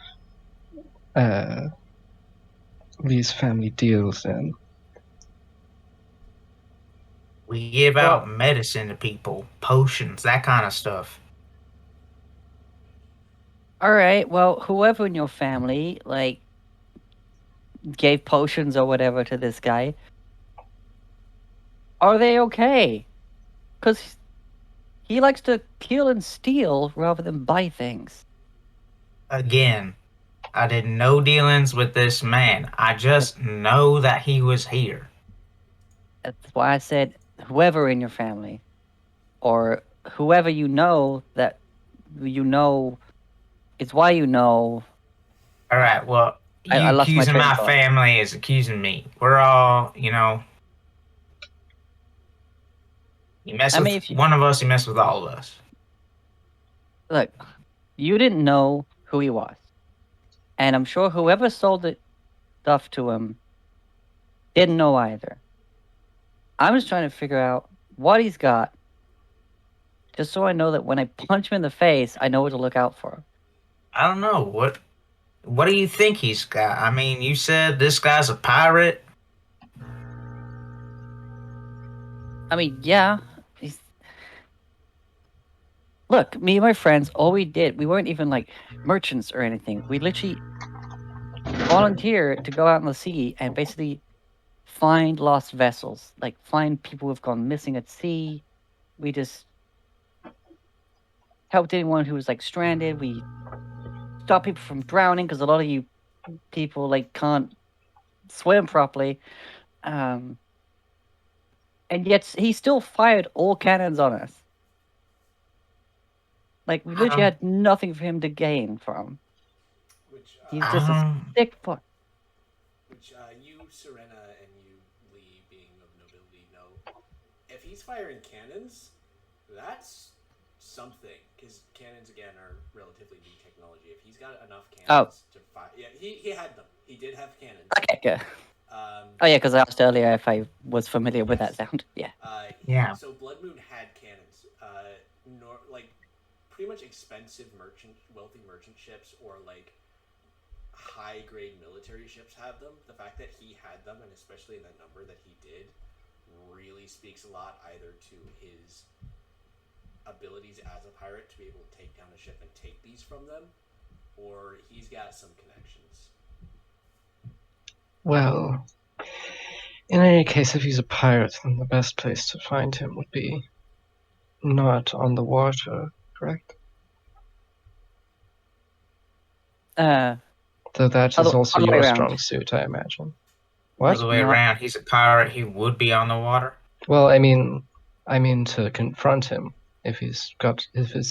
Lee's family deals in. We give Well- out medicine to people, potions, that kind of stuff. Alright, well, whoever in your family, gave potions or whatever to this guy, are they okay? Because he likes to kill and steal rather than buy things. Again, I did no dealings with this man. I just know that he was here. That's why I said whoever in your family, or whoever you know that you know, it's why you know. All right, well, you I lost my accusing train of my thought. family is accusing me. We're all, you mess I with mean, if you one of us, you mess with all of us. look, you didn't know who he was, and I'm sure whoever sold the stuff to him didn't know either. I'm just trying to figure out what he's got, just so I know that when I punch him in the face, I know what to look out for. I don't know. What do you think he's got? I mean, you said this guy's a pirate. I mean, yeah. Look, me and my friends, all we did, we weren't even merchants or anything. We literally volunteered to go out in the sea and basically find lost vessels, find people who've gone missing at sea. We just helped anyone who was stranded. We stopped people from drowning because a lot of you people can't swim properly. And yet he still fired all cannons on us. We literally had nothing for him to gain from. Which, He's just a sick fuck. which you, Serena, and you, Lee, being of nobility, know. If he's firing cannons, that's something. Because cannons, again, are relatively new technology. If he's got enough cannons to fire... Yeah, he had them. He did have cannons. Okay, good. Oh yeah, because I asked earlier if I was familiar with that sound. Yeah. Yeah. So Blood Moon had cannons. Pretty much expensive wealthy merchant ships, or high grade military ships have them. The fact that he had them, and especially in that number that he did, really speaks a lot either to his abilities as a pirate to be able to take down a ship and take these from them, or he's got some connections. Well, in any case, if he's a pirate, then the best place to find him would be not on the water, correct? Though that is also other way your around. strong suit, I imagine. What? Other way No. around, he's a pirate. He would be on the water. Well, I mean to confront him if his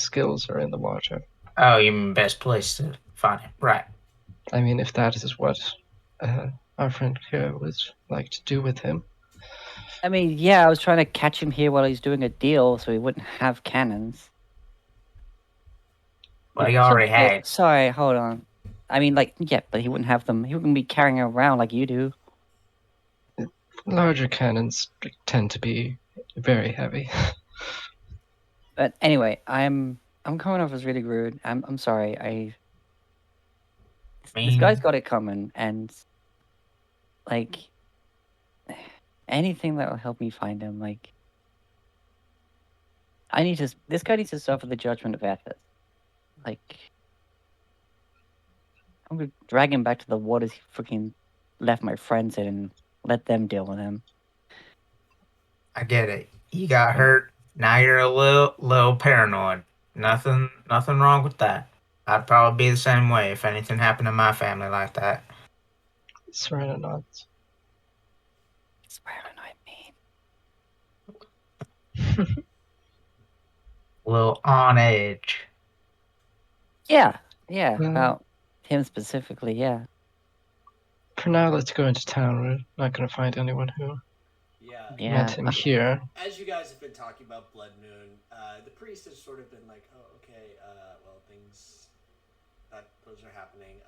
skills are in the water. Oh, you mean best place to find him, right? I mean, if that is what our friend here would like to do with him. I mean, yeah, I was trying to catch him here while he's doing a deal so he wouldn't have cannons. Well, he already Well, had. sorry, hold on. I mean, like, yeah, but he wouldn't have them. He wouldn't be carrying around like you do. Larger cannons tend to be very heavy. But anyway, I'm coming off as really rude. I'm sorry. This guy's got it coming, and like anything that will help me find him. Like, This guy needs to suffer the judgment of Athos. Like, I'm gonna drag him back to the waters he freaking left my friends in and let them deal with him. I get it. You got hurt. Now you're a little paranoid. Nothing wrong with that. I'd probably be the same way if anything happened to my family like that. Serena nods. It's paranoid mean. A little on edge. Yeah, about him specifically, yeah. For now, let's go into town. We're not going to find anyone who Yeah. met him here. As you guys have been talking about Blood Moon, the priest has sort of been like, "Oh, okay. Well, those are happening."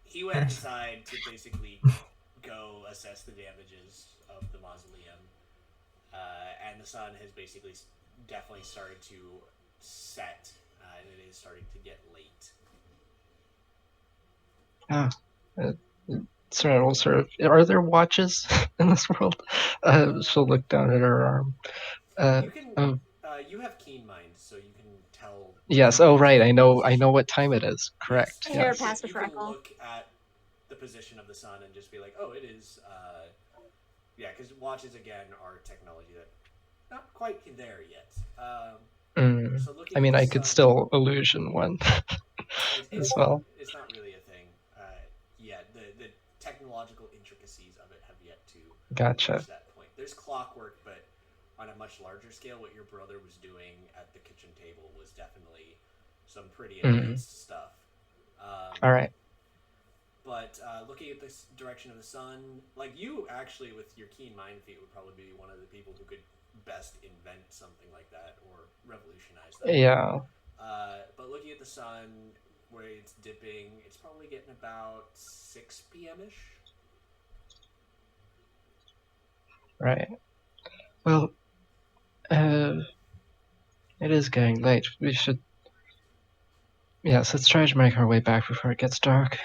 He went inside to basically go assess the damages of the mausoleum, and the sun has basically definitely started to set, and it is starting to get late. Serena will sort of. Are there watches in this world? She'll look down at her arm. You can. You have keen mind, so you can tell. Yes. Oh, right. I know what time it is. Correct. Yes. Hair past a You can freckle. look at the position of the sun and just be like, "Oh, it is." Yeah, because watches again are technology that not quite there yet. So looking I mean, at the I could sun, still illusion one as well. It's not really a thing yet. The technological intricacies of it have yet to Gotcha. reach that point. There's clockwork, but on a much larger scale, what your brother was doing at the kitchen table was definitely some pretty advanced stuff. All right. But looking at this direction of the sun, like you actually, with your keen mind feat, would probably be one of the people who could best invent something like that or revolutionize that. Yeah. But looking at the sun, where it's dipping, it's probably getting about 6 p.m. ish. Right. Well, it is getting late. We should. Yes, let's try to make our way back before it gets dark.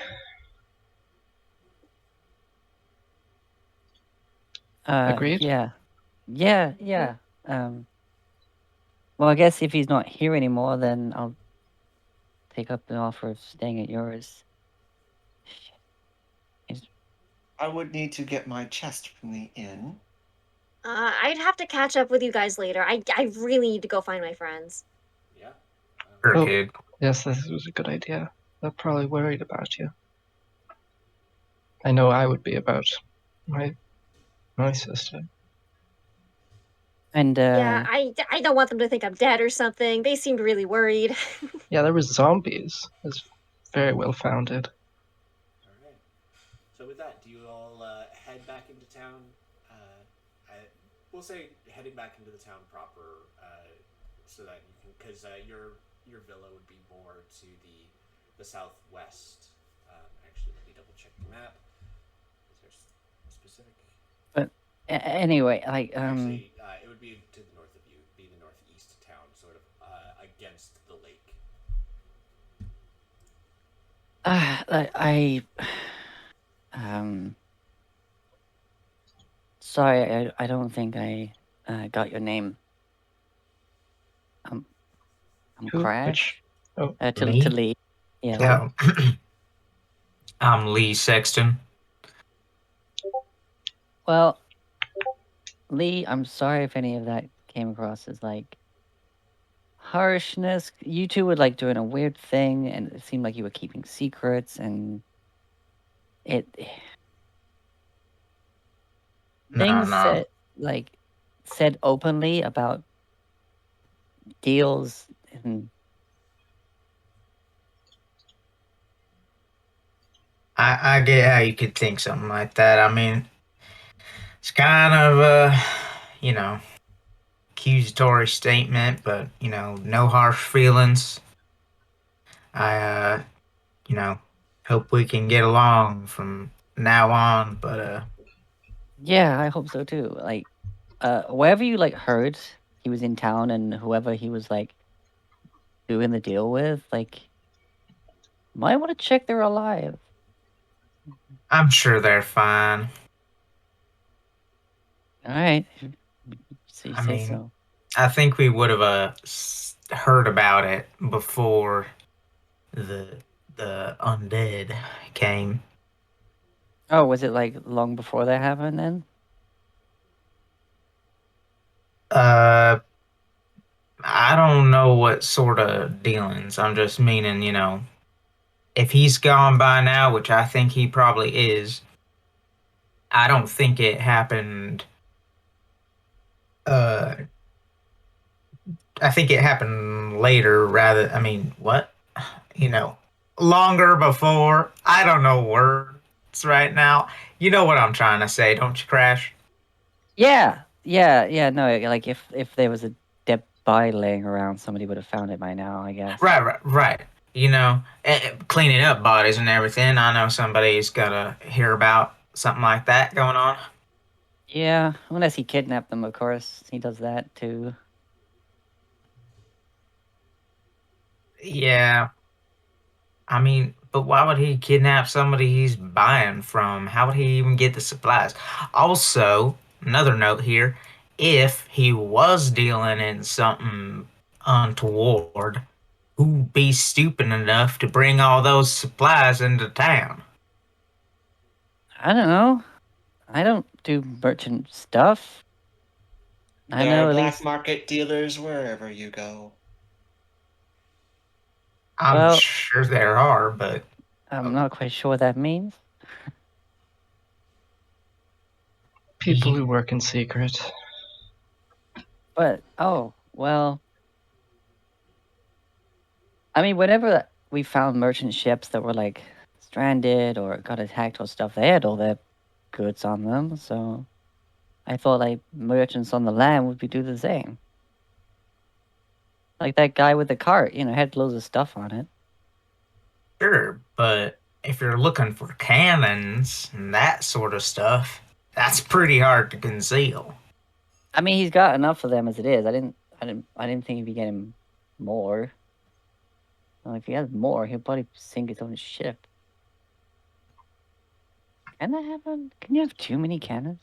Agreed? Yeah. Well, I guess if he's not here anymore, then I'll take up the offer of staying at yours. I would need to get my chest from the inn. I'd have to catch up with you guys later. I really need to go find my friends. Yeah. Oh. Kid. Yes, this was a good idea. They're probably worried about you. I know I would be about my sister. And Yeah, I don't want them to think I'm dead or something. They seemed really worried. Yeah, there was zombies. It's very well founded. All right. So with that, do you all head back into town? We'll say heading back into the town proper, so that you can, because your villa would be more to the southwest. Actually, let me double check the map. Is there specific? But anyway, like Actually, it would be to the north of you, be the northeast town, sort of against the lake. Sorry, I don't think I got your name. I'm Who? Crash. Oh, to Lee? Lee. Yeah. Yeah. I'm Lee Sexton. Well, Lee, I'm sorry if any of that came across as like harshness. You two were like doing a weird thing, and it seemed like you were keeping secrets, and it things No. said openly about deals and I get how you could think something like that. I mean, It's kind of you know, accusatory statement, but no harsh feelings. I you know, hope we can get along from now on, but Yeah, I hope so too. Like, wherever you like heard he was in town and whoever he was like doing the deal with, like, might want to check they're alive. I'm sure they're fine. All right, so you I say mean, so. I think we would have heard about it before the the undead came. Oh, was it like long before that happened then? Uh, I don't know what sort of dealings. I'm just meaning, if he's gone by now, which I think he probably is, I don't think it happened. Uh, I think it happened later rather. I mean, what? You know, Longer before. I don't know words right now. You know what I'm trying to say, don't you, Crash? Yeah, yeah, yeah. No, like if there was a dead body laying around, somebody would have found it by now, I guess. Right. Cleaning up bodies and everything. I know somebody's gotta hear about something like that going on. Yeah, unless he kidnapped them, of course. He does that too. Yeah, I mean, but why would he kidnap somebody he's buying from? How would he even get the supplies? Also, another note here, if he was dealing in something untoward, who'd be stupid enough to bring all those supplies into town? I don't know. I don't do merchant stuff. I There are know at black least. market dealers wherever you go. I'm Well, sure there are, but I'm not quite sure what that means. People who work in secret. But oh well. I mean, whenever we found merchant ships that were like stranded or got attacked or stuff, they had all their goods on them. So I thought like merchants on the land would be do the same. Like that guy with the cart, had loads of stuff on it. sure, but if you're looking for cannons and that sort of stuff, that's pretty hard to conceal. I mean, he's got enough of them as it is. I didn't think he'd be getting more. Well, if he has more, he'll probably sink his own ship. Can that happen? Can you have too many cannons?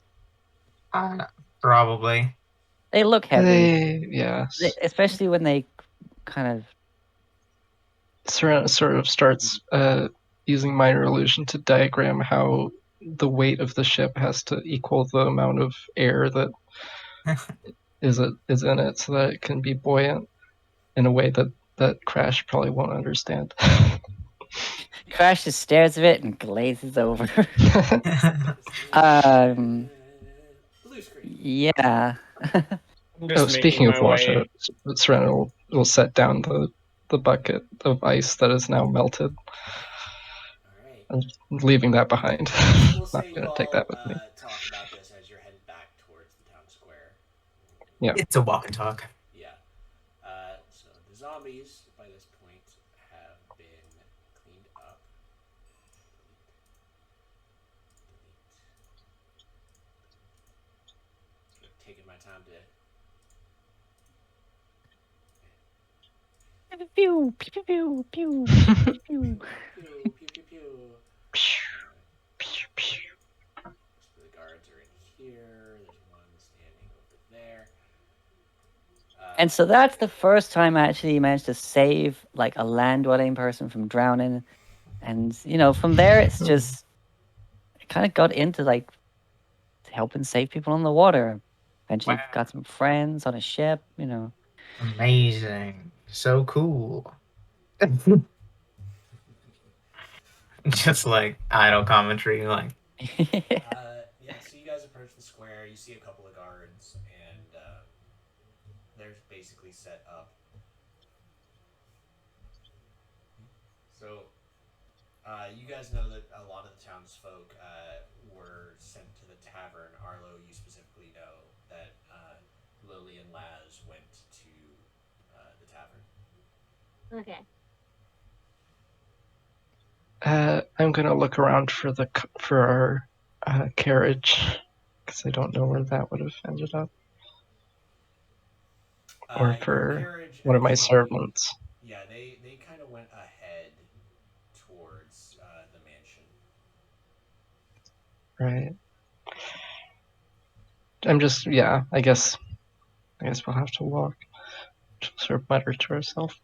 Uh, Probably. They look heavy, Yes. especially when they kind of. Serena sort of starts using minor illusion to diagram how the weight of the ship has to equal the amount of air that is in it, so that it can be buoyant in a way that Crash probably won't understand. Crash just stares at it and glazes over. um, Blue screen. yeah. I'm just Oh, speaking making of my wash, way. Serena will set down the bucket of ice that is now melted. All right. I'm leaving that behind. We'll Not say you gonna take that all with me. talk about this as you're headed back towards the town square. Yeah. It's a walk and talk. Yeah. So the zombies by this point have been cleaned up. Delete. Taking my time to. Pew, pew, pew, pew, pew, pew, pew. Pew pew pew pew. Most of the guards are in here. There's one standing over there. And so that's the first time I actually managed to save like a land dwelling person from drowning. And from there it's just it kind of got into like helping save people on the water. Eventually Wow. got some friends on a ship, Amazing. So cool. Just like idle commentary, like Yeah, so you guys approach the square. You see a couple of guards, and they're basically set up. So, you guys know that a lot of the townsfolk were sent to the tavern, Arlo, you specifically know that Lily and Laz went to the tavern. Okay. I'm gonna look around for our carriage because I don't know where that would have ended up, or Your for carriage one of my actually, servants. yeah, they kind of went ahead towards the mansion. Right. I'm just I guess we'll have to walk. Sort of mutter to herself.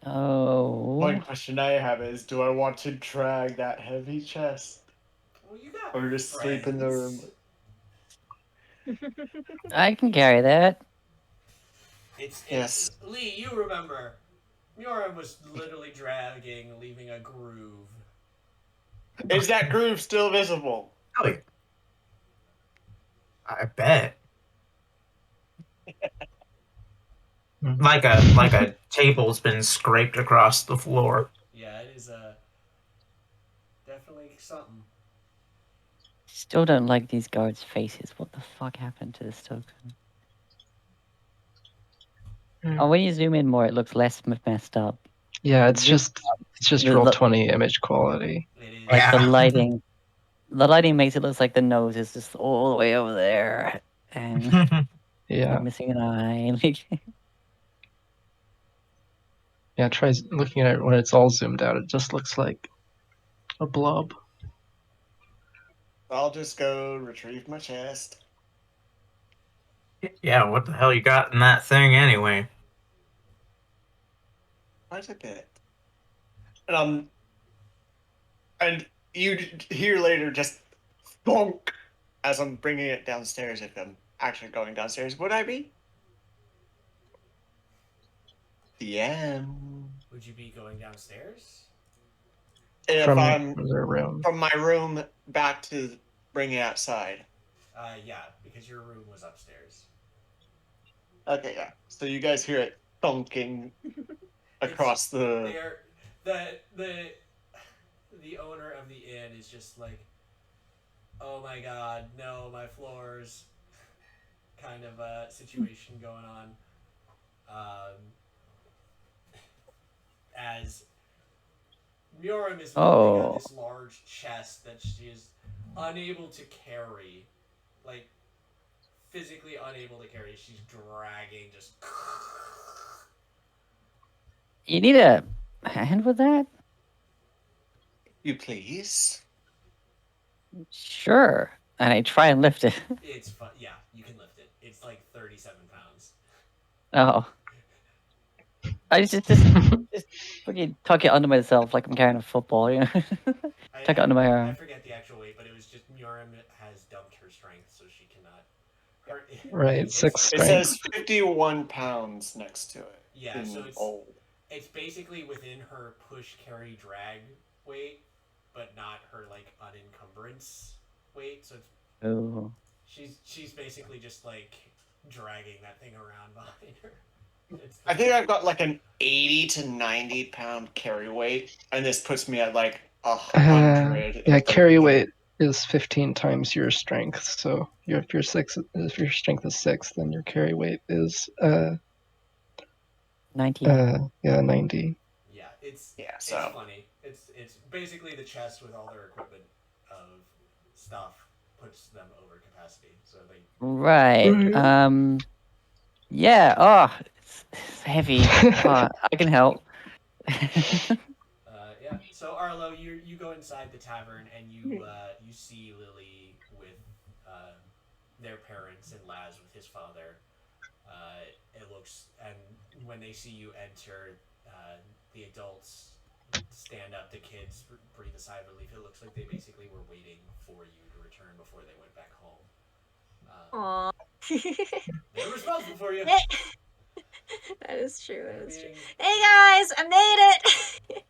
Oh. One question I have is, do I want to drag that heavy chest? Well, you got Or just sleep in the room? I can carry that. It's Yes. Lee, you remember. Mura was literally dragging, leaving a groove. Is that groove still visible? Oh, I bet. Like a table's been scraped across the floor. Yeah, it is definitely something. Still don't like these guards' faces. What the fuck happened to this token? Oh, when you zoom in more, it looks less messed up. Yeah, it's Zoom just the- roll the- 20 image quality. It is. Like the Yeah. lighting. The lighting makes it look like the nose is just all the way over there. And Yeah, like missing an eye. Like, yeah. Try looking at it when it's all zoomed out. It just looks like a blob. I'll just go retrieve my chest. Yeah, what the hell you got in that thing anyway? Quite a bit. And you hear later just bonk as I'm bringing it downstairs. If I'm actually going downstairs, would I be? DM. Would you be going downstairs? If From I'm their room. from my room back to bringing it outside. Yeah, because your room was upstairs. Okay, yeah. So you guys hear it thunking across the. They're the owner of the inn is just like, oh my god, no, my floors, kind of a situation going on. As Muram is moving on this large chest that she is unable to carry, like physically unable to carry. She's dragging just. you need a hand with that? You please. Sure. And I try and lift it. It's fun. Yeah, you can lift it. It's like 37 pounds. Oh. I just fucking tuck it under myself like I'm carrying a football, you know? Tuck it under my arm. I forget the actual weight, but it was just Muram has dumped her strength, so she cannot. Right, 6 It strength. says 51 pounds next to it. Yeah, so it's old. It's basically within her push, carry, drag weight, but not her like unencumbrance weight. So it's Oh. she's basically just like dragging that thing around behind her. I think I've got like an 80 to 90 pound carry weight, and this puts me at like 100. Yeah, carry weight is 15 times your strength. So if your strength is 6, then your carry weight is 90. 90. Yeah, it's so funny. It's basically the chest with all their equipment of stuff puts them over capacity. So they Right. Yeah. Oh, it's heavy. I can help. Yeah. So Arlo, you go inside the tavern and you see Lily with their parents and Laz with his father. It looks, and when they see you enter, the adults stand up. The kids breathe a sigh of relief. It looks like they basically were waiting for you to return before they went back home. Aww. They're responsible for you. That is true. That is true. Hey guys, I made it.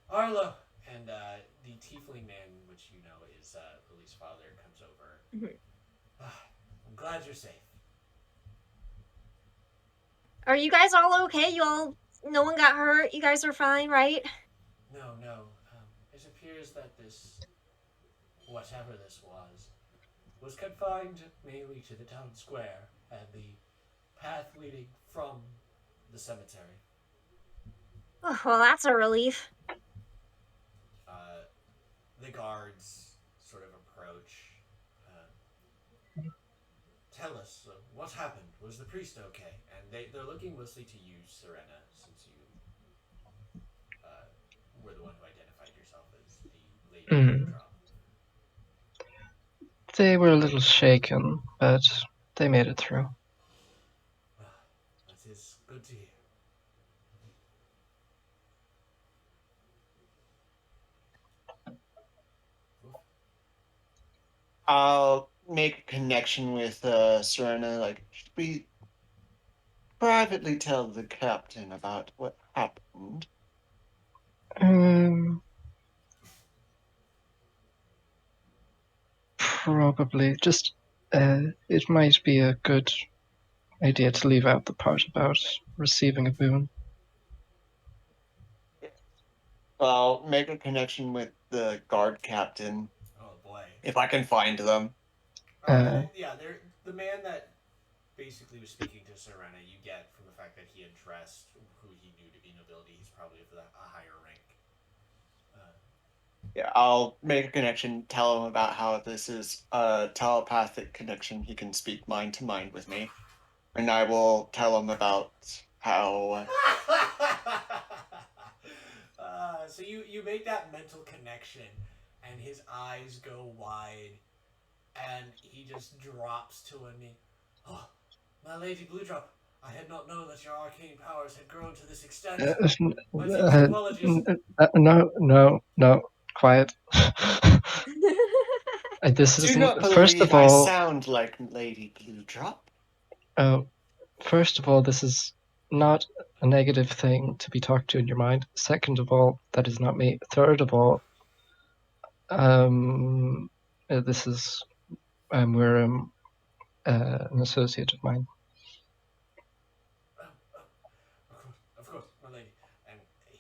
Arlo and the tiefling man, which you know is Lily's father, comes over. I'm glad you're safe. Are you guys all okay? No one got hurt? You guys are fine, right? No, no. It appears that whatever this was confined mainly to the town square and the path leading from the cemetery. Oh, well, that's a relief. Uh, the guards sort of approach. Tell us, what happened? Was the priest okay? And they're looking mostly to you, Serena, since you were the one who identified yourself as the Lady Mm. Drop. They were a little shaken, but they made it through. That is good to hear. I'll make a connection with Serena. Like, should we privately tell the captain about what happened? Probably. Just, it might be a good idea to leave out the part about receiving a boon. I'll make a connection with the guard captain Oh boy. if I can find them. Yeah, they're the man that basically was speaking to Serena. You get from the fact that he addressed who he knew to be nobility. He's probably of a higher rank. Yeah, I'll make a connection, tell him about how this is a telepathic connection. He can speak mind to mind with me. And I will tell him about how. So you make that mental connection, and his eyes go wide, and he just drops to a knee. Oh, my Lady Bluedrop, I had not known that your arcane powers had grown to this extent. My deepest apologies. No, quiet. This Do is not first believe of I all. sound like Lady Bluedrop. First of all, this is not a negative thing to be talked to in your mind. Second of all, that is not me. Third of all, this is we're an associate of mine. Of course, my lady. And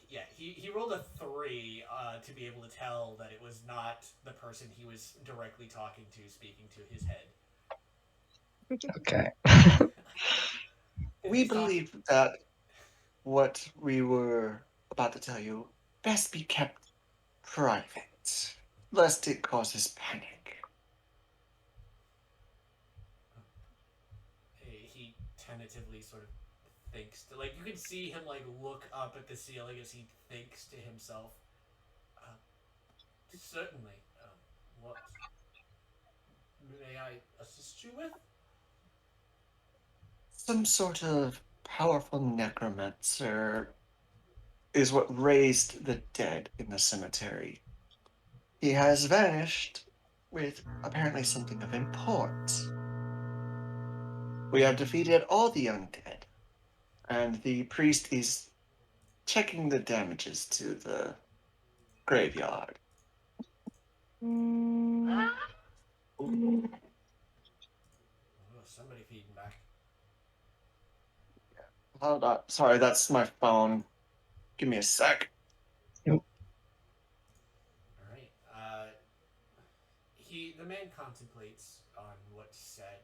yeah, he rolled a 3 to be able to tell that it was not the person he was directly talking to speaking to his head. Okay. We believe that what we were about to tell you best be kept private, lest it causes panic. He tentatively sort of thinks to, like, you can see him like look up at the ceiling as he thinks to himself. Certainly. What may I assist you with? Some sort of powerful necromancer is what raised the dead in the cemetery. He has vanished with apparently something of import. We have defeated all the undead, and the priest is checking the damages to the graveyard. Oh, somebody feeding back. Hold on. Sorry, that's my phone. Give me a sec. All right. The man contemplates on what's said,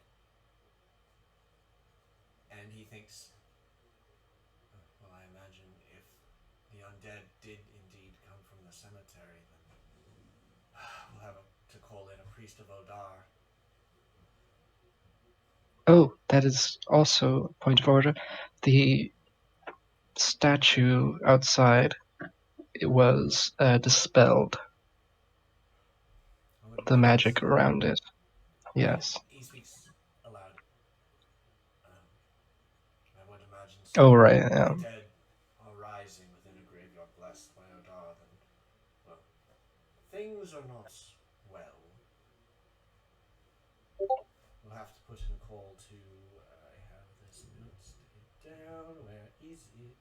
and he thinks, well, I imagine if the undead did indeed come from the cemetery, then we'll have to call in a priest of Odar. Oh, that is also a point of order. The statue outside, it was dispelled. The magic around it. Yes. He speaks aloud. I would imagine so. Oh, right. If Yeah. the dead are rising within a graveyard blessed by Odar, then, well, things are not well. We'll have to put in a call to. I have this note down. Where is it?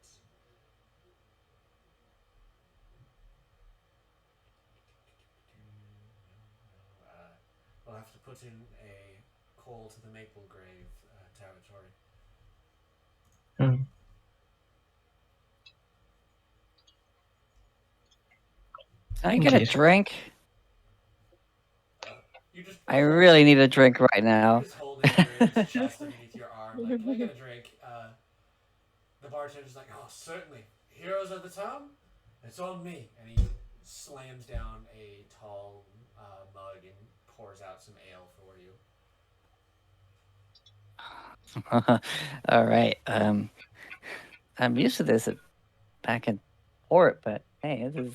We'll have to put in a call to the Maple Grave territory. Can I get a Okay. drink? You just I really need a drink right You're now. just holding your chest underneath your arm, like, can I get a drink? The bartender's like, oh, certainly. Heroes of the town? It's on me. And he slams down a tall mug and pours out some ale for you. All right. I'm used to this back in port, but hey, this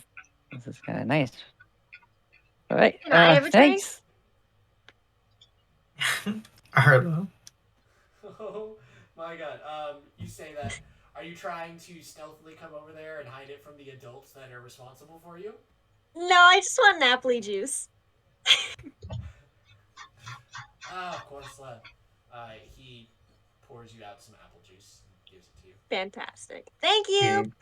is kind of nice. All right. Can I have a drink? Thanks. Arlo. Oh my god. You say that. Are you trying to stealthily come over there and hide it from the adults that are responsible for you? No, I just want an apple juice. Of course. He pours you out some apple juice and gives it to you. Fantastic. Thank you.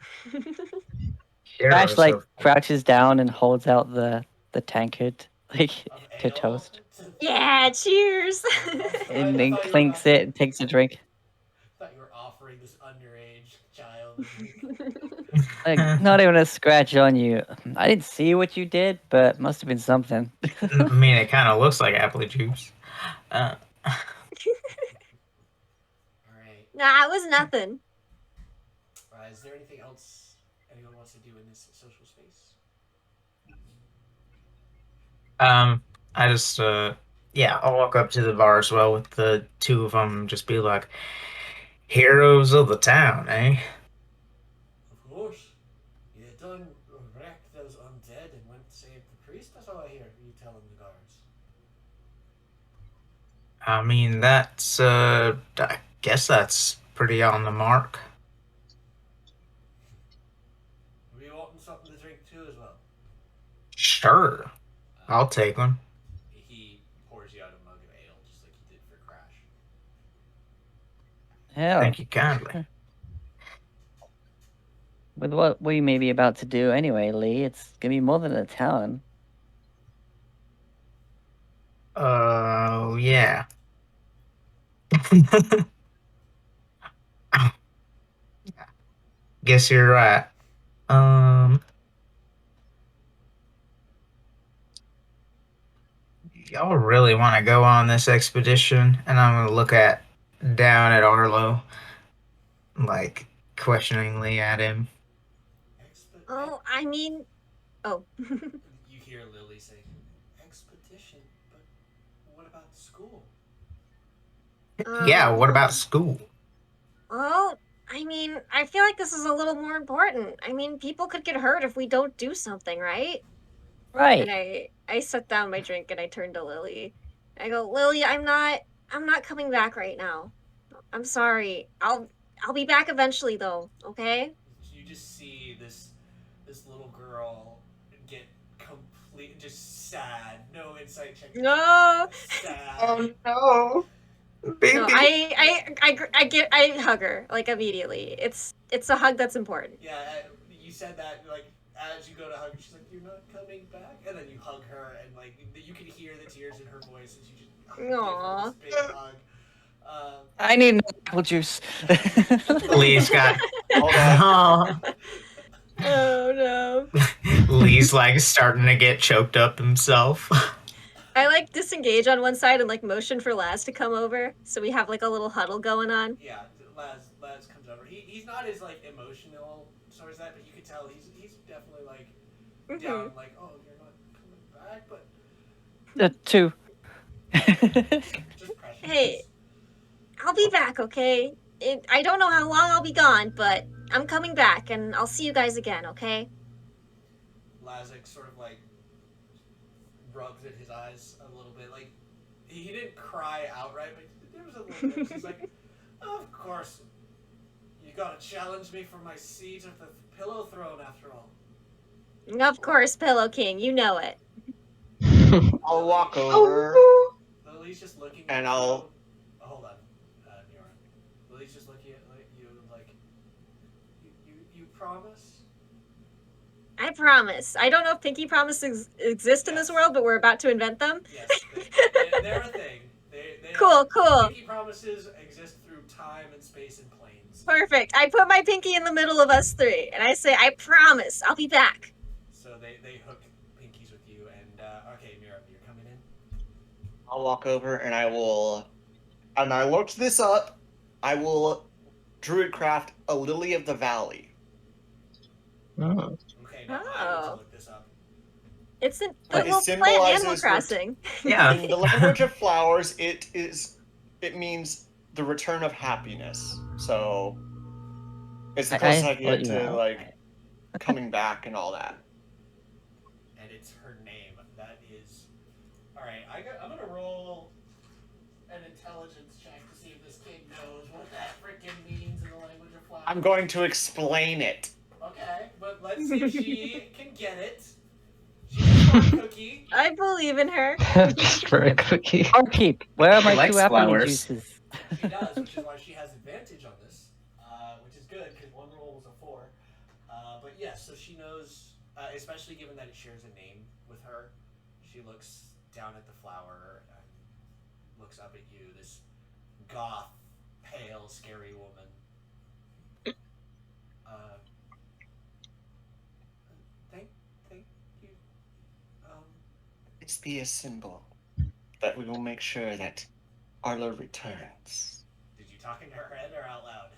Crash like crouches down and holds out the tankard like Of to ale? toast, Yeah, cheers. and then clinks it and takes a drink. I thought you were offering this underage child a drink. Like not even a scratch on you. I didn't see what you did, but must have been something. I mean, it kind of looks like apple juice. Alright. Nah, it was nothing. Is there anything else anyone wants to do in this social space? I just, yeah, I'll walk up to the bar as well with the two of them, just be like, heroes of the town, eh? Of course. You done wrecked those undead and went to save the priest? That's all I hear you telling the guards. I mean, that's, I guess that's pretty on the mark. Were you wanting something to drink too as well? Sure. I'll take one. He pours you out a mug of ale just like he did for Crash. Yeah. Thank you kindly. With what we may be about to do anyway, Lee, it's gonna be more than a town. Oh, yeah. Guess you're right. Y'all really want to go on this expedition? And I'm gonna look down at Arlo, like questioningly at him. Oh, I mean, oh. You hear Lily say, expedition, but what about school? Yeah, what about school? Well, I mean, I feel like this is a little more important. I mean, people could get hurt if we don't do something, right? Right. And I set down my drink and I turn to Lily. I go, Lily, I'm not coming back right now. I'm sorry. I'll be back eventually though, okay? You just see this little girl get just sad. No insight check. No. Sad. Oh no. Baby. No, I hug her like immediately. It's a hug that's important. Yeah, you said that like as you go to hug, she's like, "You're not coming back," and then you hug her, and like you can hear the tears in her voice, and you just give her this big hug. I need an apple juice. Lee's got. Oh no. Lee's like starting to get choked up himself. I like disengage on one side and like motion for Laz to come over, so we have like a little huddle going on. Yeah, Laz comes over. He's not as like emotional towards that, but you can tell he's definitely like down. Like, oh, you're not coming back, but Two. just precious. Hey, I'll be back, okay? I don't know how long I'll be gone, but I'm coming back, and I'll see you guys again, okay? Lazik sort of like rubs at his eyes a little bit. Like he didn't cry outright, but there was a little bit. He's like, of course, you gotta challenge me for my seat at the pillow throne after all. Of course, Pillow King, you know it. I'll walk over. Lily's just looking And at I'll- you. Hold on, Nora. Lily's just looking at you like, you promise? I promise. I don't know if pinky promises exist in this world, but we're about to invent them. Yes, they're a thing. They Cool. Pinky promises exist through time and space and planes. Perfect. I put my pinky in the middle of us three, and I say, I promise, I'll be back. So they hook Okay, Mira, you're coming in. I'll walk over and I looked this up. I will druidcraft a lily of the valley. Oh. Okay, now I need to Oh. look this up. It's in the It little plant in Animal symbolizes Crossing. Yeah. in the language of flowers. It means the return of happiness. So it's the closest I thought get you to were like coming back and all that. And it's her name. That is. Alright, I'm gonna roll an intelligence check to see if this kid knows what that freaking means in the language of flowers. I'm going to explain it. Okay, but let's see if she can get it. She's a smart cookie. I believe in her. Just for a cookie. Barkeep, where are She my likes 2 apple flowers. juices? She does, which is why she has advantage on this, which is good because one roll was a 4. But yes, so she knows, especially given that it shares a name with her. She looks down at the flower and looks up at you, this goth, pale, scary woman. Thank you. This be a symbol that we will make sure that Arlo returns. Did you talk in her head or out loud?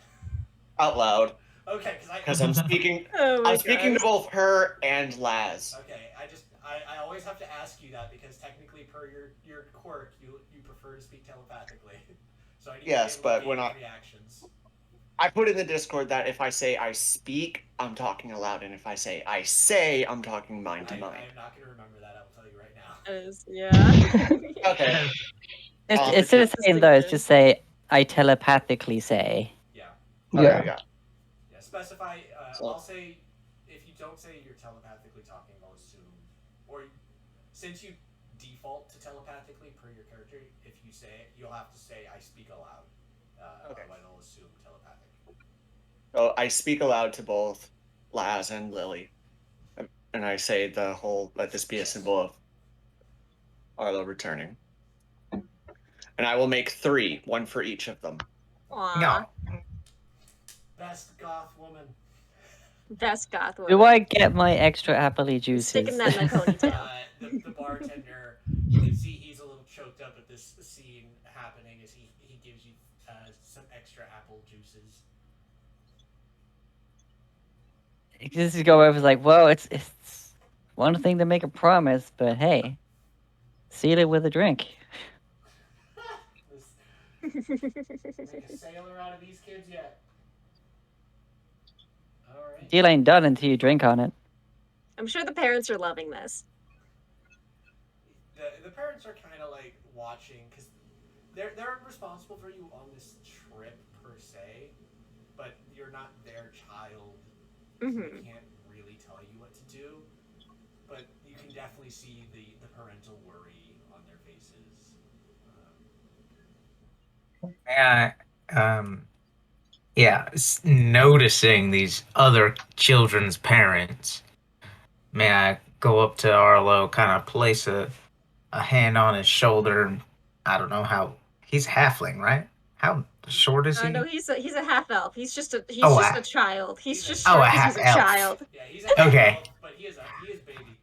Out loud, Okay, because I'm speaking. Oh my I'm speaking to gosh. both her and Laz. Okay, I always have to ask you that because technically, per your quirk, you prefer to speak telepathically. So I need Yes, to be able but to we're gauge not- reactions. I put in the Discord that if I say I speak, I'm talking aloud, and if I say, I'm talking mind to I mind. am not going to remember that. I will tell you right now. Yeah. Okay. Instead of saying those, just say, I telepathically say. Yeah. Okay, Yeah. Yeah. Specify. So- I'll say if you don't say you're telepathically talking, I'll assume, or since you default to telepathically per your character, if you say it, you'll have to say I speak aloud. Okay. Otherwise, I'll assume telepathic. So I speak aloud to both Laz and Lily, and I say the whole let this be a symbol of Arlo returning. And I will make 3, one for each of them. Aw. No. Best goth woman. Best goth woman. Do I get my extra appley juices? Sticking that in the ponytail. The bartender, you can see he's a little choked up at this scene happening as he gives you some extra apple juices. Just go over like, well, it's one thing to make a promise, but hey, seal it with a drink. Make a sailor out of these kids yet. Alright. Deal ain't done until you drink on it. I'm sure the parents are loving this. The parents are kind of like watching because they're responsible for you on this trip per se, but you're not their child. So Mm-hmm. they can't really tell you what to do, but you can definitely see the parental worry on their faces. Noticing these other children's parents, may I go up to Arlo, kind of place a hand on his shoulder? And I don't know how he's halfling, right? How short is he? No, he's a half elf. He's just a child. He's just Oh, short a 'cause he's a half-elf. child. Yeah, he's a Okay. elf, but he is baby.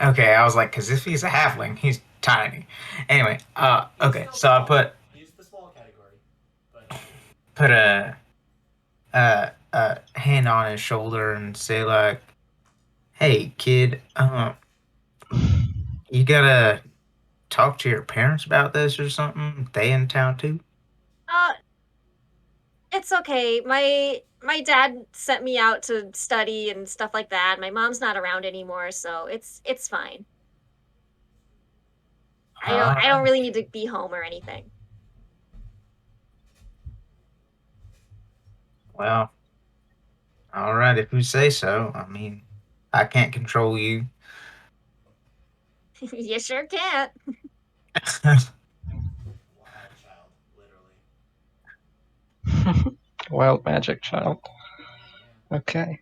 Okay, I was like, because if he's a halfling, he's tiny. Anyway, He's okay, still so I small. put He's the small category, but a hand on his shoulder and say like, "Hey, kid, you gotta talk to your parents about this or something. They in town too?" It's okay. My dad sent me out to study and stuff like that. My mom's not around anymore, so it's fine. I don't really need to be home or anything. Well, all right, if you say so. I mean, I can't control you. You sure can't. wild child, literally. Wild magic child. Yeah. Okay.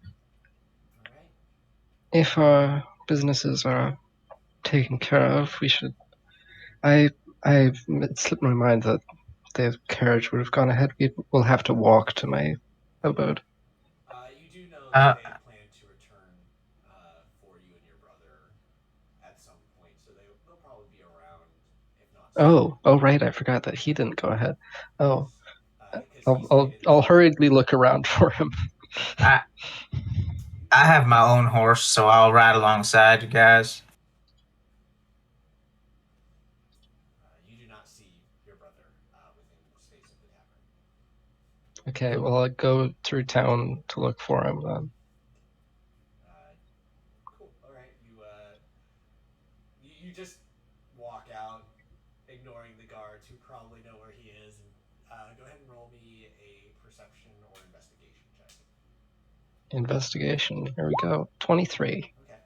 All right. If our businesses are taken care of, we should. It slipped my mind that the carriage would have gone ahead. We will have to walk to my abode. You do know that they plan to return for you and your brother probably be around, if not Oh, right. I forgot that he didn't go ahead. Oh, because he stayed in I'll his hurriedly look around for him. I I have my own horse, so I'll ride alongside you guys. You do not see your brother within the space of the tavern. Okay, well, I'll go through town to look for him then. Cool. All right. You just walk out, ignoring the guards who probably know where he is, and go ahead and roll me a perception or investigation check. Investigation. Here we go. 23. Okay.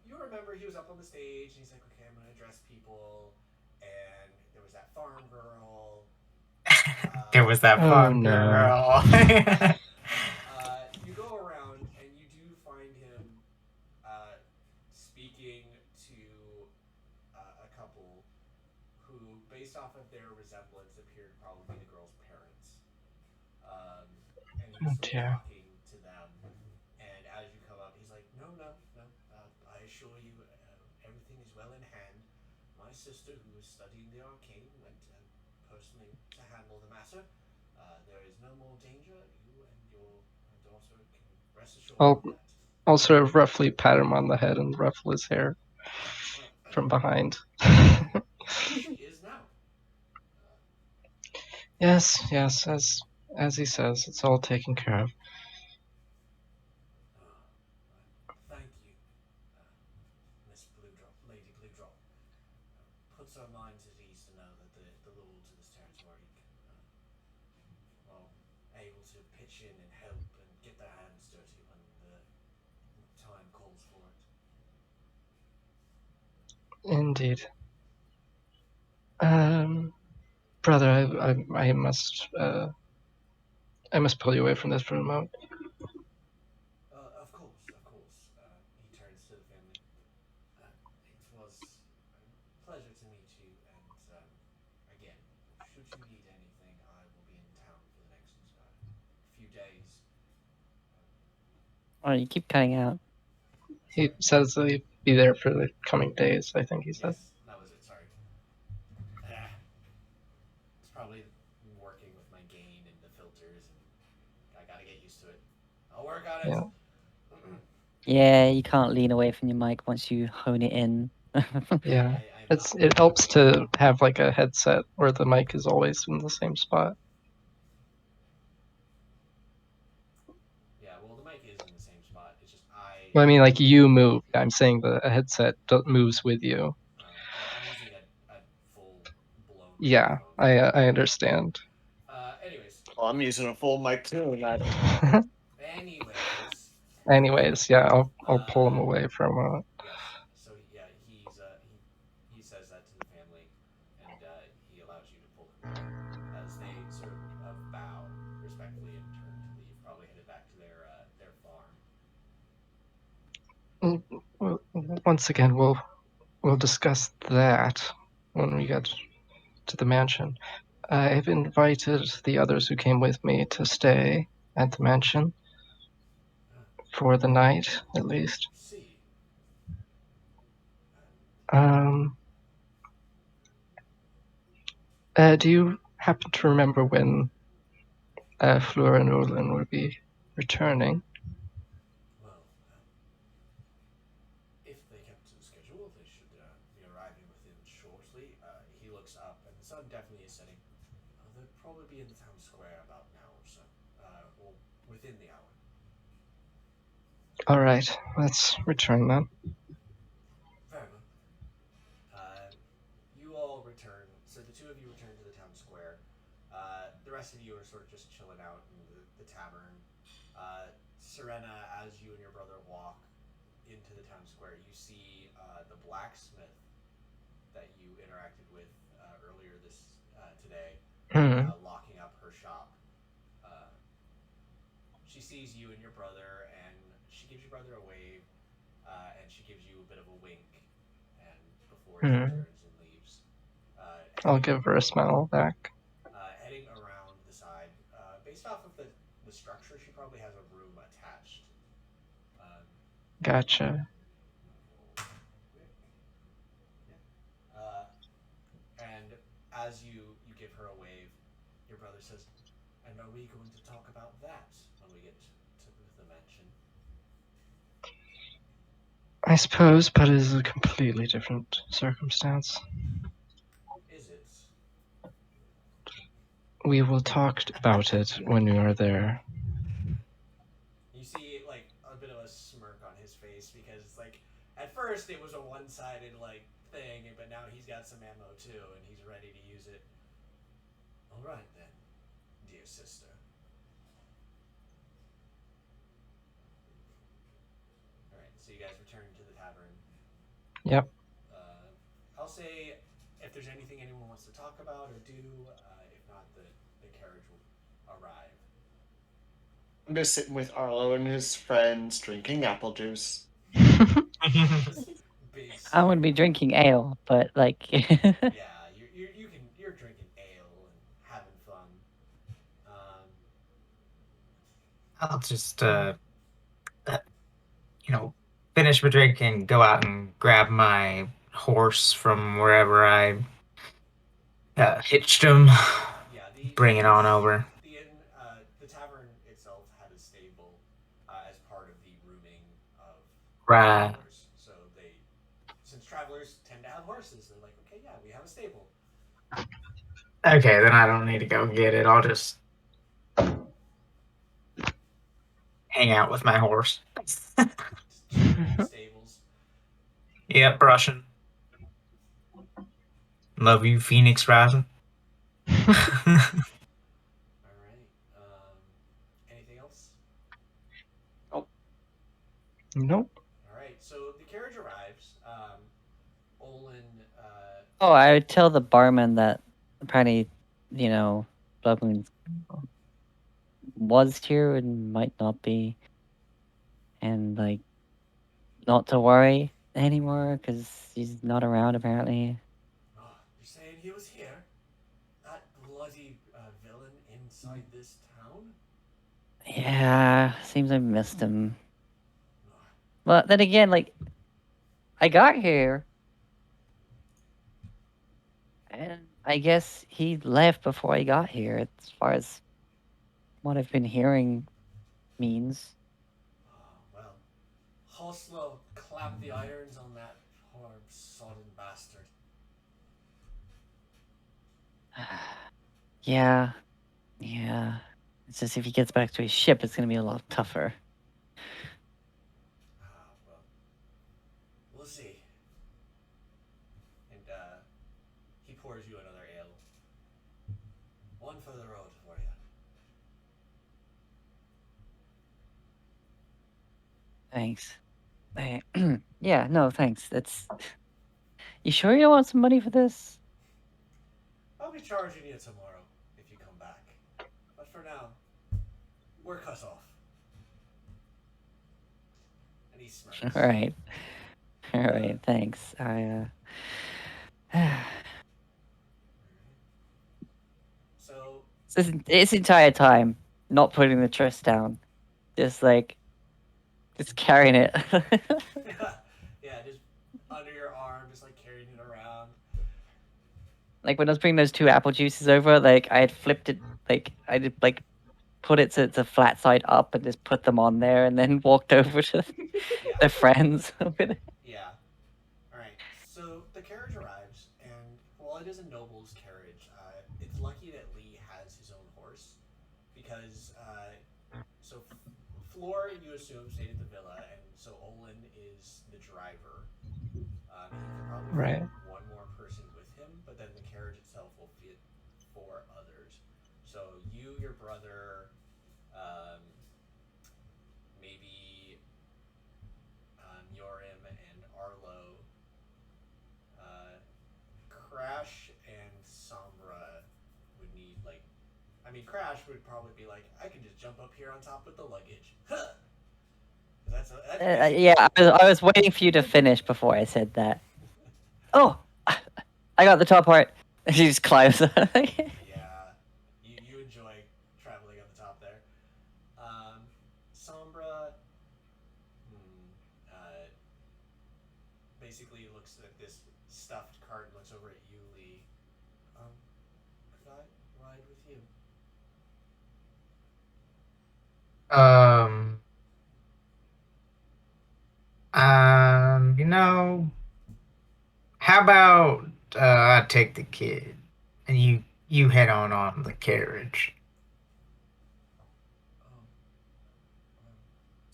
You remember he was up on the stage, and he's like, "Okay, I'm gonna address people," and there was that farm girl. There was that Oh, farm no. girl. You go around and you do find him speaking to a couple who, based off of their resemblance, appeared to probably be the girl's parents. And he's Oh, sort of dear. talking to them. And as you come up, he's like, "No, no, no. I assure you, everything is well in hand. My sister, who is studying the arcane, went personally to handle the matter. There is no more danger. You and your daughter can rest assured I'll, of that." I'll sort of roughly pat him on the head and ruffle his hair Well, from behind. she is now. Yes, as he says, it's all taken care of. Thank you, Miss Bluedrop, Lady Bluedrop. Puts our minds at ease to know that the lords of this territory are able to pitch in and help and get their hands dirty when the time calls for it. Indeed. Brother, I must pull you away from this for a moment. Of course, of course. He turns to the family. It was a pleasure to meet you, and again, should you need anything, I will be in town for the next few days. Oh, you keep cutting out. He says that he'll be there for the coming days, I think he said. Yes, that was it. Sorry. It's probably working with my gain and the filters, and I gotta get used to it. I'll work on it. Yeah. Yeah, you can't lean away from your mic once you hone it in. Yeah. I am not. It helps to have like a headset where the mic is always in the same spot. Yeah, well, the mic is in the same spot. It's just I. Well, I mean, like you move. I'm saying the headset moves with you. Well, I'm using a full blown Yeah, microphone. I understand. Anyways. Well, I'm using a full mic too, and Anyways. Anyways, yeah, I'll pull him Uh, away for a moment. yes. So yeah, he says that to the family, and he allows you to pull him away as they sort of bow respectfully and turn to leave, probably headed back to their farm. Once again, we'll discuss that when we get to the mansion. I've invited the others who came with me to stay at the mansion for the night, at least. See. Um, do you happen to remember when Fleur and Orlin will be returning? Well, if they kept to the schedule, they should be arriving within shortly. He looks up, and the sun definitely is setting. They'll probably be in the town square about an hour or so, or within the hour. All right, let's return then. Very well. You all return. So the two of you return to the town square. The rest of you are sort of just chilling out in the tavern. Serena, as you and your brother walk into the town square, you see the blacksmith that you interacted with earlier today, locking up her shop. She sees you and your brother, and she gives your brother a wave, and she gives you a bit of a wink, and before she turns and leaves. I'll give her a smile back. Heading around the side, based off of the structure, she probably has a room attached. Gotcha. I suppose, but it is a completely different circumstance. Is it? We will talk about it when we are there. You see, like, a bit of a smirk on his face because it's like, at first it was a one-sided, like, thing, but now he's got some ammo too, and he's ready to use it. All right then, dear sister. All right, so you guys return to the tavern. Yep. I'll say if there's anything anyone wants to talk about or do. If not, the carriage will arrive. I'm just sitting with Arlo and his friends drinking apple juice. Big. I would be drinking ale, but like, Yeah, you're drinking ale and having fun. I'll just, finish my drink and go out and grab my horse from wherever I hitched him. Yeah, Bring it on over. The inn, the tavern itself had a stable as part of the rooming of Right. travelers. So since travelers tend to have horses, they're like, okay, yeah, we have a stable. Okay, then I don't need to go get it. I'll just hang out with my horse. Just chilling in the stables. Yep, brushing. Love you, Phoenix Rising. All right. Anything else? Nope. All right. So the carriage arrives. Olin. oh, I would tell the barman that apparently, Blood Moon was here and might not be, and like, not to worry anymore because he's not around apparently. Oh, you're saying he was here? That bloody villain inside this town? Yeah, seems I missed him. But then again, like, I got here, and I guess he left before I got here, as far as what I've been hearing means. Oh, well. Hoslo clapped the irons on that poor sodden bastard. Yeah. It's just if he gets back to his ship, it's gonna be a lot tougher. Well, we'll see. And he pours you another ale. One for the road for you. Thanks. Yeah, no, thanks. That's. You sure you don't want some money for this? I'll be charging you tomorrow if you come back. But for now, we're cut off. And he smirks. All right. All right, thanks. So this entire time, not putting the trust down, just carrying it. yeah, just under your arm, just like carrying it around. Like when I was bringing those two apple juices over, like I had flipped it, like I did like put it so it's a flat side up and just put them on there and then walked over to Yeah. their friends with it. Yeah. Alright, so the carriage arrives, and while it is a noble's carriage, it's lucky that Lee has his own horse, because, Floor, you assume, stayed at the villa, and so Olin is the driver. He could probably Right. fit one more person with him, but then the carriage itself will fit 4 others. So you, your brother, maybe Yorim and Arlo, Crash and Sombra would need Crash would probably be like, I can just jump up here on top with the luggage. Huh. That's Yeah, I was waiting for you to finish before I said that. Oh, I got the top part. She just climbs. Yeah, you enjoy traveling on the top there. Sombra, basically looks at this stuffed cart and looks over at you, Lee. Could I ride with you? how about I take the kid and you head on the carriage.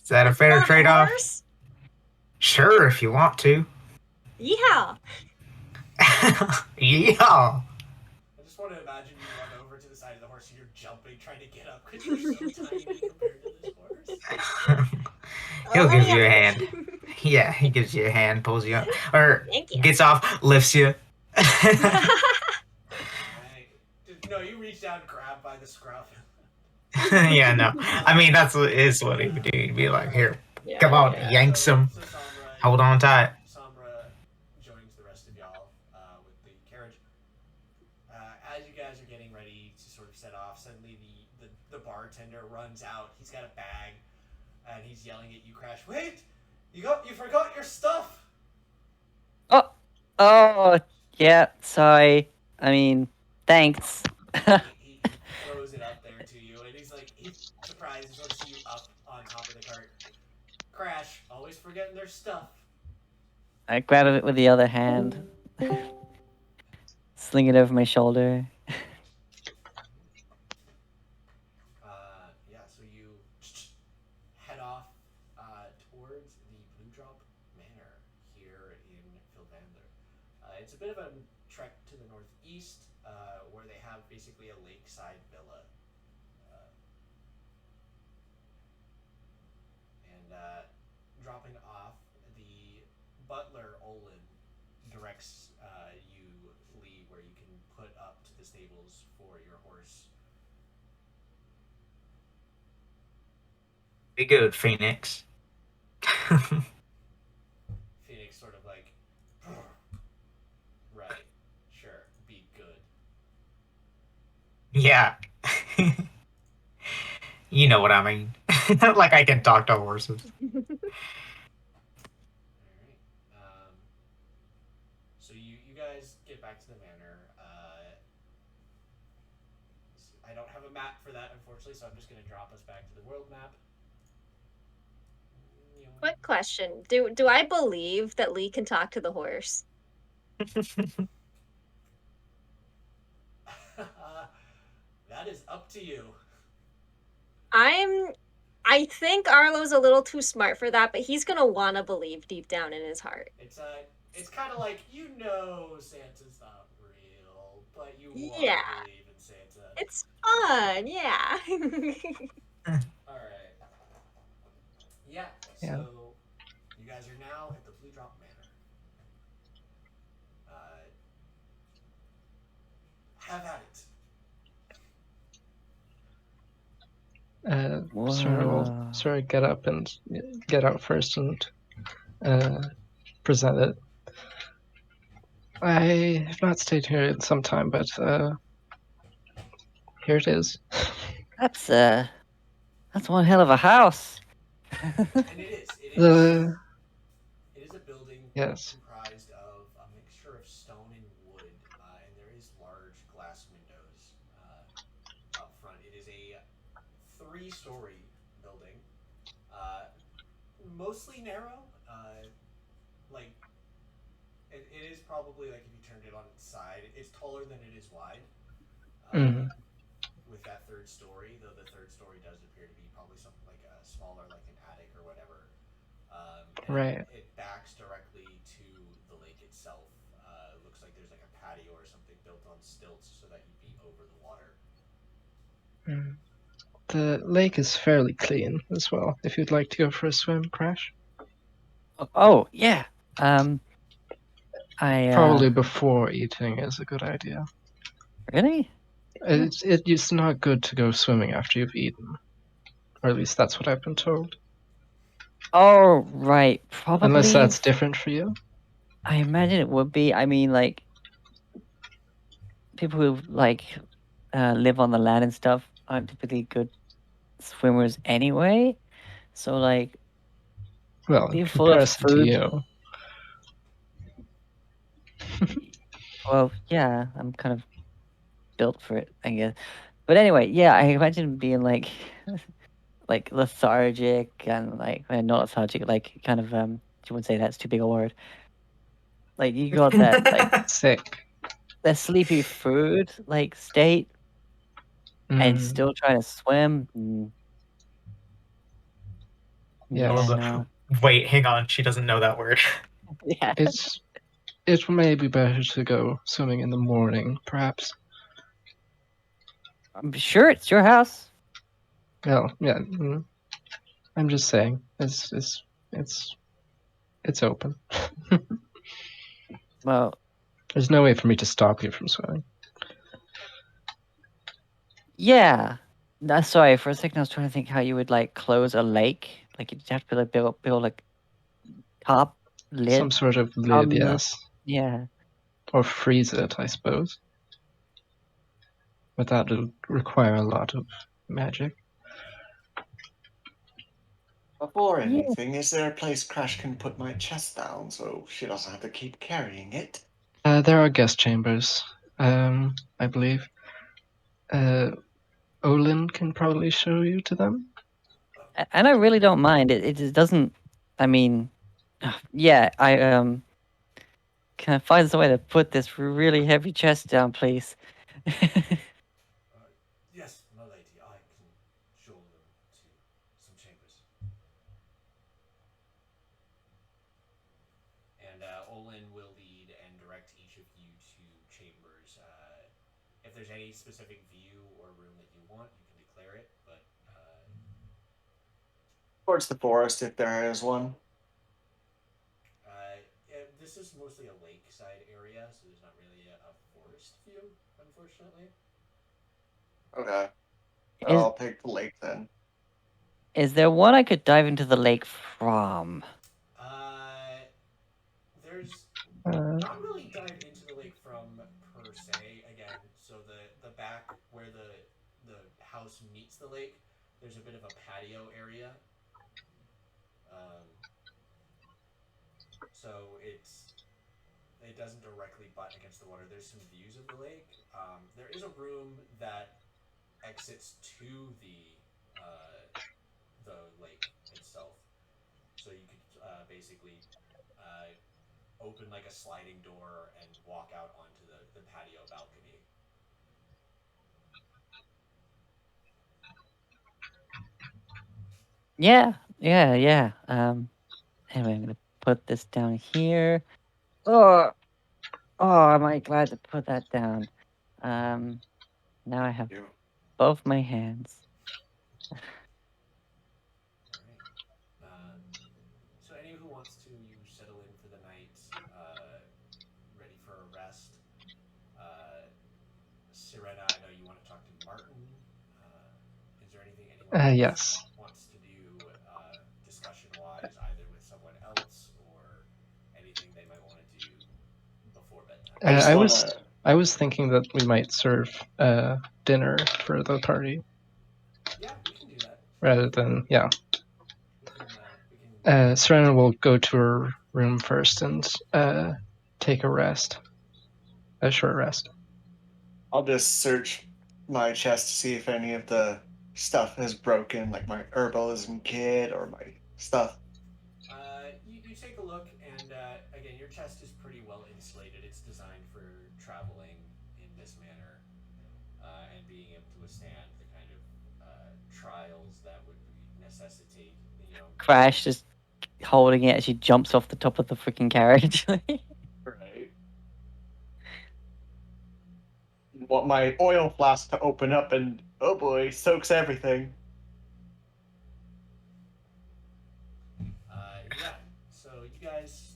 Is that a fair On a trade-off? horse? Sure, if you want to. Yeah. Yeah. I just want to imagine you run over to the side of the horse and you're jumping, trying to get up because you're so tiny compared to this horse. He'll Oh give you a yeah. hand. Yeah, he gives you a hand, pulls you up, or Thank you. gets off, lifts you. Alright. No, you reach down, grab by the scruff. Yeah, no. I mean, is what he would do. He'd be like, "Here, Yeah, come on," yeah. yanks him, So Sombra, hold on tight. Sombra joins the rest of y'all with the carriage. As you guys are getting ready to sort of set off, suddenly the bartender runs out. He's got a bag, and he's yelling at you, Crash. Wait, you forgot your stuff. Oh, yeah, sorry. I mean, thanks. He throws it up there to you, and he's surprised to sort of see you up on top of the cart. Crash, always forgetting their stuff. I grab it with the other hand, sling it over my shoulder. Yeah, so you head off towards the Blue Drop Manor here in Philvander. It's a bit of a trek to the northeast, where they have basically a lakeside villa. Dropping off, the butler, Olin, directs you, Lee, where you can put up to the stables for your horse. Be good, Phoenix. Phoenix sort of like, right, sure, be good. Yeah. You know what I mean. Like I can talk to horses. Alright. So you guys get back to the manor. I don't have a map for that, unfortunately, so I'm just going to drop us back to the world map. Quick question. Do I believe that Lee can talk to the horse? That is up to you. I think Arlo's a little too smart for that, but he's gonna wanna believe deep down in his heart. It's kind of like, Santa's not real, but you want Yeah. to believe in Santa. It's fun, yeah. All right. Yeah. Yeah. So you guys are now at the Blue Drop Manor. Have at it. Sort of get up and get out first and present it. I have not stayed here in some time, but here it is. That's one hell of a house. And it is a building Yes. comprised of a mixture of stone and wood, and there is large glass windows up front. It is a 3-story building, mostly narrow. It is probably, like, if you turned it on its side, it's taller than it is wide. With that 3rd story, though the 3rd story does appear to be probably something like a smaller, like an attic or whatever. Right. It backs directly to the lake itself. Looks like there's like a patio or something built on stilts so that you'd be over the water. The lake is fairly clean as well. If you'd like to go for a swim, Crash. Oh yeah. Probably before eating is a good idea. Really? It's not good to go swimming after you've eaten, or at least that's what I've been told. Oh right, probably. Unless that's different for you. I imagine it would be. I mean, like people who live on the land and stuff aren't typically good swimmers anyway. So like, Well, in being full of comparison to food. you. Well, yeah, I'm kind of built for it, I guess. But anyway, yeah, I imagine being like lethargic and not lethargic, like kind of she wouldn't say that's too big a word. Like you got that like Sick. that sleepy food like state and Mm, still trying to swim. Yes. Hold Yeah, on. no. Wait, hang on. She doesn't know that word. Yeah. It may be better to go swimming in the morning, perhaps. I'm sure it's your house. Well, yeah. I'm just saying, it's open. Well, There's no way for me to stop you from swimming. yeah. No, sorry, for a second I was trying to think how you would like close a lake. Like you'd have to like build like top lid Some sort of lid, on the yes. yeah. Or freeze it, I suppose. But that would require a lot of magic. Before Yeah. anything, is there a place Crash can put my chest down so she doesn't have to keep carrying it? There are guest chambers, I believe. Olin can probably show you to them. And I really don't mind. It just doesn't I mean yeah, can I find some way to put this really heavy chest down, please? Yes, my lady, I can show them to some chambers. And Olin will lead and direct each of you to chambers. If there's any specific view or room that you want, you can declare it, but Towards the forest, if there is one. this is mostly a lakeside area, so there's not really a forest view, unfortunately. Okay. Is I'll pick the lake then. is there one I could dive into the lake from? There's Uh, not really dive into the lake from per se. Again, so the back where the house meets the lake, there's a bit of a patio area. So it doesn't directly butt against the water. There's some views of the lake. There is a room that exits to the lake itself. So you could basically open like a sliding door and walk out onto the patio balcony. Yeah, yeah. Anyway, I'm gonna put this down here. Oh, am I glad to put that down? Now I have You. both my hands. All right. So any who wants to, you settle in for the night, ready for a rest. Sirena, I know you want to talk to Martin. Is there anything anyone else yes. wants to do discussion-wise, either with someone else or anything they might want to do before bedtime? I just want to. I was thinking that we might serve dinner for the party Yeah, we can do that. rather than We can. Serena will go to her room first and take a short rest. I'll just search my chest to see if any of the stuff is broken, like my herbalism kit or my stuff. You take a look, and again, your chest is pretty well insulated. It's designed for traveling in this manner and being able to withstand the kind of trials that would necessitate, Crash just holding it as she jumps off the top of the freaking carriage. Right. Want my oil flask to open up and oh boy, soaks everything. Yeah. So you guys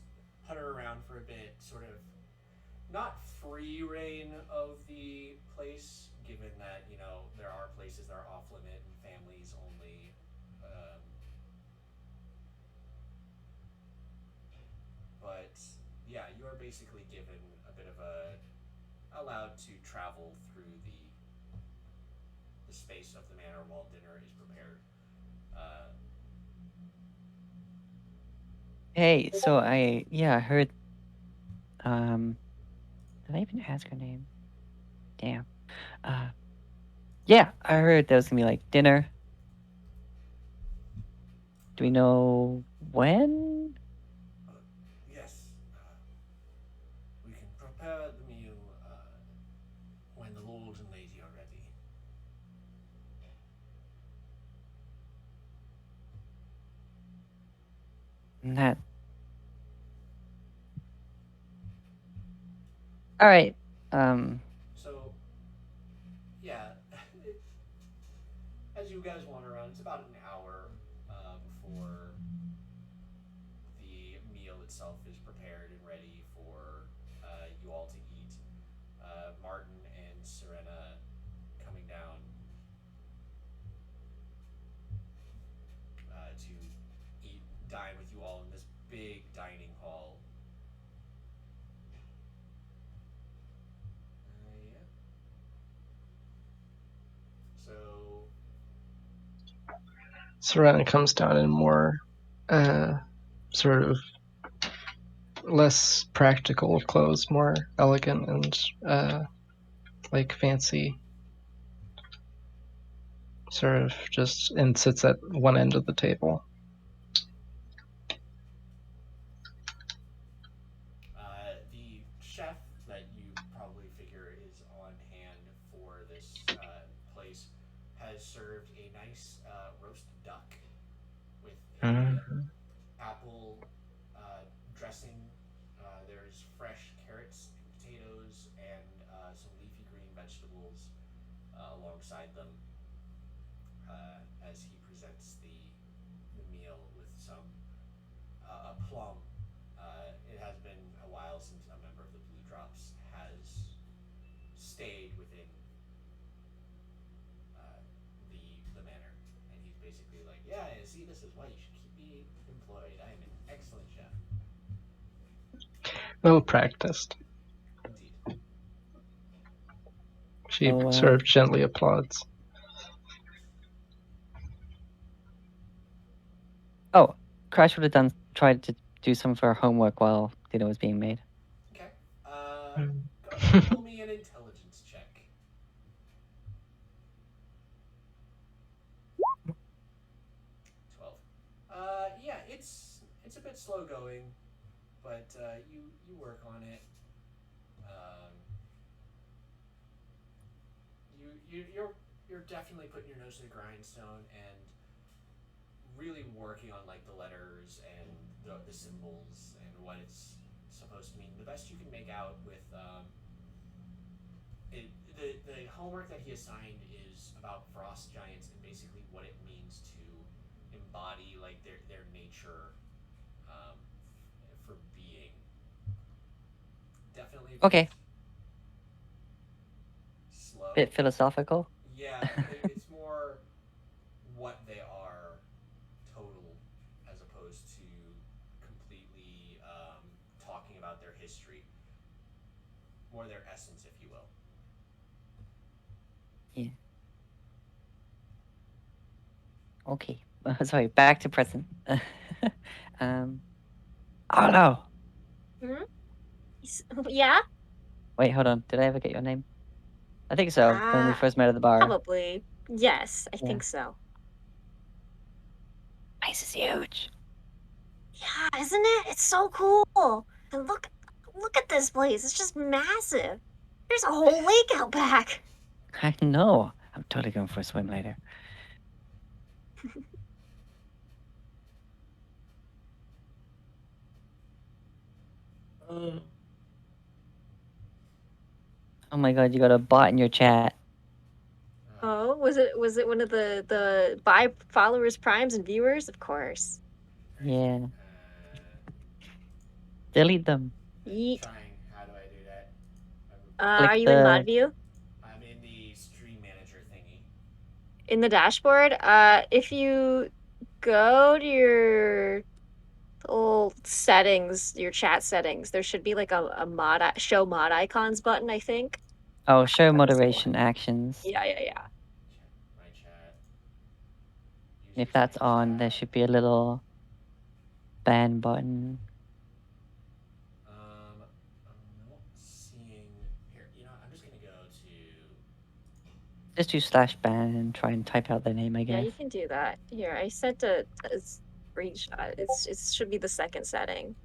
putter around for a bit, sort of not free reign of the place, given that there are places that are off limit and families only. But yeah, you are basically given a bit of allowed to travel through the space of the manor while dinner is prepared. Hey, so I heard. Did I even ask her name? Damn. Yeah, I heard there was gonna be like dinner. Do we know when? golden lady already. That. All right. So, yeah, as you guys wander around, it's about an hour before the meal itself is prepared and ready for you all to eat. Martin and Serena coming down to dine with you all in this big dining hall. Yeah. So, Serena comes down in more sort of less practical clothes, more elegant and like fancy. Sort of just and sits at one end of the table. the chef that you probably figure is on hand for this place has served a nice roast duck with a apple dressing. There's fresh carrots and potatoes and some leafy green vegetables alongside them as he presents the meal with some a plum. It has been a while since a member of the Blue Drops has stayed within the manor, and he's basically like, "Yeah, see, this is why you should keep me employed. I am an excellent chef." Well practiced. Indeed. She Oh, sort of gently applauds. Oh, Crash would have tried to do some of her homework while dinner was being made. Okay. Go ahead and roll me an intelligence check. 12. Yeah, it's a bit slow going, but you work on it. You're definitely putting your nose to the grindstone and really working on like the letters and the symbols and what it's supposed to mean. The best you can make out with the homework that he assigned is about frost giants and basically what it means to embody like their nature for being. Definitely a bit Okay. slow. Bit philosophical. Yeah, it's more what they are total as opposed to completely talking about their history. More their essence, if you will. Yeah. Okay. Sorry, back to present. Oh no. Hmm? Yeah? Wait, hold on. Did I ever get your name? I think so. When we first met at the bar. Probably. Yes, I Yeah. think so. Ice is huge. Yeah, isn't it? It's so cool. And look at this place. It's just massive. There's a whole lake out back. I know. I'm totally going for a swim later. Oh my god, you got a bot in your chat. Oh, was it one of the buy followers, primes, and viewers? Of course. Yeah. Delete them. Yeet. Trying. How do I do that? Click Are you in mod the. view? I'm in the stream manager thingy. In the dashboard? If you go to your little settings, your chat settings, there should be like a mod show mod icons button, I think. Oh, show That's the moderation one. actions. Yeah. My chat. If that's on, there should be a little ban button. I'm not seeing here. You know, I'm just gonna go to. Just do /ban and try and type out their name, I Yeah, guess. you can do that. Here, I sent a screenshot. It should be the second setting.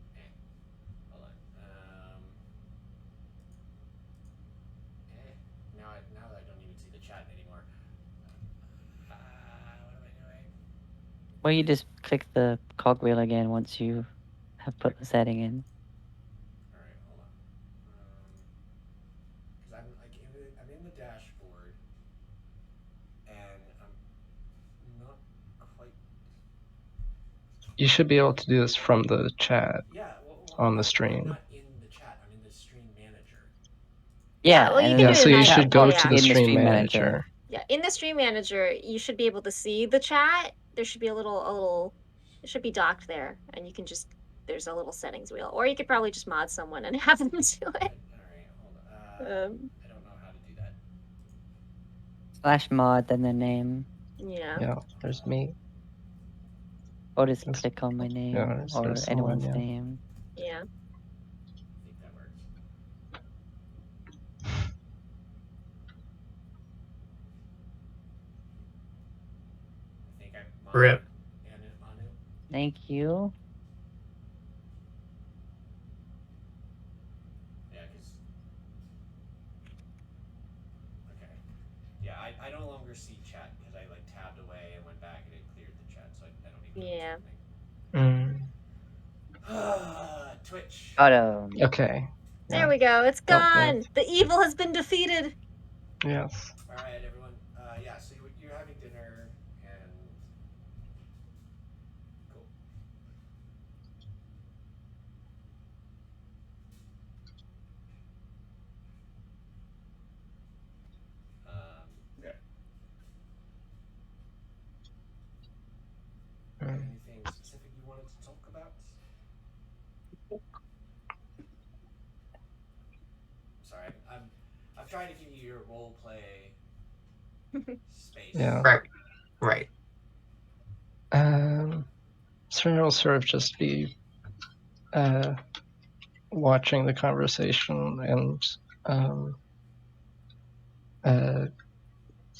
Hold on. Now that I Well, you just click the cogwheel again once you have put the setting in. All right, hold on. Because I'm in the dashboard, and I'm not quite. You should be able to do this from the chat. Yeah, On the I'm stream. not in the chat. I'm in the stream manager. Yeah, well, you and can then do Yeah, it so in you either. should Well, go yeah. to the in the stream stream manager. manager. Yeah, in the stream manager, you should be able to see the chat. There should be a little. It should be docked there, and you can just. There's a little settings wheel, or you could probably just mod someone and have them do it. All right, hold on. I don't know how to do that. /mod, then the name. Yeah. Yeah, there's me. Or just There's- click on my name yeah, there's or someone, anyone's yeah. name. Yeah. I think that works. I think I modded Rip. Anu. Thank you. Yeah, because. Okay. Yeah, I no longer see chat because I like tabbed away and went back and it cleared the chat, so I don't even know Yeah. Mm, what's happening. Twitch. okay. There Yeah. we go. It's Oh, gone. good. The evil has been defeated. Yes. All right, everyone. Yeah, so you're having dinner and cool. Yeah. Mm. Anything specific you wanted to talk about? Sorry, I'm trying to give you your role play space. Yeah. Right. Serena will sort of just be watching the conversation and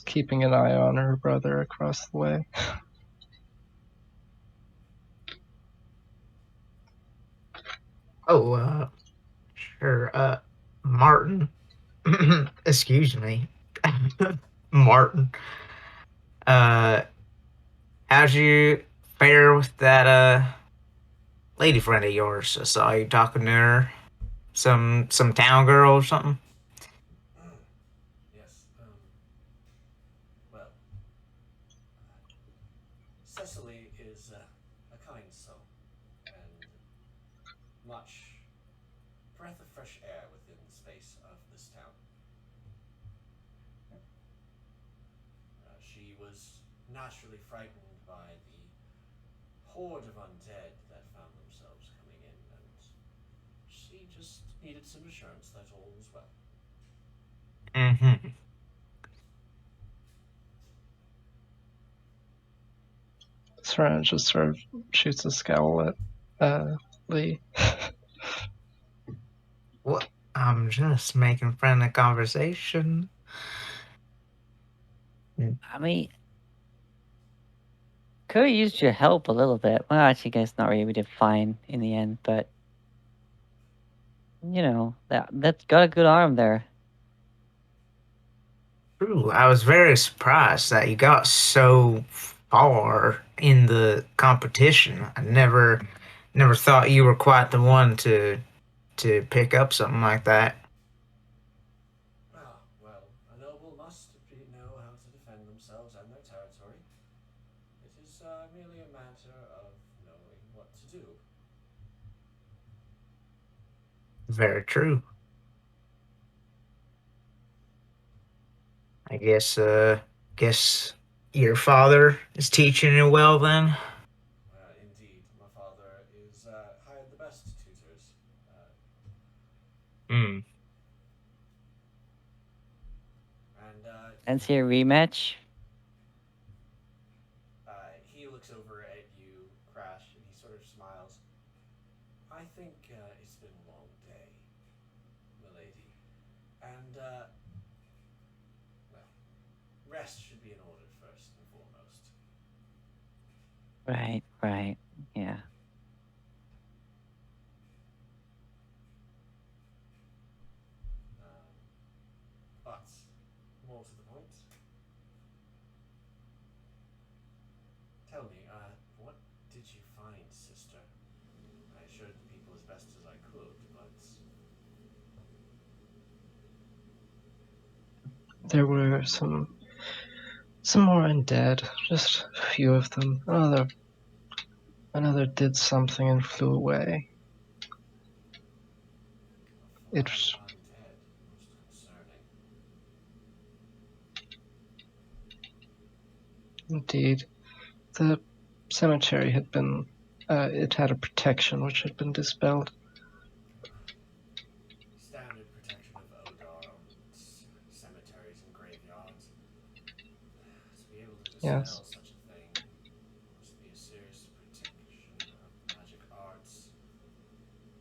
keeping an eye on her brother across the way. Oh, sure. Martin. Excuse me. Martin. How'd you fare with that lady friend of yours? I saw you talking to her. Some town girl or something? Yes. Well, Cecily is a kind soul and much breath of fresh air within the space of this town. She was naturally frightened by the horde of undead that found themselves coming in, and she just needed some assurance that all was well. Mm-hmm. Serena just sort of shoots a scowl at Lee. What? I'm just making friendly conversation. I mean, could have used your help a little bit. Well, actually, I guess not really. We did fine in the end, but you know that's got a good arm there. True. I was very surprised that you got so far in the competition. I never thought you were quite the one to pick up something like that. Ah, well, a noble must know how to defend themselves and their territory. It is merely a matter of knowing what to do. Very true. I guess your father is teaching you well then. Indeed, my father is hired the best tutors. Hmm. And Fancy a rematch? he looks over at you, Crash, and he sort of smiles. I think it's been a long day, milady. And, well, rest should be in order first and foremost. Right. Yeah. But, more to the point, tell me, there were some more undead, just a few of them. Another did something and flew away. It's Undead. Most concerning. indeed the cemetery had been. It had a protection which had been dispelled. Standard protection of Odar on cemeteries and graveyards. To be able to Yes. dispel such a thing must be a serious protection of magic arts.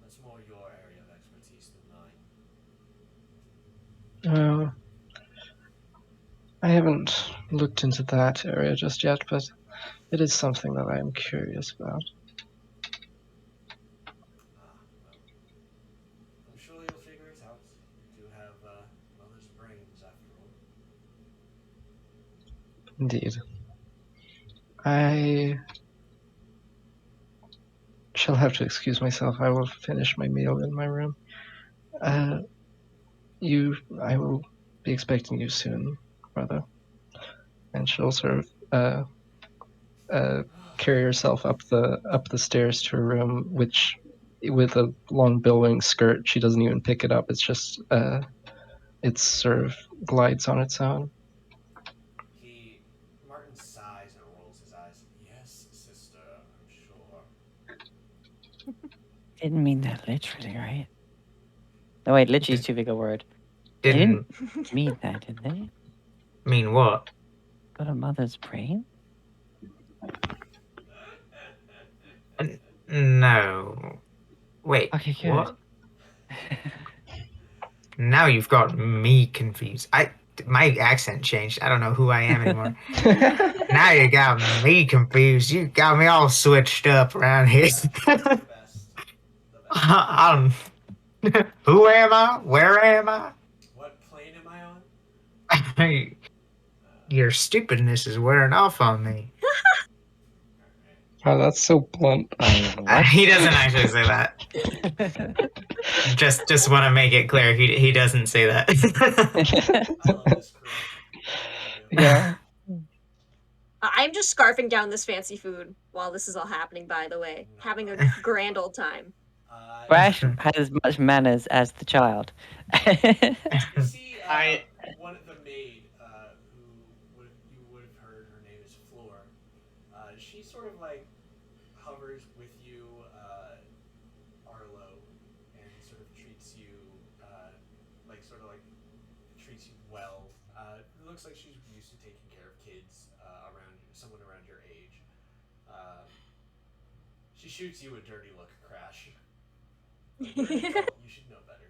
That's more your area of expertise than mine. I haven't looked into that area just yet, but it is something that I am curious about. Well, I'm sure you'll figure it out. You do have mother's brains, after all. Indeed. I shall have to excuse myself. I will finish my meal in my room. I will be expecting you soon, brother. And she'll sort of carry herself up the stairs to her room, which with a long billowing skirt, she doesn't even pick it up. It's just it sort of glides on its own. Martin sighs and rolls his eyes. Yes, sister, I'm sure. Didn't mean that literally, right? No, wait, literally is too big a word. They Didn't didn't mean that, did they? mean what? Got a mother's brain? No. Wait, Okay, good. what? Now you've got me confused. My accent changed. I don't know who I am anymore. Now you got me confused. You got me all switched up around here. The best. Who am I? Where am I? What plane am I on? Your stupidness is wearing off on me. Wow, that's so blunt. What? He doesn't actually say that. Just want to make it clear. He doesn't say that. I love this crew. I really do. Yeah. I'm just scarfing down this fancy food while this is all happening, by the way. Having a grand old time. Crash has as much manners as the child. You see, one of the maid, who you would have heard, her name is Floor. She sort of like hovers with you, Arlo, and sort of treats you, treats you well. It looks like she's used to taking care of kids around someone around your age. She shoots you a dirty look, Crash. Like, you're an adult, you should know better.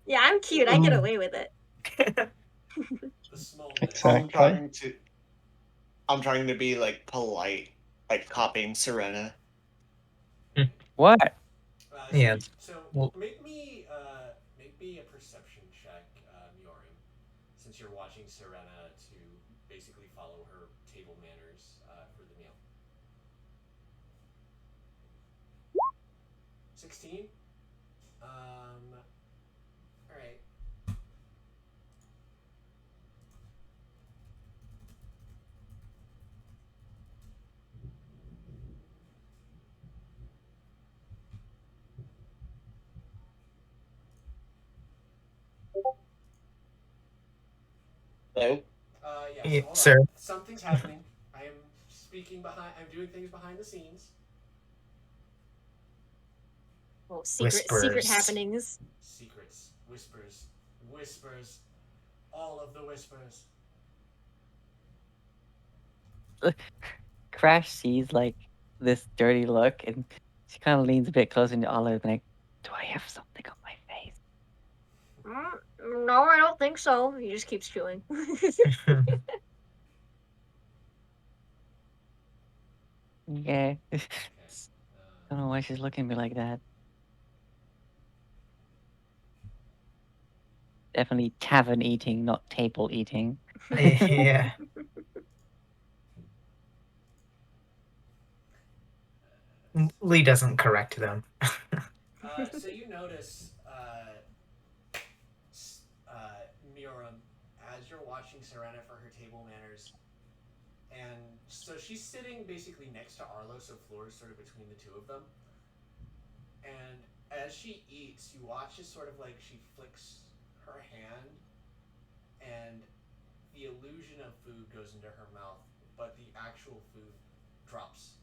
Yeah, I'm cute. I get away with it. The smallness. Exactly. I'm trying to be like polite, like copying Serena. What? Yeah. So make me a perception check, Miorim, since you're watching Serena to basically follow her table manners for the meal. 16. All right. Hello? Yeah, so hold Sir. on. Something's happening. I am I'm doing things behind the scenes. Oh, secret Whispers. happenings. Secrets, whispers, all of the whispers. Crash sees like this dirty look and she kind of leans a bit closer to Olive and like, do I have something on my face? No, I don't think so. He just keeps chewing. Yeah. Don't know why she's looking at me like that. Definitely tavern eating, not table eating. Yeah. Lee doesn't correct them. So you notice, Miorim, as you're watching Serena for her table manners, and so she's sitting basically next to Arlo, so Floor is sort of between the two of them. And as she eats, you watch as sort of like she flicks her hand, and the illusion of food goes into her mouth, but the actual food drops,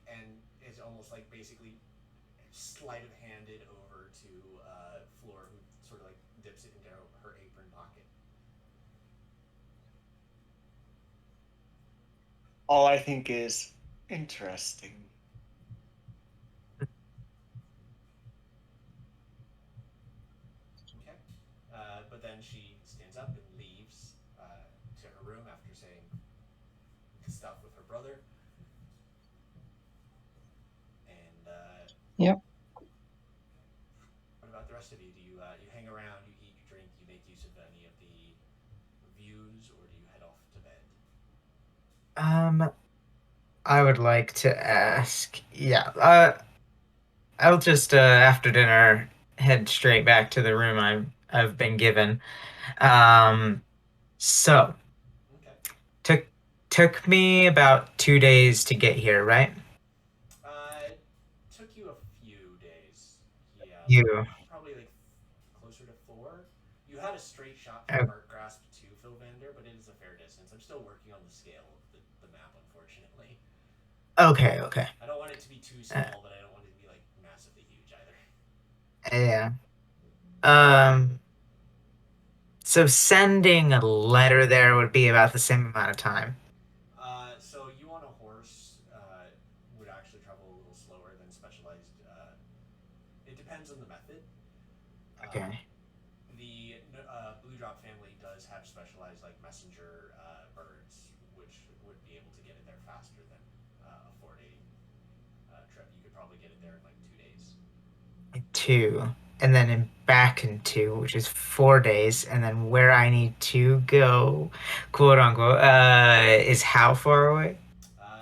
and is almost like basically sleight of handed over to Floor, who sort of like dips it into her apron pocket. All I think is interesting. Okay. But then she stands up and leaves to her room after saying stuff with her brother. And Yep. what about the rest of you? Do you you hang around, you eat, you drink, you make use of any of the views, or do you head off to bed? I would like to ask. Yeah. I'll just after dinner head straight back to the room I've been given. Um, so Okay. took took me about 2 days to get here, right? It took you a few days. Yeah, like You. probably like closer to 4. You had a straight shot from Oh, Heartgrasp to Philvander, but it is a fair distance. I'm still working on the scale of the map, unfortunately. okay, okay. I don't want it to be too Uh, small, but I don't want it to be like massively huge either. yeah. Um. So sending a letter there would be about the same amount of time. So you on a horse would actually travel a little slower than specialized. It depends on the method. Um, Okay. the Blue Drop family does have specialized like messenger birds, which would be able to get it there faster than a 4-day trip. You could probably get it there in like 2 days. Two, and then back in two, which is 4 days, and then where I need to go, quote unquote, is how far away?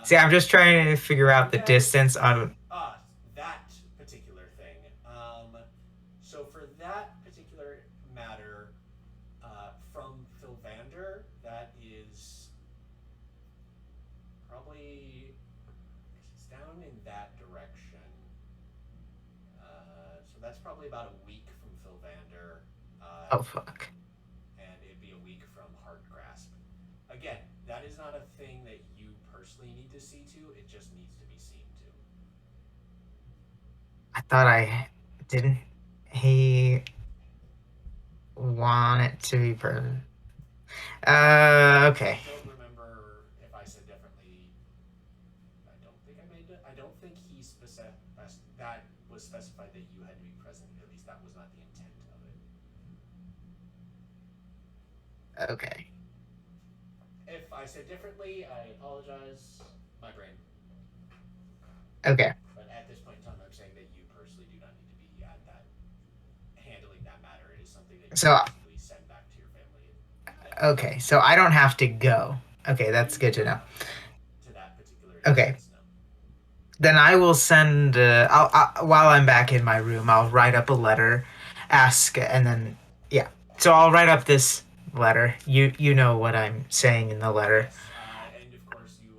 See, I'm just trying to figure out the Okay. distance on. That particular thing. So for that particular matter, from Philvander, that is probably it's down in that direction. So that's probably about a week from Philvander, Oh fuck! and it'd be a week from Heartgrasp. Again, that is not a thing that you personally need to see to. It just needs to be seen to. I thought I didn't. He want it to be permanent. Okay. I don't remember if I said differently. I don't think I made it. I don't think he that was specified that you had to be present. At least that was not the intent of it. Okay. If I said differently, I apologize. My brain. Okay. But at this point in time, I'm saying that you personally do not need to be at that handling that matter. It is something that you So basically send back to your family. okay. So I don't have to go. Okay, that's You good do to know. not to that particular Okay. instance, no. Then I will send. While I'm back in my room, I'll write up a letter, ask, and then yeah. So I'll write up this letter. You know what I'm saying in the letter. Yes, and of course you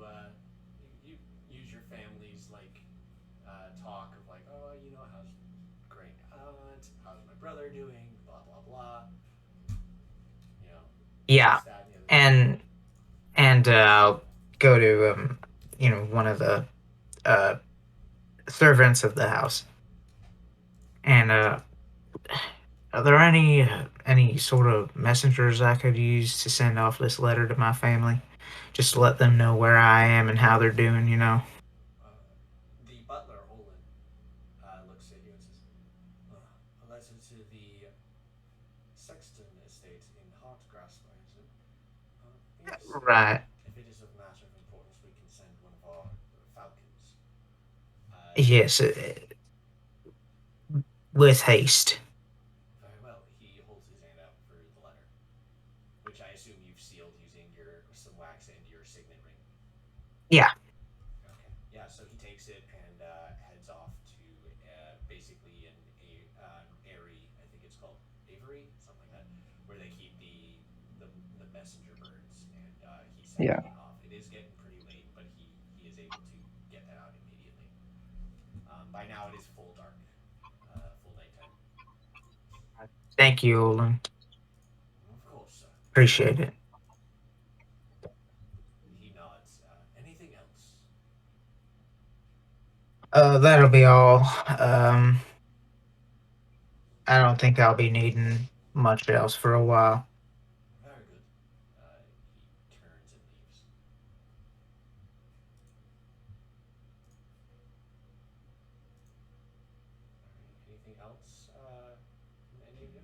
use your family's like talk of like, oh, you know, how's great aunt, how's my brother doing, blah blah blah. You know, Yeah, this, that, and the other thing. and I'll go to one of the uh servants of the house. And are there any sort of messengers I could use to send off this letter to my family, just to let them know where I am and how they're doing? Uh, the butler Olin looks at you and says, "A letter to the Sexton estate in Heartgrasp, I assume." Yes. Right. If it is of matter of importance, we can send one of our falcons. Yes, with haste. Very well. He holds his hand out for the letter, which I assume you've sealed using some wax and your signet ring. Yeah. Okay. Yeah. So he takes it and heads off to basically an Airy, I think it's called Avery, something like that, where they keep the messenger birds, and he's Yeah. heading off. It is getting pretty late, but he is able to get that out immediately. By now, it is full dark, full nighttime. Thank you, Olin. Of course, sir. Appreciate it. He nods. Anything else? That'll be all. I don't think I'll be needing much else for a while. Very good. He turns and leaves. All right. Anything else from any of you?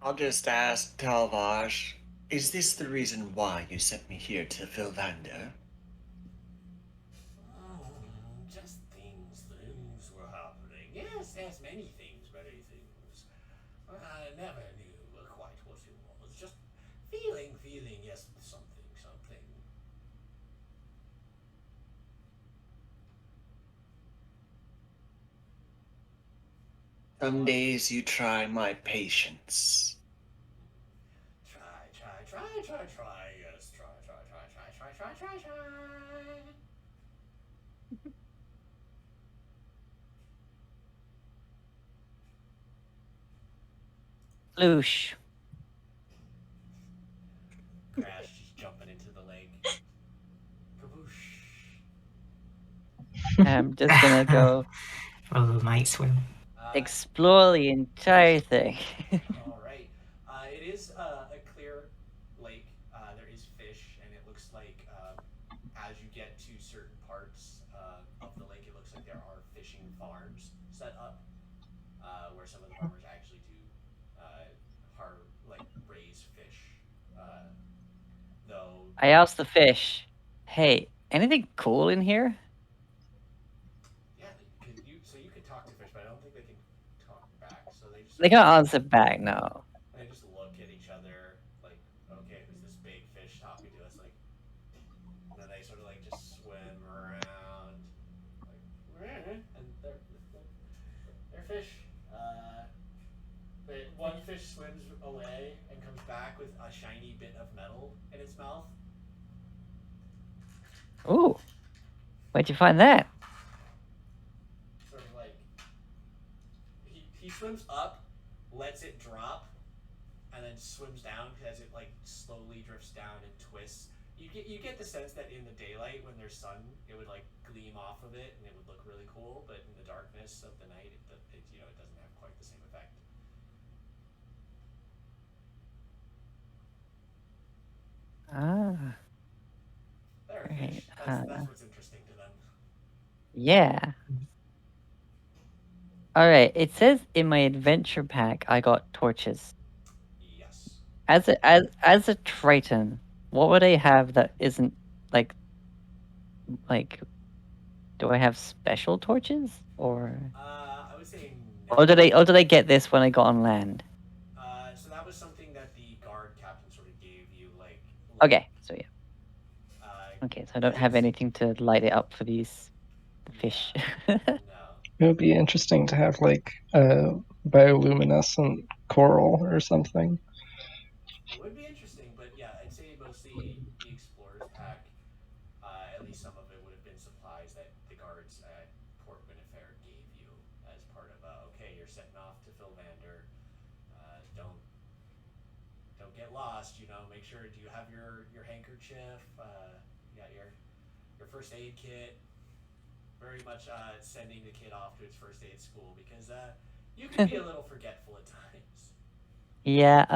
I'll just ask Talvaj, is this the reason why you sent me here to Vilvander? Just things. Things were happening. Yes, many things, many things. I never knew quite what it was. Just feeling, yes, something. Some days you try my patience. Try. Yes, try. Loosh. Crash just jumping into the lake. Kaboosh. I'm just gonna go A little night swim. explore the entire thing. All right. It is a clear lake. There is fish, and it looks like as you get to certain parts of the lake, it looks like there are fishing farms set up where some of the farmers actually do raise fish. Though, I asked the fish, "Hey, anything cool in here?" yeah, so you can talk to fish, but I don't think they can talk back. So they just They can't answer back, no. they just look at each other like, okay, who's this big fish talking to us? Like, and then they sort of like just swim around, like, and they're fish. One fish swims away and comes back with a shiny bit of metal in its mouth. Ooh, where'd you find that? Sort of like he swims up, lets it drop, and then swims down as it like slowly drifts down and twists. You get the sense that in the daylight when there's sun, it would like gleam off of it and it would look really cool, but in the darkness of the night, it doesn't have quite the same effect. Ah, They're a right. fish. That's what's interesting to them. Yeah. All right. It says in my adventure pack I got torches. Yes. As a Triton, what would I have that isn't like do I have special torches or I would say no. or did I get this when I got on land? So that was something that the guard captain sort of gave you, like Okay, so yeah. uh, Okay, so I don't have anything to light it up for these fish. No. It would be interesting to have like a bioluminescent coral or something. It would be interesting, but yeah, I'd say mostly the explorer's pack. At least some of it would have been supplies that the guards at Port Winifred gave you as part of okay, you're setting off to Philvander. Don't get lost. Make sure. Do you have your handkerchief? You got your first aid kit. Very much sending the kid off to its first aid school because you can be a little forgetful at times. Yeah,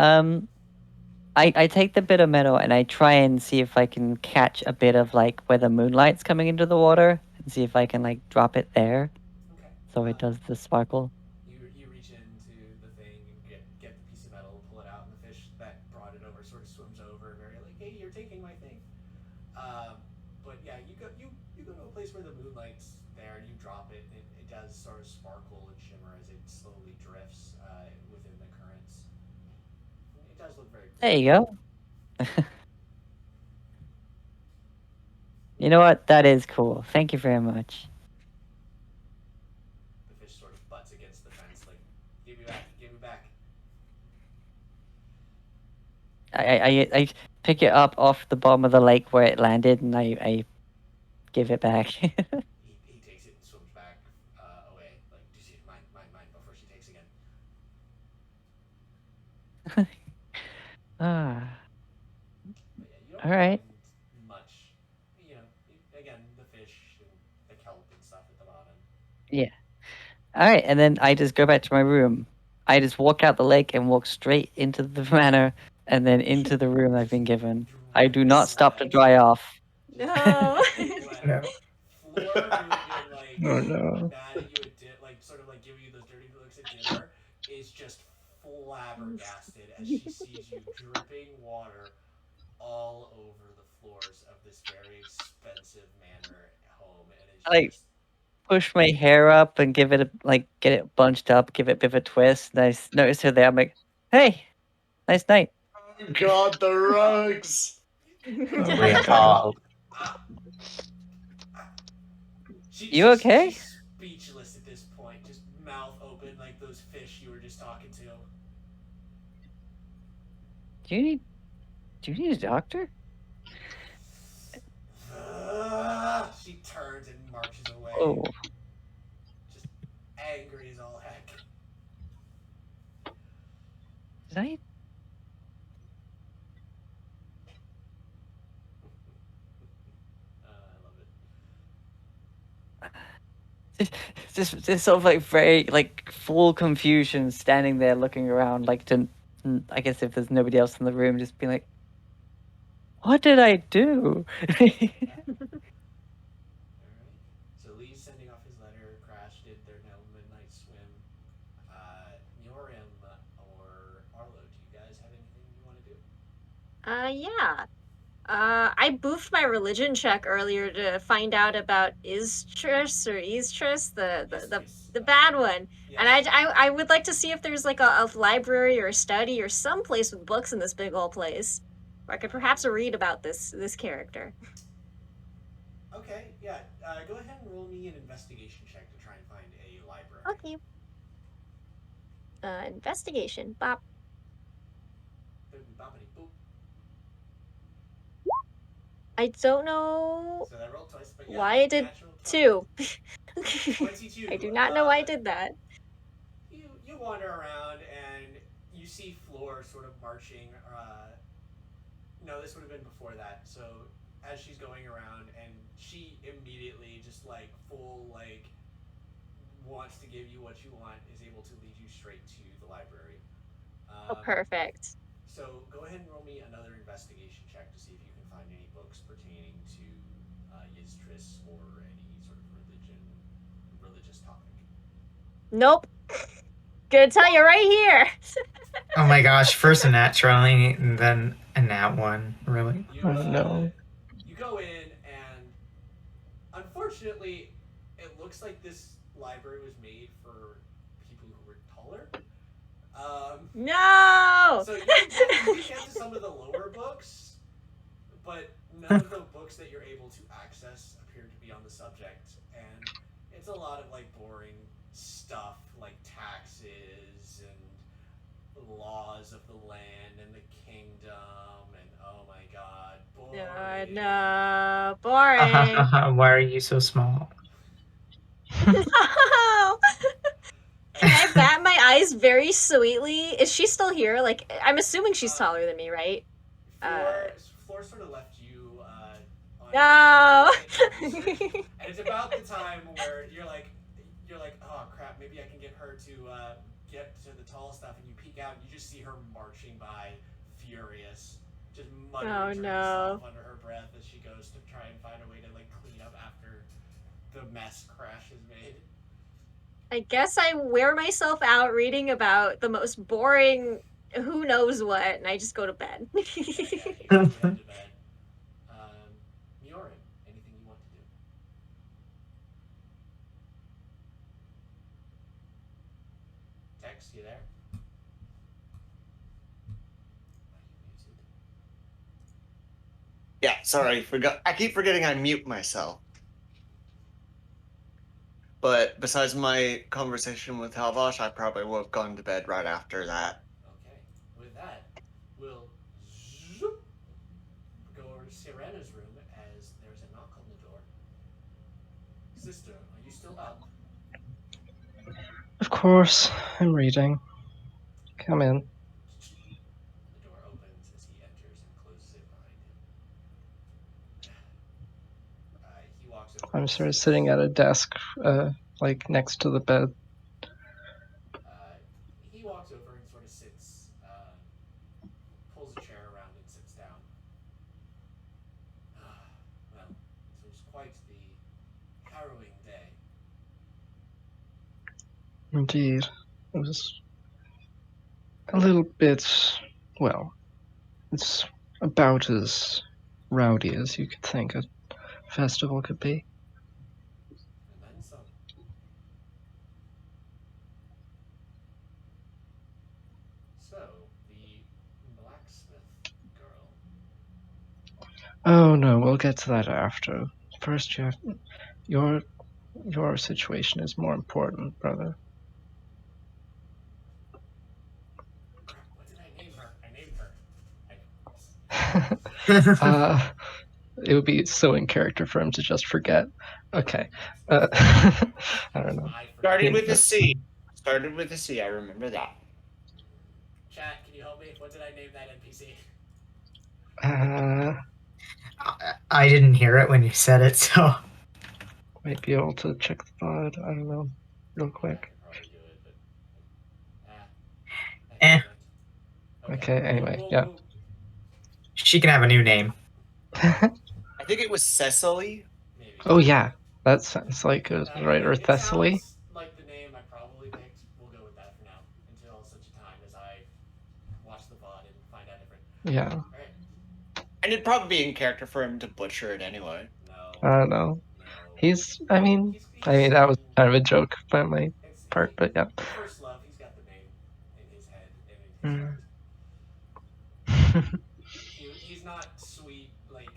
I take the bit of metal and I try and see if I can catch a bit of like where the moonlight's coming into the water and see if I can like drop it there Okay. so it does the sparkle. You reach into the thing and get the piece of metal, pull it out, and the fish that brought it over sort of swims over, very like, hey, you're taking my thing. But yeah, you go to a place where the moonlight's there, and you drop it. It does sort of sparkle and shimmer as it slowly drifts within the currents. It does look very cool. There you go. You know what? That is cool. Thank you very much. The fish sort of butts against the fence, like, give me back. I pick it up off the bottom of the lake where it landed, and I give it back. He takes it and swims back away. Like, do you see mine before she takes again? Ah, But yeah, you don't all right. find much. Again, the fish and the kelp and stuff at the bottom. Yeah. All right, and then I just go back to my room. I just walk out the lake and walk straight into the manor, and then into the room I've been given. I do not stop to dry off. No. No. Floor, who had been like Oh no. mad at you at sort of like giving you those dirty looks at dinner, is just flabbergasted as she sees you dripping water all over the floors of this very expensive manor home, and is I just push my hair up and give it get it bunched up, give it a bit of a twist. And I notice her there. I'm like, hey, nice night. Oh God, the rugs. Oh We my have god. all. You okay? She's speechless at this point, just mouth open like those fish you were just talking to. Do you need a doctor? She turns and marches away, Oh, just angry as all heck. did I? I love it. Just sort of like very like full confusion, standing there looking around, like to. I guess if there's nobody else in the room, just be like, what did I do? Alright. So Lee's sending off his letter. Crash did their now midnight swim. Miorim or Arlo, do you guys have anything you want to do? Yeah. I boofed my religion check earlier to find out about Istris or Eastris, the bad one. Yes. And I would like to see if there's like a library or a study or some place with books in this big old place where I could perhaps read about this character. Okay, yeah. Go ahead and roll me an investigation check to try and find a library. Okay. Investigation. Bop. Boppity boop. I don't know So that rolled twice, but yeah. why I did natural 2. 22. I do not know why I did that. You wander around and you see Floor sort of marching. No, this would have been before that. So as she's going around, and she immediately just like full like wants to give you what you want, is able to lead you straight to the library. Oh, perfect. So go ahead and roll me another investigation check to see if you can find any books pertaining to Yiztris or any sort of religious topic. Nope. Gonna tell you right here. Oh my gosh! First a nat 20, and then a nat 1. Really? Oh no. You go in, and unfortunately, it looks like this library was made for people who were taller. No. So you can get to some of the lower books, but none of the books that you're able to access appear to be on the subject, and it's a lot of like boring stuff like taxes and laws of the land and the kingdom, and oh my god, boring. No, boring. Why are you so small? No. Can I bat my eyes very sweetly? Is she still here? Like, I'm assuming she's taller than me, right? Floor sort of left you on No. research, and it's about the time where you're like, oh crap, maybe I can get her to get to the tall stuff, and you peek out and you just see her marching by, furious, just muttering to herself under her breath as she goes to try and find a way to like clean up after the mess Crash has made. I guess I wear myself out reading about the most boring who knows what, and I just go to bed. Yeah, you head to bed. Miorin, anything you want to do? Tex, you there? Are you muted? Yeah, sorry, I keep forgetting I mute myself. But besides my conversation with Halvosh, I probably would have gone to bed right after that. Okay. With that, we'll Tirena's room as there's a knock on the door. Sister, are you still up? Of course, I'm reading. Come in. The door opens as he enters and closes it behind him. He walks over. I'm and sort of sits. sitting at a desk, like next to the bed. He walks over and sort of sits, pulls a chair around and sits down. Well, this was quite the harrowing day. Indeed. It was a little bit, well, it's about as rowdy as you could think a festival could be. And then some. So, the blacksmith girl. Oh no, we'll get to that after. First, you have your situation is more important, brother. Crap, what did I name her? I named her. It would be so in character for him to just forget. Okay. I don't know. Started with a C. Started with a C. I remember that. Chat, can you help me? What did I name that NPC? I didn't hear it when you said it, so. Might be able to check the VOD. I don't know. Real quick. I could probably do it, but Eh. Okay, anyway, yeah. She can have a new name. I think it was Cecily. Maybe. Oh yeah, that sounds like it, right? Or It Thessaly? sounds like the name I probably picked. We'll go with that for now, until such a time as I watch the VOD and find out different. Yeah. Alright. And it'd probably be in character for him to butcher it anyway. No. I don't know. I mean, that was kind of a joke by my part, but yeah. First love, he's got the name in his head and in his heart. He's not sweet like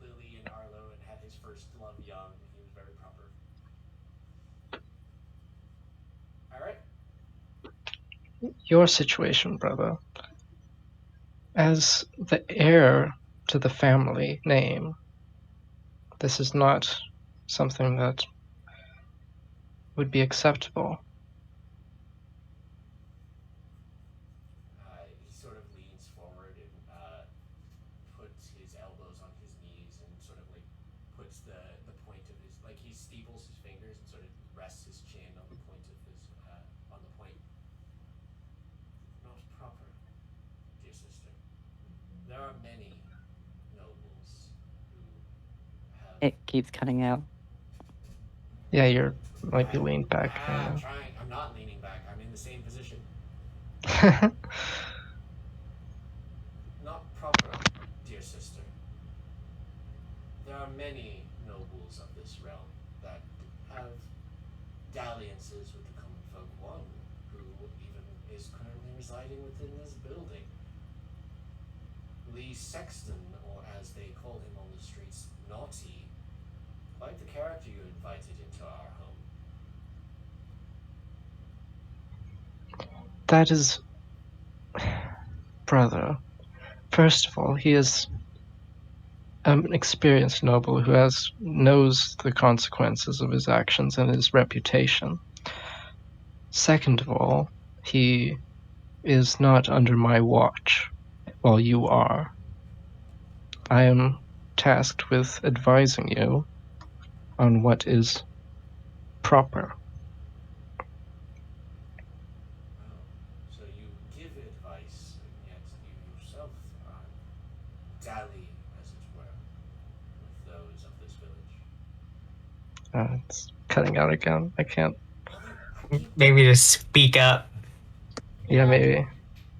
Lily and Arlo and had his first love young. He was very proper. Alright. Your situation, brother. As the heir to the family name, this is not something that would be acceptable. He sort of leans forward and puts his elbows on his knees and sort of like puts the point of his, like he steeples his fingers and sort of rests his chin on the point of his, on the point. Not proper, dear sister. There are many nobles who have... It keeps cutting out. Yeah, you might be leaned back. I'm trying. I'm not leaning back. I'm in the same position. Not proper, dear sister. There are many nobles of this realm that have dalliances with the common folk. One who even is currently residing within this building. Lee Sexton, or as they call him on the streets, Naughty. Quite the character you invited into our home. That is... Brother. First of all, he is an experienced noble who knows the consequences of his actions and his reputation. Second of all, he is not under my watch, while you are. I am tasked with advising you on what is proper. So you give advice, and yet you yourself dally, as it were, with those of this village. It's cutting out again. I can't. Maybe just speak up. Yeah, maybe.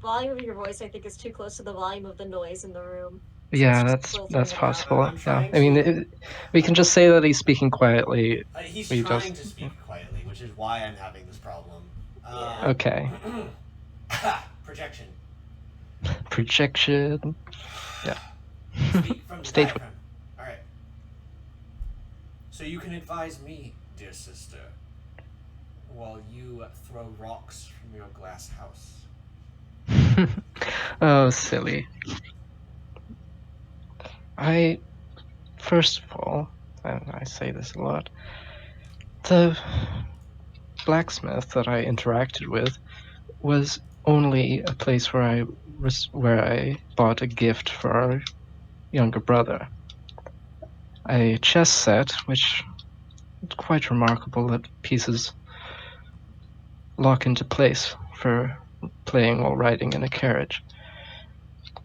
Volume of your voice, I think, is too close to the volume of the noise in the room. So Yeah, it's that's filtering it out. possible. Yeah, I mean, we can just say that he's speaking quietly. He's We trying just- to speak quietly, which is why I'm having this problem. Okay. Projection. Projection. Yeah. Speak from the Stage diaphragm. Alright. So you can advise me, dear sister, while you throw rocks from your glass house. Oh, silly. I first of all, and I say this a lot, the blacksmith that I interacted with was only a place where I bought a gift for our younger brother. A chess set, which is quite remarkable that pieces lock into place for playing while riding in a carriage.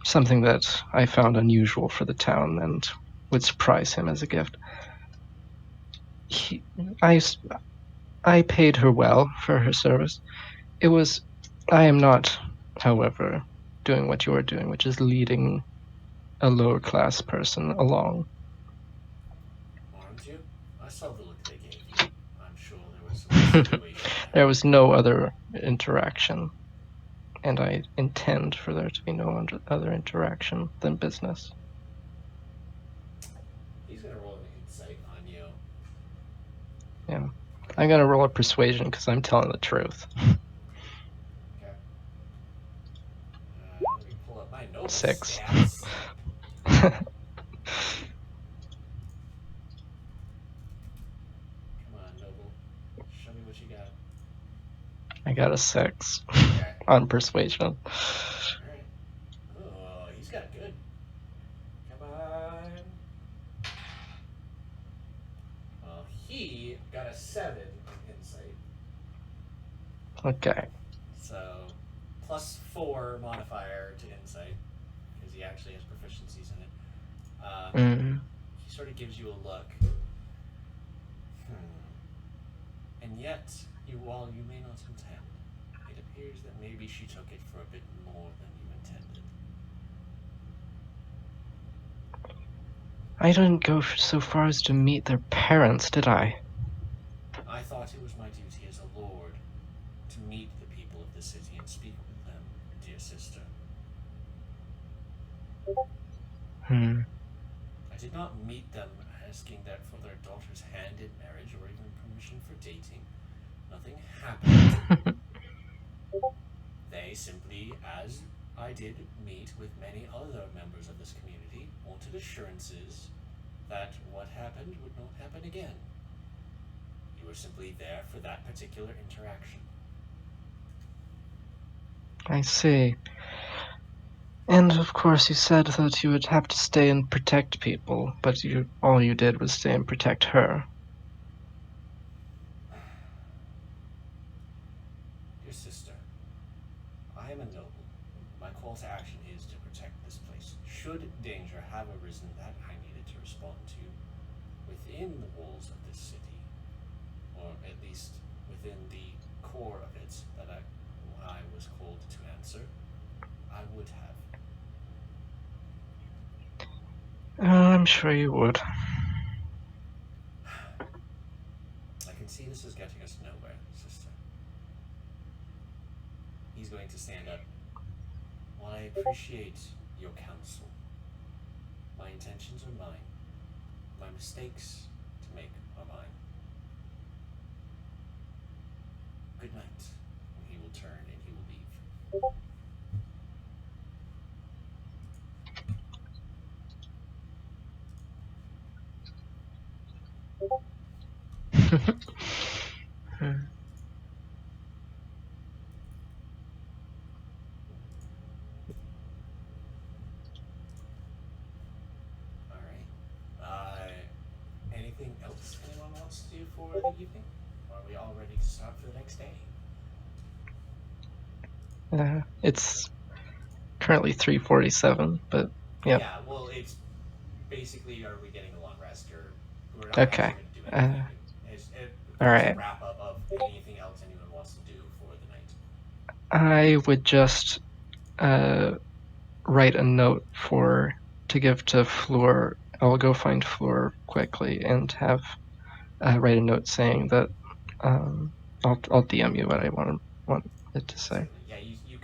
Something that I found unusual for the town and would surprise him as a gift. He, I paid her well for her service. I am not, however, doing what you are doing, which is leading a lower class person along. Aren't you? I saw the look they gave you. I'm sure there was some insinuation There there. was no other interaction, and I intend for there to be no other interaction than business. He's gonna roll an insight on you. Yeah. I'm gonna roll a persuasion because I'm telling the truth. Okay. Let me pull up my noble 6. stats. Come on, noble. Show me what you got. I got a 6 Okay. on persuasion. Alright. Oh, he's got good. Come on. Well, he got a 7 in insight. Okay. So, +4 modifier to insight, because he actually has proficiencies in it. He sort of gives you a look. And yet, while you may not intend, it appears that maybe she took it for a bit more than you intended. I didn't go so far as to meet their parents, did I? I thought it was my duty as a lord to meet the people of the city and speak with them, dear sister. I did not meet them asking that for their daughter's hand in marriage or even permission for dating. Nothing happened. They simply, as I did meet with many other members of this community, wanted assurances that what happened would not happen again. You were simply there for that particular interaction. I see. And of course you said that you would have to stay and protect people, but all you did was stay and protect her. Dear sister, I am a noble. My call to action is to protect this place. Should danger have arisen that I needed to respond to within the walls of this city, or at least within the core of it that I was called to answer, I would have. I'm sure you would. I can see this is getting us nowhere, sister. He's going to stand up. While I appreciate your counsel, my intentions are mine. My mistakes to make are mine. Good night. And he will turn and he will leave. Alright. Anything else anyone wants to do for the evening? Or are we all ready to start for the next day? It's currently 3:47, but yeah. Yeah, well, it's basically, are we getting a long rest, or we're not Okay. actually going to do anything. It's alright. a wrap up of anything else anyone wants to do for the night. I would just write a note to give to Fleur. I'll go find Fleur quickly and have write a note saying that I'll DM you what I want it to say. Yeah, you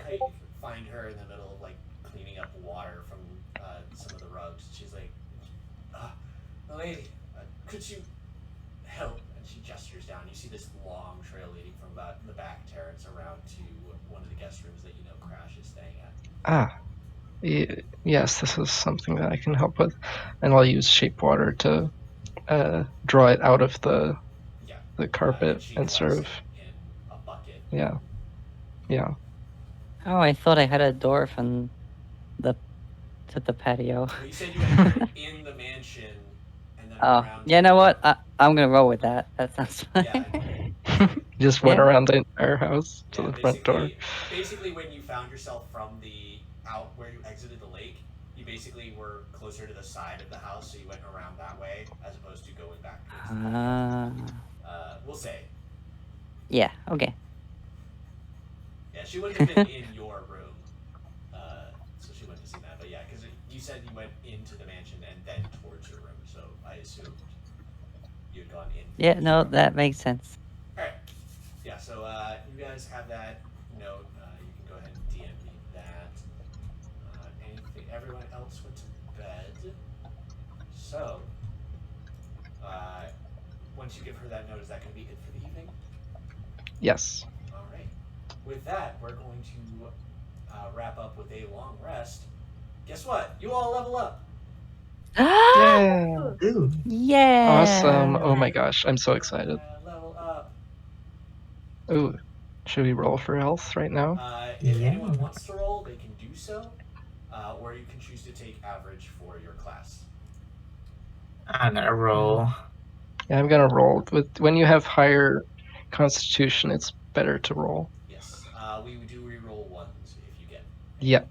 find her in the middle of like cleaning up water from some of the rugs. She's like, "Lady, could you help?" And she gestures down. You see this long trail leading from about the back terrace around to one of the guest rooms that you know Crash is staying at. Yes, this is something that I can help with, and I'll use shape water to draw it out of the carpet she and sort collects of it in a bucket. yeah. Oh, I thought I had a door from the to the patio. Well, you said you entered in the mansion and then Oh, around. you know what? I'm gonna roll with that. That sounds fine. Yeah. Just went Yeah. around the entire house to Yeah, the front door. basically, when you found yourself from the out where you exited the lake, you basically were closer to the side of the house, so you went around that way as opposed to going back towards the lake. We'll say. Yeah. Okay. Yeah, she wouldn't have been in your room, so she wouldn't have seen that. But yeah, because you said you went into the mansion and then towards your room, so I assumed you'd gone in. Yeah. No, that makes sense. All right. Yeah. So you guys have that note. You can go ahead and DM me that. Anything? Everyone else went to bed. So once you give her that note, is that going to be it for the evening? Yes. All right. With that, we're going to wrap up with a long rest. Guess what? You all level up. Yeah. Ooh. Yeah. Awesome. Oh my gosh, I'm so excited. Level up. Ooh, should we roll for health right now? If Yeah. anyone wants to roll, they can do so, or you can choose to take average for your class. I'm gonna roll. Yeah, I'm gonna roll. When you have higher constitution, it's better to roll. Yes. We do re-roll ones if you get. Yeah.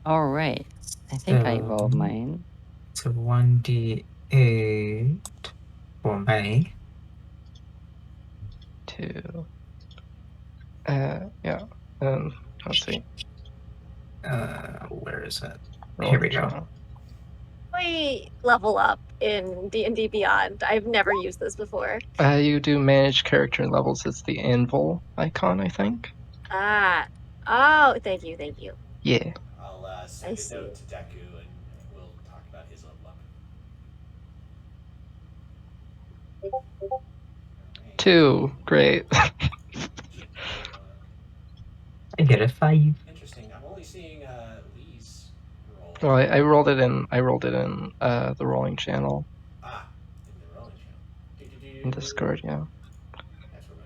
All right. I think I So- rolled mine. It's a 1d8 for me. 2. Yeah. Let's see. Where is it? Roll Here we the go. channel. We level up in D&D Beyond. I've never used this before. You do manage character levels. It's the anvil icon, I think. Ah. Oh, thank you. Yeah. I'll send a note to Deku and we'll talk about his level up. Right. 2. Great. I get a 5. Interesting. I'm only seeing Lee's roll. Well, I rolled it in. I rolled it in the rolling channel In the rolling channel. in Discord. Yeah. That's where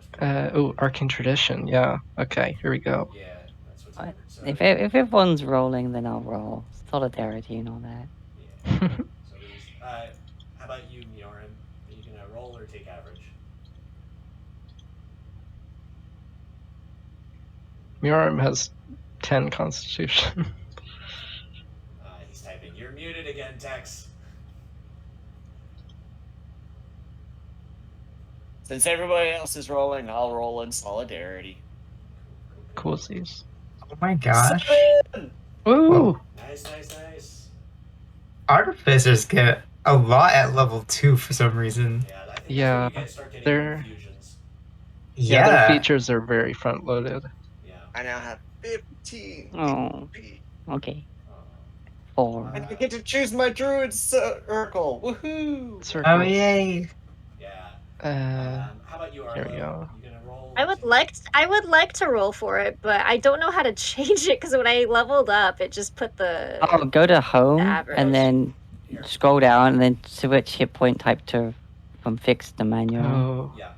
most people. Arcane Tradition. Yeah. Okay. Here we go. Yeah, that's what's I- important. So, If everyone's rolling, then I'll roll. Solidarity and all that. yeah. So Lee's. How about you, Mioran? Are you gonna roll or take average? Miriam has 10 constitution. He's typing. You're muted again, Tex. Since everybody else is rolling, I'll roll in solidarity. Coolsies. Oh my gosh. Ooh. Nice. Artificers get a lot at level 2 for some reason. Yeah, I think Yeah, that's when you start getting they're- infusions. Yeah, their features are very front loaded. Yeah. I now have 15. Oh. Okay. Uh, 4. And I get to choose my druid circle. Woohoo! Circles. Oh yay. yeah. How about you, Arlo? Here we go. You gonna roll? I would like to roll for it, but I don't know how to change it because when I leveled up, it just put the. Oh, go to home average. and then Here. scroll down and then switch hit point type to from fixed to manual. Oh. Yeah.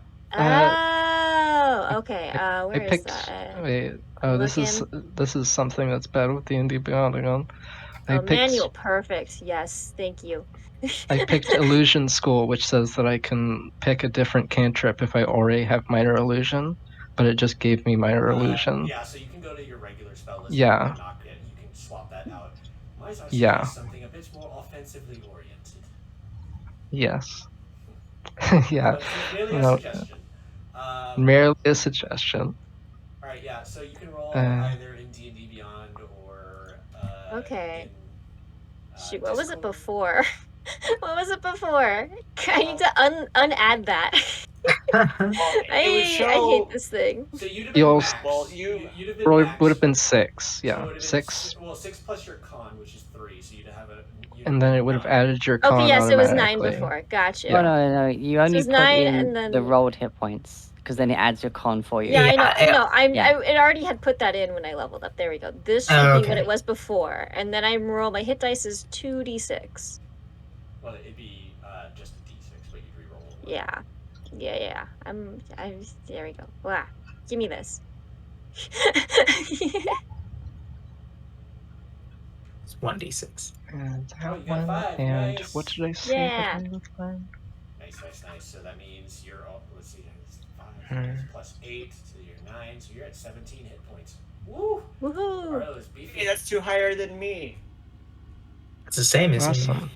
Oh, okay. I Where is picked. that? Wait. Oh, this is something that's bad with D&D Beyond. Hang on. I picked. Manual, perfect. Yes, thank you. I picked Illusion School, which says that I can pick a different cantrip if I already have Minor Illusion, but it just gave me Minor Illusion. Yeah, so you can go to your regular spell list. Yeah. And knock it. You can swap that out. Might I suggest Yeah. something a bit more offensively oriented? Yes. Yeah. But it's merely a No. suggestion. Merely a suggestion. All right, yeah. So you can roll Uh, either in D&D Beyond or Okay. in, Shoot, what was it Discord. before? What was it before? I need to unadd that. I hate this thing. So you'd have You been also- max. Well, you'd have been Would max. have been 6. So it Yeah, would have been 6. Well, 6 plus your con, which is 3. So you'd have a. And then it would have added your con Okay, yes, it was 9 automatically. before. Gotcha. No, you only it's put 9 in and then- the rolled hit points because then it adds your con for you. Yeah, I know. Yeah, No, yeah. it already had put that in when I leveled up. There we go. This should Oh, be what okay. it was before, and then I roll my hit dice is 2d6. Well, it'd be just a d6, but you'd re-roll it. Yeah, yeah. I'm. There we go. Wow. Give me this. It's 1d6. And Oh, that you got one. 5. And Nice. what did I say Yeah. that I was playing? Nice. So that means you're all, let's see, it's 5 Hmm. plus 8, so you're 9, so you're at 17 hit points. Woo! Woohoo! Arlo is beefy. Hey, that's too higher than me. It's the same as Awesome.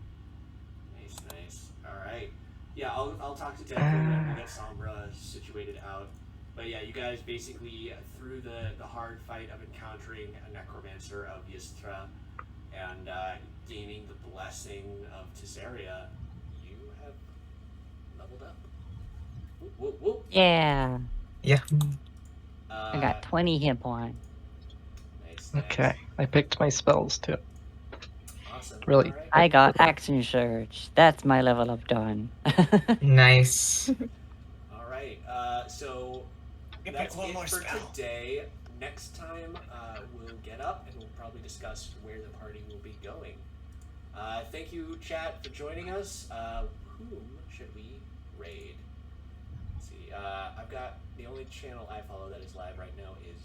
Nice. All right. Yeah, I'll talk to Deku and we'll get Sombra situated out. But yeah, you guys basically through the hard fight of encountering a necromancer of Ystra and gaining the blessing of Tissaria, you have leveled up. Whoop. Yeah. Yeah. I got 20 hit points. Nice. Okay, I picked my spells too. Awesome. Really? All right. I got action surge. That's my level up done. Nice. All right. So You that's pick one it more for spell. today. Next time we'll get up and we'll probably discuss where the party will be going. Thank you, chat, for joining us. Whom should we raid? Let's see. I've got the only channel I follow that is live right now is